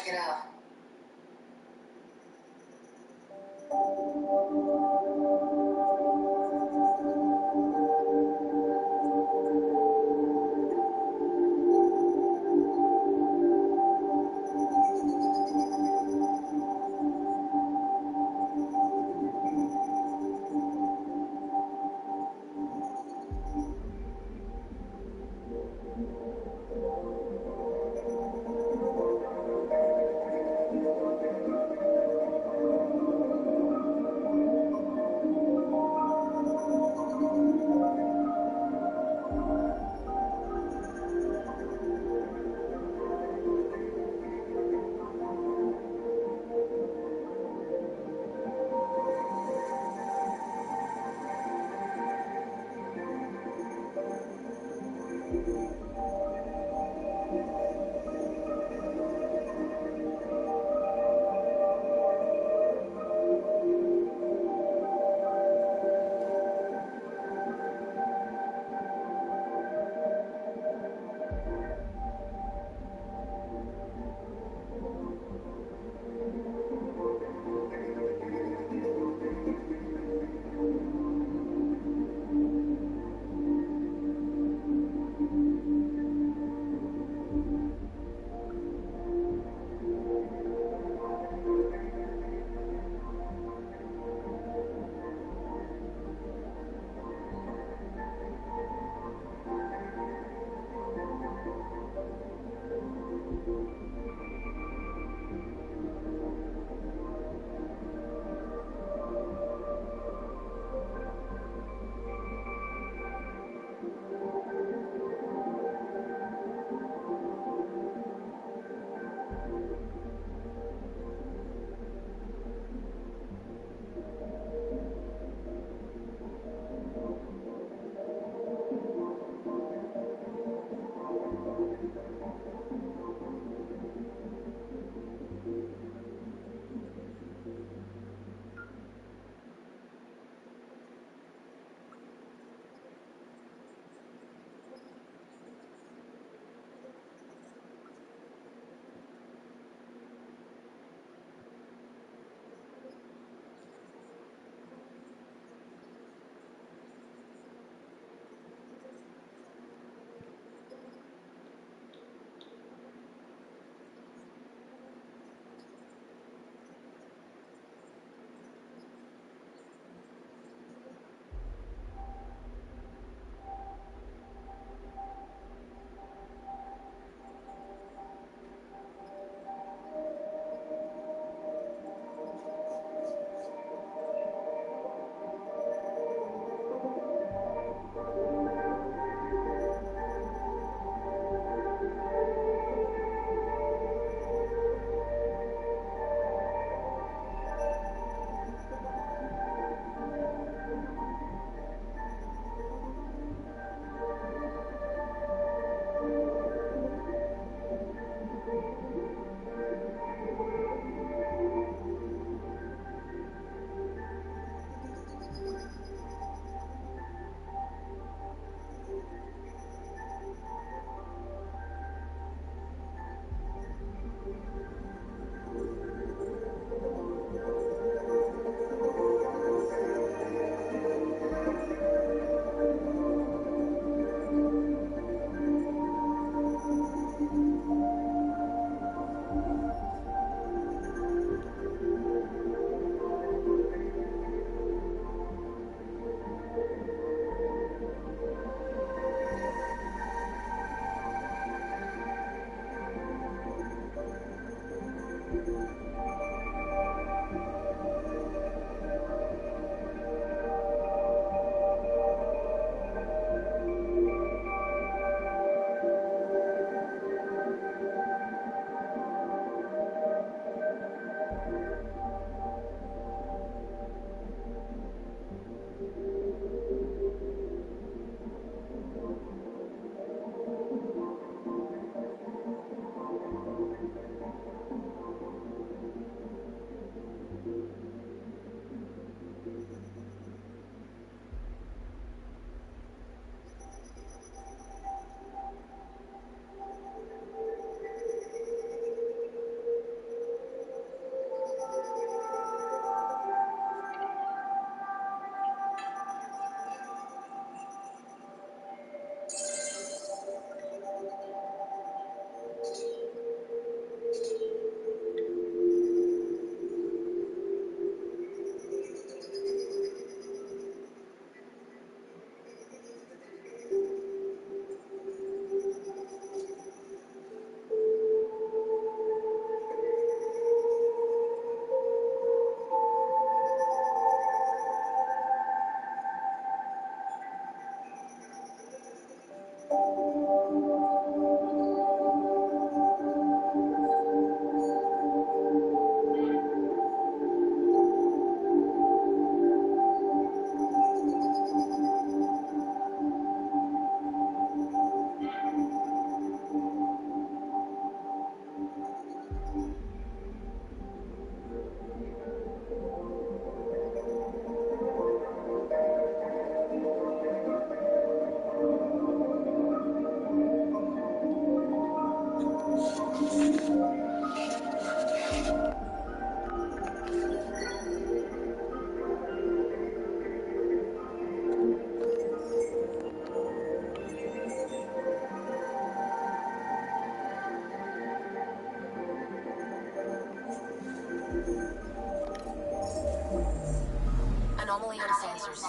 Anomaly on sensors.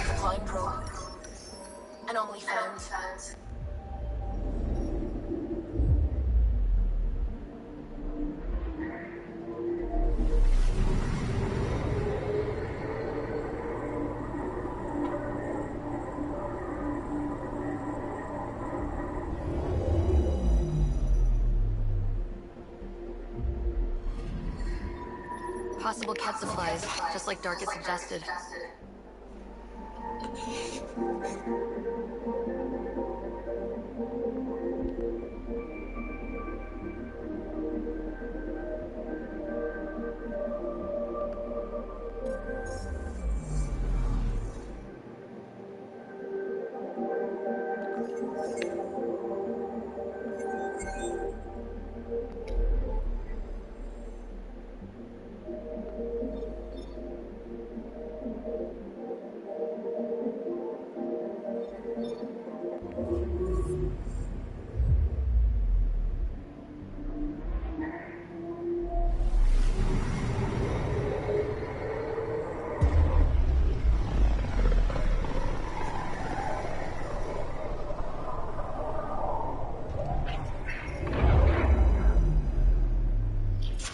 Deploying probe. Anomaly found. Possible cat supplies, just like Dark had suggested.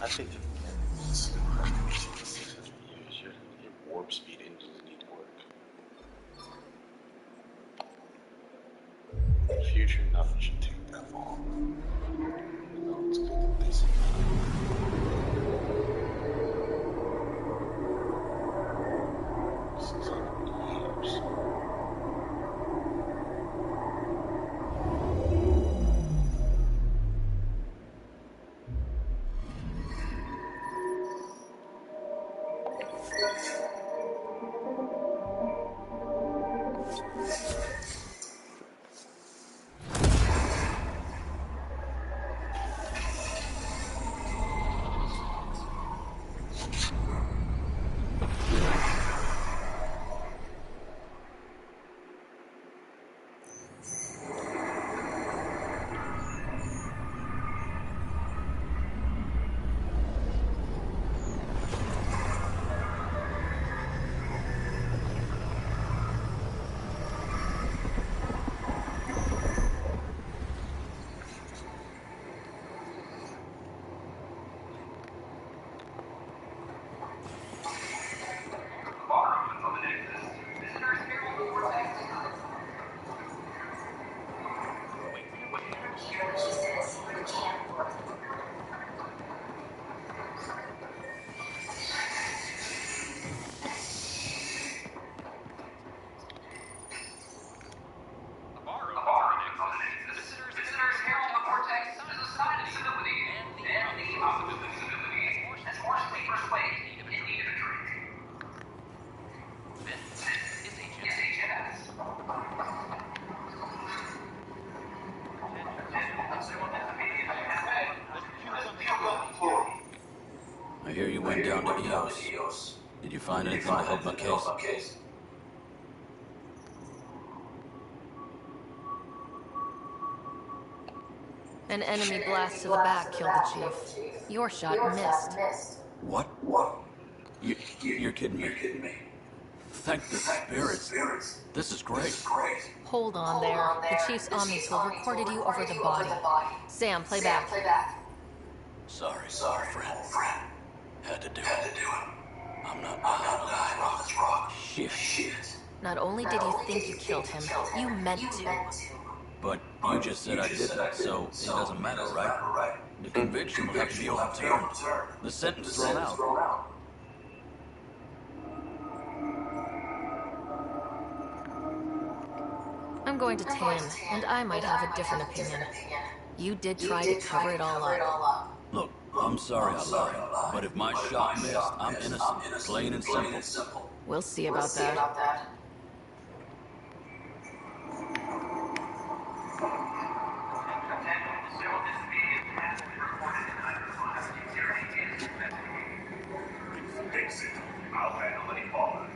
I think your warp speed engines need work. Future, nothing should take that long. No, it's good that they say this is 100 years. I hear you went down to EOS. Did you find anything to help my case? An enemy blast to the back killed the chief. Your shot missed. What? You're kidding me. Thank the spirits. This is great. Hold on there. The chief's Omni tool recorded you over the body. Sam, play back. Sorry, friend. Had to do it. I'm not dying on this rock. Shit. Not only did you think you killed him, you meant to. But you just said I didn't, so it doesn't matter, right? The conviction will have to be overturned. The sentence thrown out. I'm going to Tan, and I might have a different opinion. You did try to cover it all up. Look, I'm sorry I lied, but if my shot missed, I'm innocent, plain and simple. We'll see about that. I'll handle any fallout.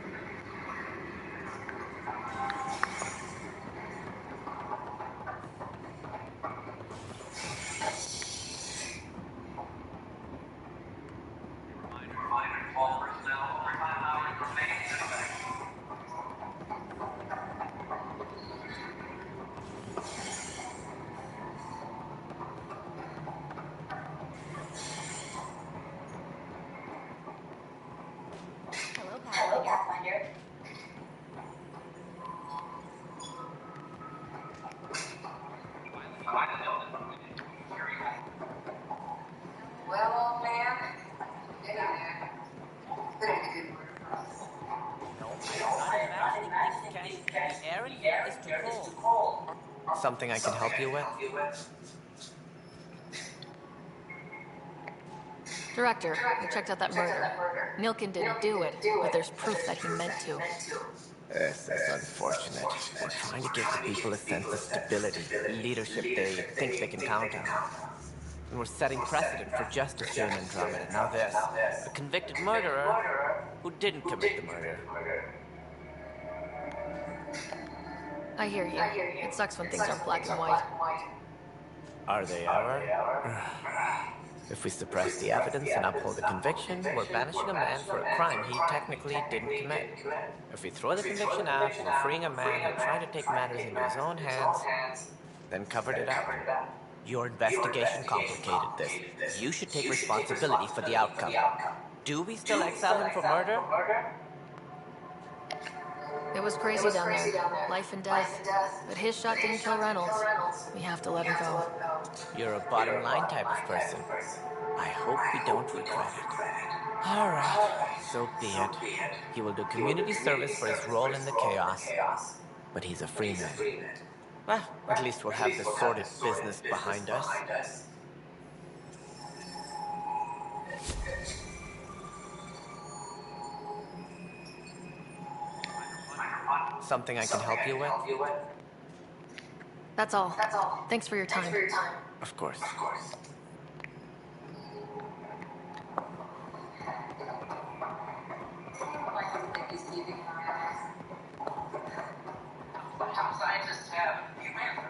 Well, old man, get in there. Put in a good word for us. No, I don't actually think Cash. The air in here is too cold. Something I can help you with? Director, I checked out that murder. Nilkin didn't do it, but there's proof that he meant to. This is unfortunate. We're trying to give the people a sense of stability, leadership they think they can count on. And we're setting precedent for justice here in Andromeda. Now this, a convicted murderer who didn't commit the murder. I hear you. It sucks when things aren't black and white. Are they ever? If we suppress the evidence and uphold the conviction, we're banishing a man for a crime he technically didn't commit. If we throw the conviction out, we're freeing a man who tried to take matters into his own hands, then covered it up. Your investigation complicated this. You should take responsibility for the outcome. Do we still exile him for murder? It was crazy down there. Life and death. But his shot didn't kill Reynolds. We have to let him go. You're a bottom line type of person. I hope we don't regret it. All right, so be it. He will do community service for his role in the chaos. But he's a free man. Well, at least we'll have the sordid business behind us. Something I can help you with? That's all. Thanks for your time. Of course. Top scientists have the answer.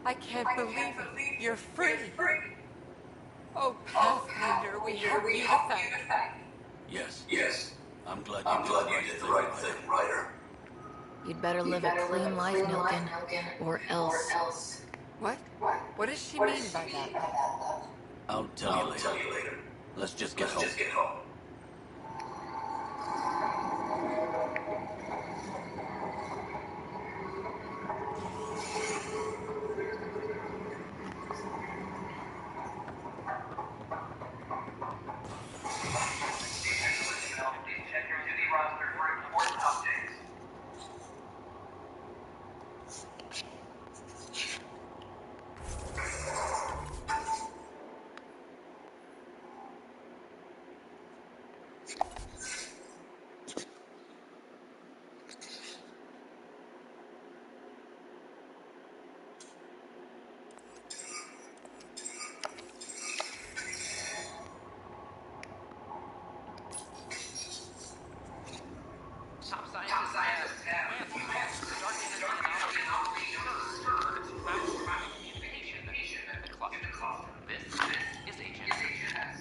I can't believe it. You're free. Oh, Pathfinder, we have you to thank. Yes. I'm glad you did the right thing, Ryder. You'd better live a clean life, Nilkin. Or else. What? What does she mean by that? I'll tell you later. Let's just get home. Top scientists have starting an anomaly known as mouse communication in the cluster. This is Agent S.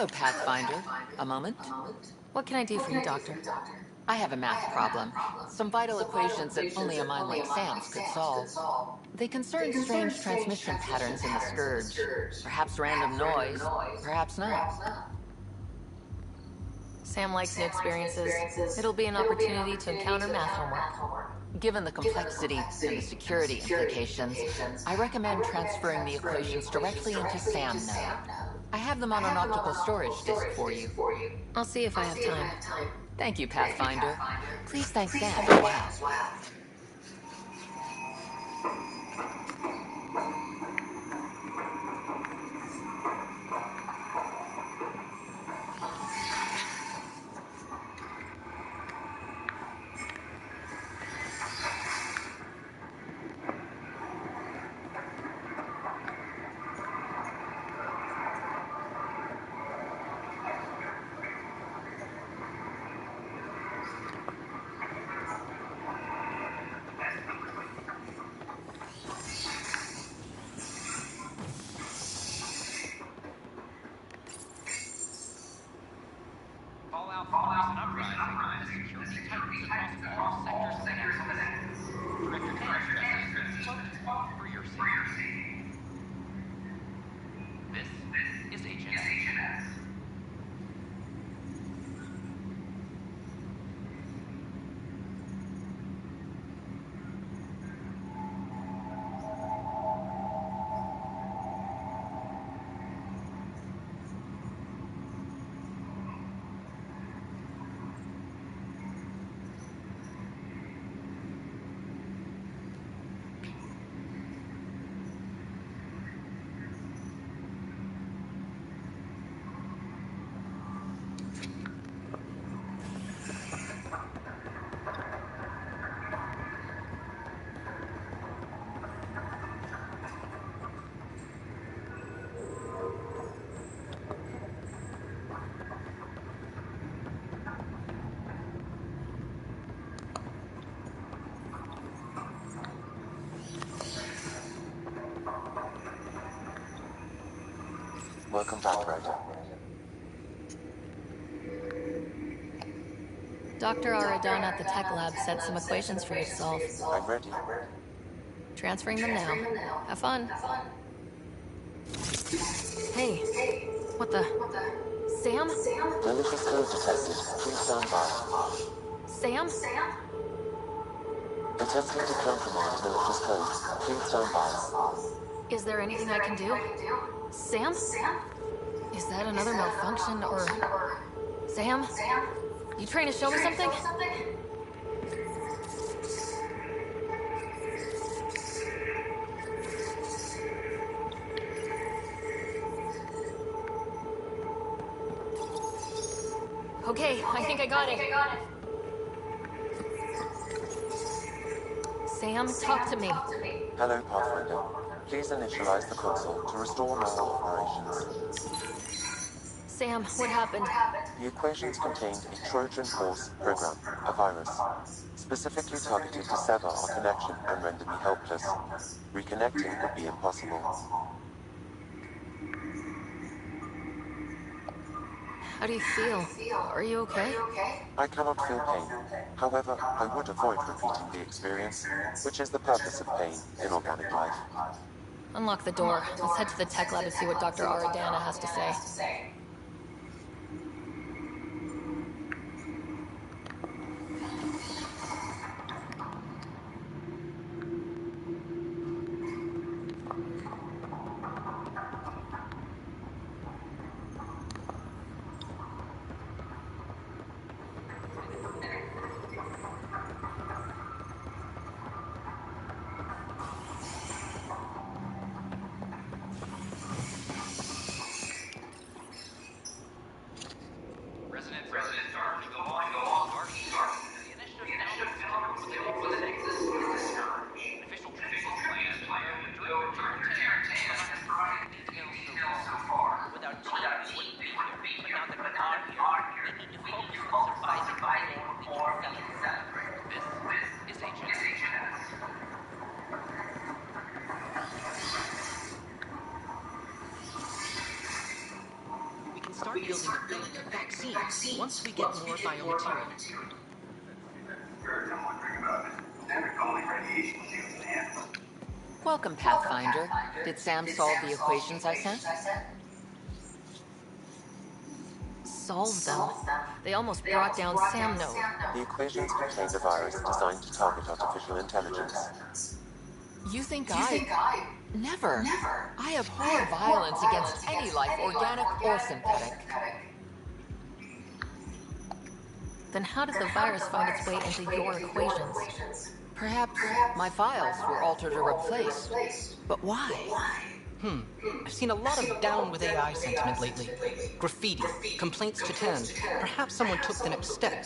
Hello, Pathfinder. A moment? What can I do for you, Doctor? I have a math problem. Some vital equations that only a mind like Sam's could solve. They concern strange transmission patterns in the Scourge. Perhaps random noise, perhaps not. Sam likes new experiences. It'll be an opportunity to encounter math homework. Given the complexity and the security implications, I recommend transferring the equations directly into SAM node. I have them on an optical storage disk for you. I'll see if I have time. Thank you, Pathfinder. Please thank Sam as well. Fallout from the recent uprising has security tightens across all sectors of the Nexus. Director Tanner stresses, quote, for your safety. This is HNS. Welcome back, Ryder. Dr. Aradana at the tech lab sent some equations for you to solve. I'm ready. Transferring them now. Have fun. Hey, what the? Sam? Malicious code detected. Please stand by. Sam? Attempting to countermand malicious codes. Please stand by. Is there anything I can do? Sam? Is that another malfunction or... Sam? You trying to show me something? Okay, I think I got it. Sam, talk to me. Hello, Pathfinder. Please initialize the console to restore normal operations. Sam, what happened? The equations contained a Trojan horse program, a virus, specifically targeted to sever our connection and render me helpless. Reconnecting would be impossible. How do you feel? Are you okay? I cannot feel pain. However, I would avoid repeating the experience, which is the purpose of pain in organic life. Unlock the door. Let's head to the tech lab and see what Dr. Aradana has to say. vaccine once we get more biomaterial. Welcome, Pathfinder. Did Sam solve the equations I sent? Solve them? They almost brought down Sam Node. The equations contained a virus designed to target artificial intelligence. You think I... Never. I abhor violence against any life, organic or synthetic. Then how did the virus find its way into your equations? Perhaps my files were altered or replaced. But why? I've seen a lot of down with AI sentiment lately. Graffiti, complaints to 10. Perhaps someone took the next step.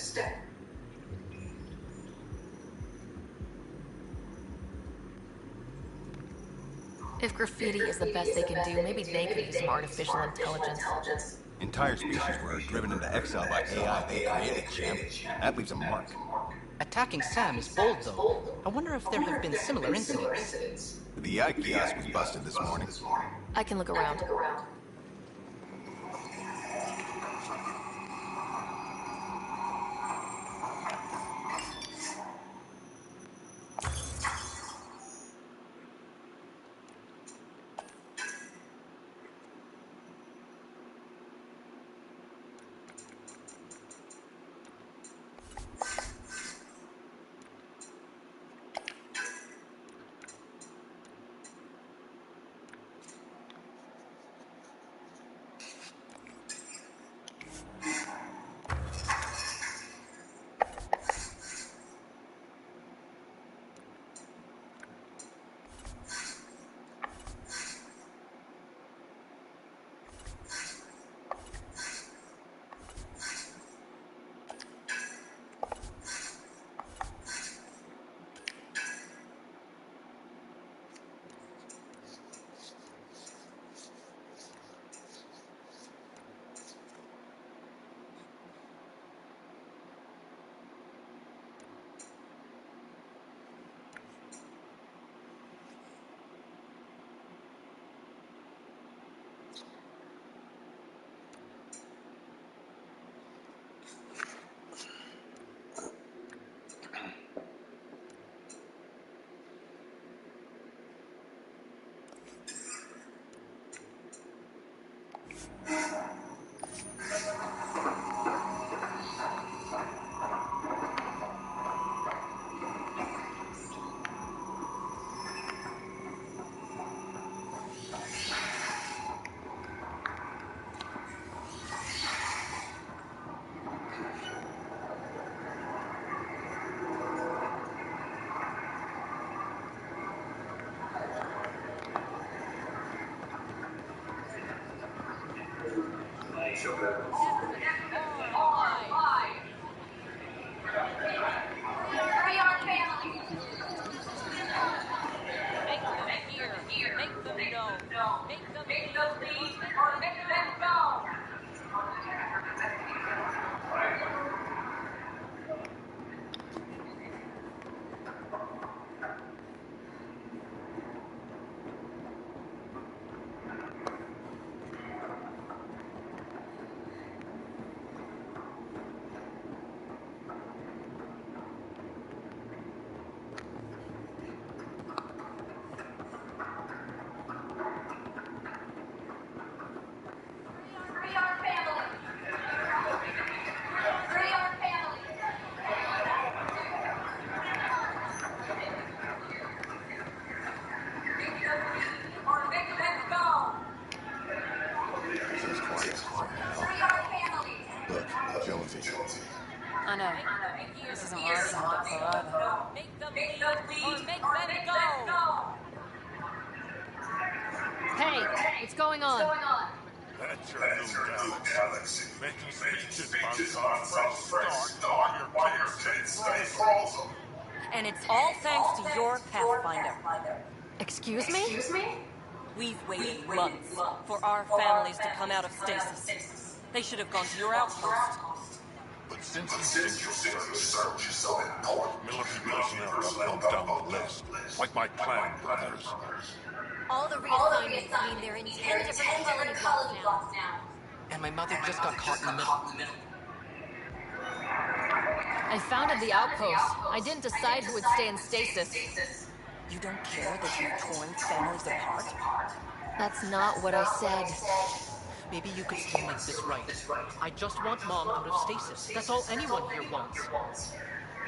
If graffiti is the best they can do, maybe they could use some artificial intelligence. Entire species were driven into exile by AI they created, champ. That leaves a mark. Attacking Sam is bold, though. I wonder if there have been similar incidents. The AI kiosk was busted this morning. I can look around. I know. This isn't what I signed up for either. Make them leave or make them go! Hey, what's going on? That's your new galaxy. Making speeches about some fresh start while your kids stay frozen. And it's all thanks to your Pathfinder. Excuse me? We've waited months for our families to come out of stasis. They should have gone to your outpost. But since your search is so important, military personnel got bumped down the list, like my clan brothers. All the reassignments mean they're in 10 different colony blocks now. and my mother just got caught in the middle. I founded the outpost. I didn't decide who would stay in stasis. You don't care that you've torn families apart? That's not what I said. Maybe you could still make this right. I just want Mom out of stasis. That's all anyone here wants.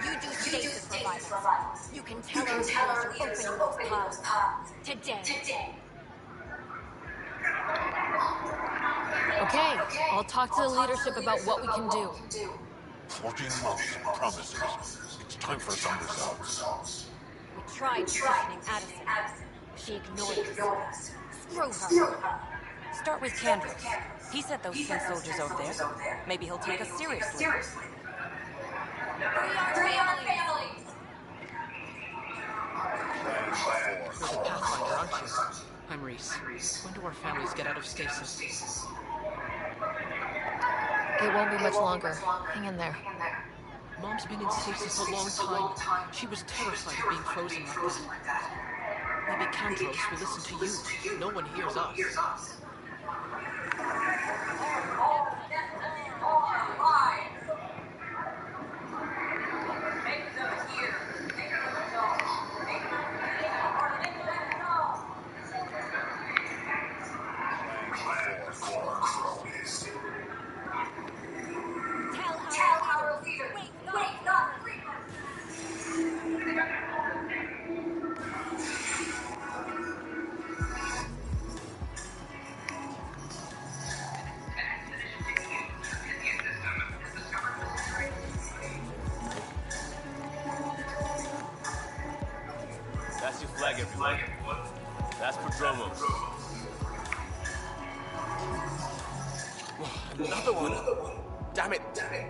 You do stasis revival. You can tell our leaders you're opening those paths. Today. Okay, I'll talk to the leadership about what we can do. 14 months of promises. It's time for some results. We tried petitioning Addison. She ignored us. Screw her. Start with Kandros. He sent those 10 soldiers over there. Maybe he'll take us seriously. Free our families! You're the Pathfinder, aren't you? I'm Reese. When do our families get out of stasis? It won't be much longer. Hang in there. Mom's been in stasis a long time. She was terrified of being frozen like that. Maybe Kandros will listen to you. No one hears us. That's your flag, everyone. That's Prodromos. Another one? Damn it.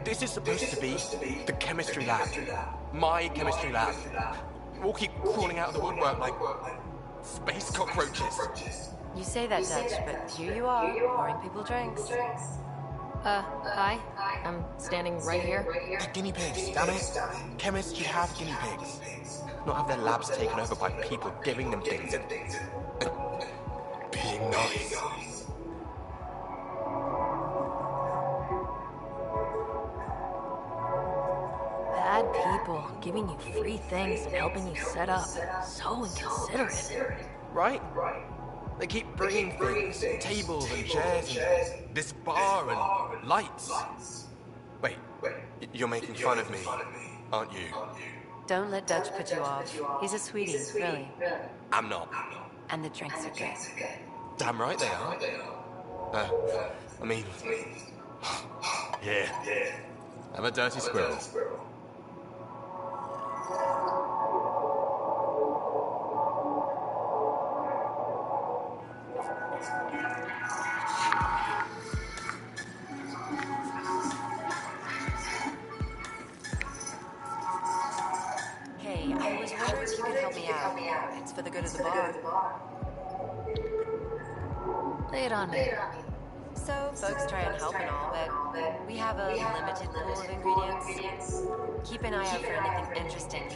This is supposed to be the chemistry lab. My chemistry lab. We'll keep crawling out of the woodwork like space cockroaches. You say that, Dutch, but here you are, pouring people drinks. Hi. I'm standing right here. Guinea pigs, damn it. Chemists should have guinea pigs. Not have their labs taken over by people giving them things and being nice. Bad people giving you free things and helping you set up. So inconsiderate. Right? They keep bringing things, tables and chairs and this bar and lights. Wait, you're making fun of me, aren't you? Don't let Dutch put you off. He's a sweetie, really. I'm not. And the drinks are good. Damn right they are. I mean... yeah. I'm a dirty squirrel. Hey, I was wondering if you could help me out. It's for the good of the bar. Lay it on me. So, folks try and help and all, but we have a limited pool of ingredients. Keep an eye out for anything interesting you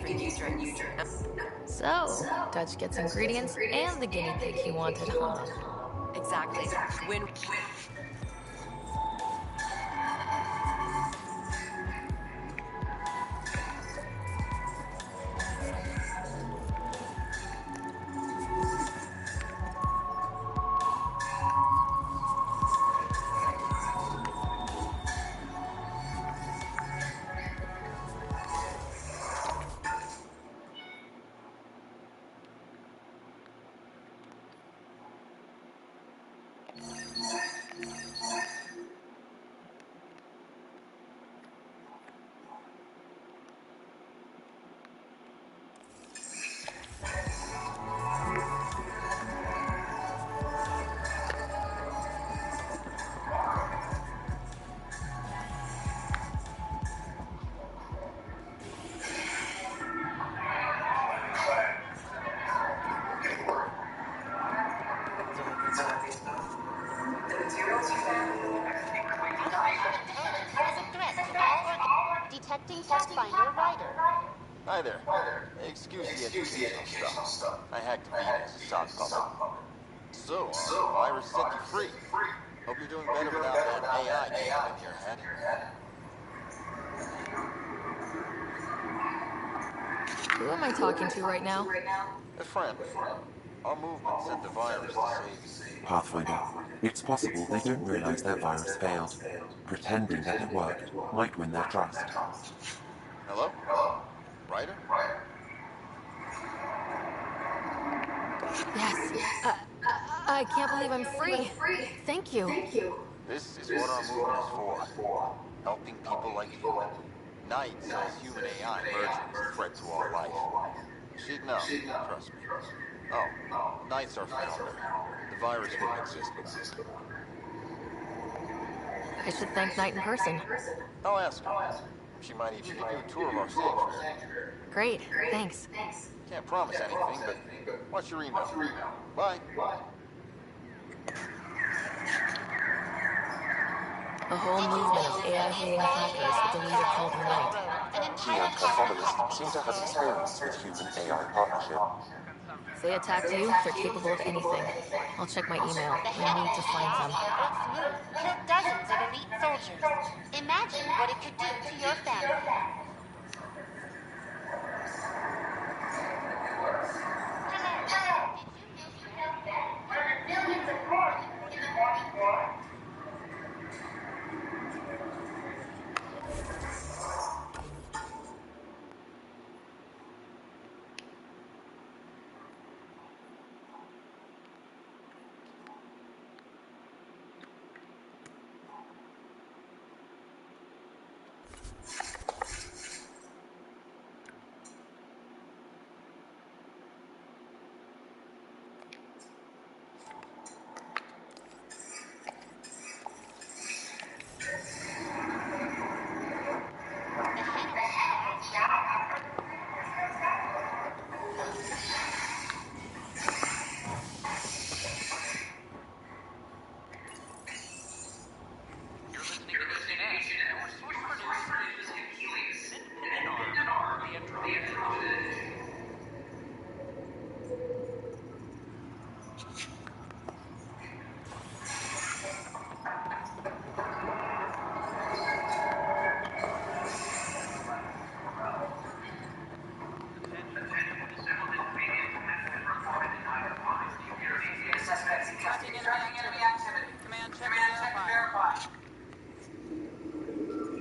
could use for new drinks. So, Dutch gets ingredients and the guinea pig he wanted, huh? Exactly. Win. Detecting Pathfinder Rider. Hi there. Excuse the educational stuff. I hacked Venus, sock puppet. So, virus set you free. Hope you're doing better without that AI jam in your head. Who am I talking to right now? A friend. Our movement sent the virus to save you. Pathfinder, it's possible they don't realize their virus failed. Pretending that it worked might win their trust. Hello? Ryder? Yes. I can't believe I'm free. Thank you. This is what our movement is for. Helping people like you. Knight says human AI merging is a threat to all life. She'd know, trust me. Oh, Knight's our founder. The virus wouldn't exist without her. I should thank Knight in person. I'll ask her. She might even give you a tour of our sanctuary. Great, thanks. Can't promise anything, but watch your email. Bye. A whole movement of AI-hating hackers with a leader called Knight. He and her followers seem to have experience with human-AI partnership. If they attacked you, they're capable of anything. I'll check my email. I need to find them. Its move killed dozens of elite soldiers. Imagine what it could do to your family. You're listening to Nation X, your source for news and views, an independent arm of the Andromeda Initiative. Detecting enemy activity. Command, check and verify.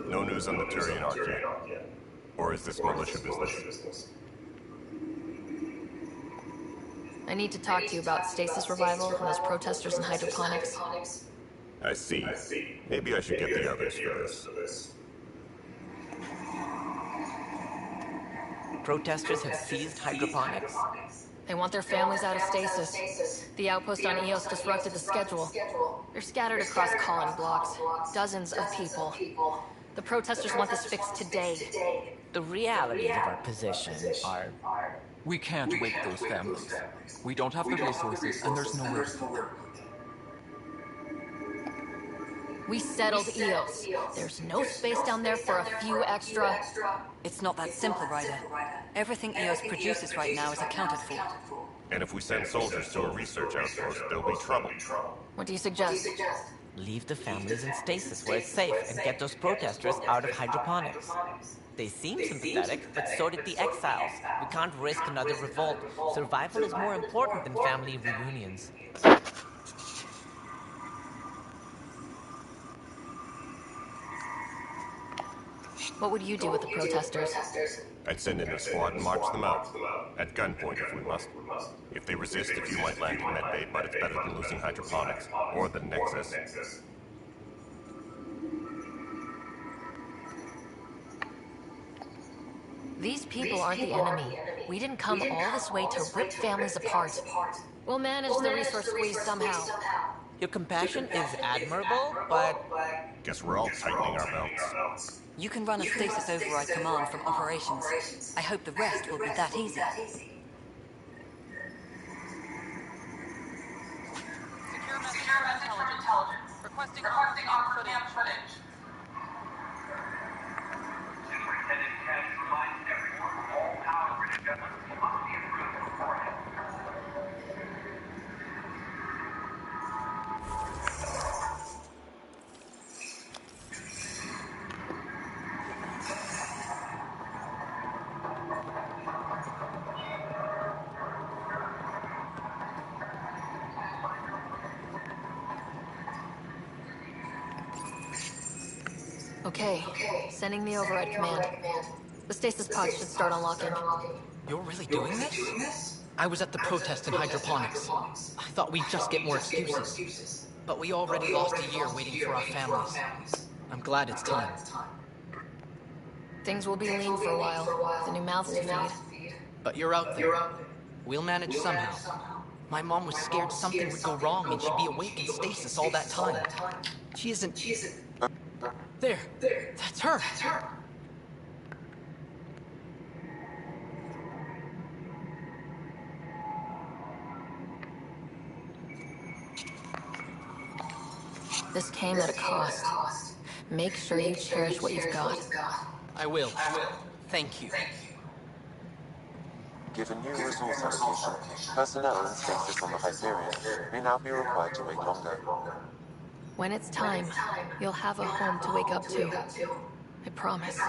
No news on the Turian Ark yet. Or is this militia business? I need to talk to you about stasis revival and those protesters in hydroponics. I see. Maybe I should get the others for this. Protesters have seized hydroponics? They want their families out of stasis. The outpost on Eos disrupted the schedule. They're scattered across colony blocks. Dozens of people. The protesters want this fixed today. The realities of our position are... We can't wake those families. We don't have the resources, and there's nowhere to put them. We settled Eos. There's no space down there for a few extra... It's not that simple, Ryder. Everything Eos produces right now is accounted for. And if we send soldiers to a research outpost, there'll be trouble. What do you suggest? Leave the families in stasis where it's safe and get those protesters out of hydroponics. They seem sympathetic, but so did the exiles. We can't risk another revolt. Survival is more important than family reunions. What would you do with the protesters? I'd send in a squad and march them out. At gunpoint if we must. If they resist, a few might land in medbay, but it's better than losing hydroponics. Or the Nexus. These people aren't the enemy. We didn't come all this way to rip families apart. We'll manage the resource squeeze somehow. Your compassion is admirable, but... Guess we're all tightening our belts. You can run a stasis override command from operations. I hope the rest will be that easy. Secure message from intelligence. Requesting on-cam footage. Superintendent Kent reminds everyone all power grid adjustments must be approved beforehand. Okay, sending the override command. The stasis pods should start unlocking. You're really doing this? I was at the protest in hydroponics. I thought we'd just get more excuses. But we already lost a year waiting for our families. I'm glad it's time. Things will be lean for a while, with the new mouths to feed. But you're out there. We'll manage somehow. My mom was scared something would go wrong and she'd be awake in stasis all that time. She isn't... There! That's her! This came at a cost. Make sure you cherish what you've got. I will. Thank you. Given new resource allocation, personnel in stasis on the Hyperion may now be required to wait longer. When it's time, you'll have a home to wake up to. I promise.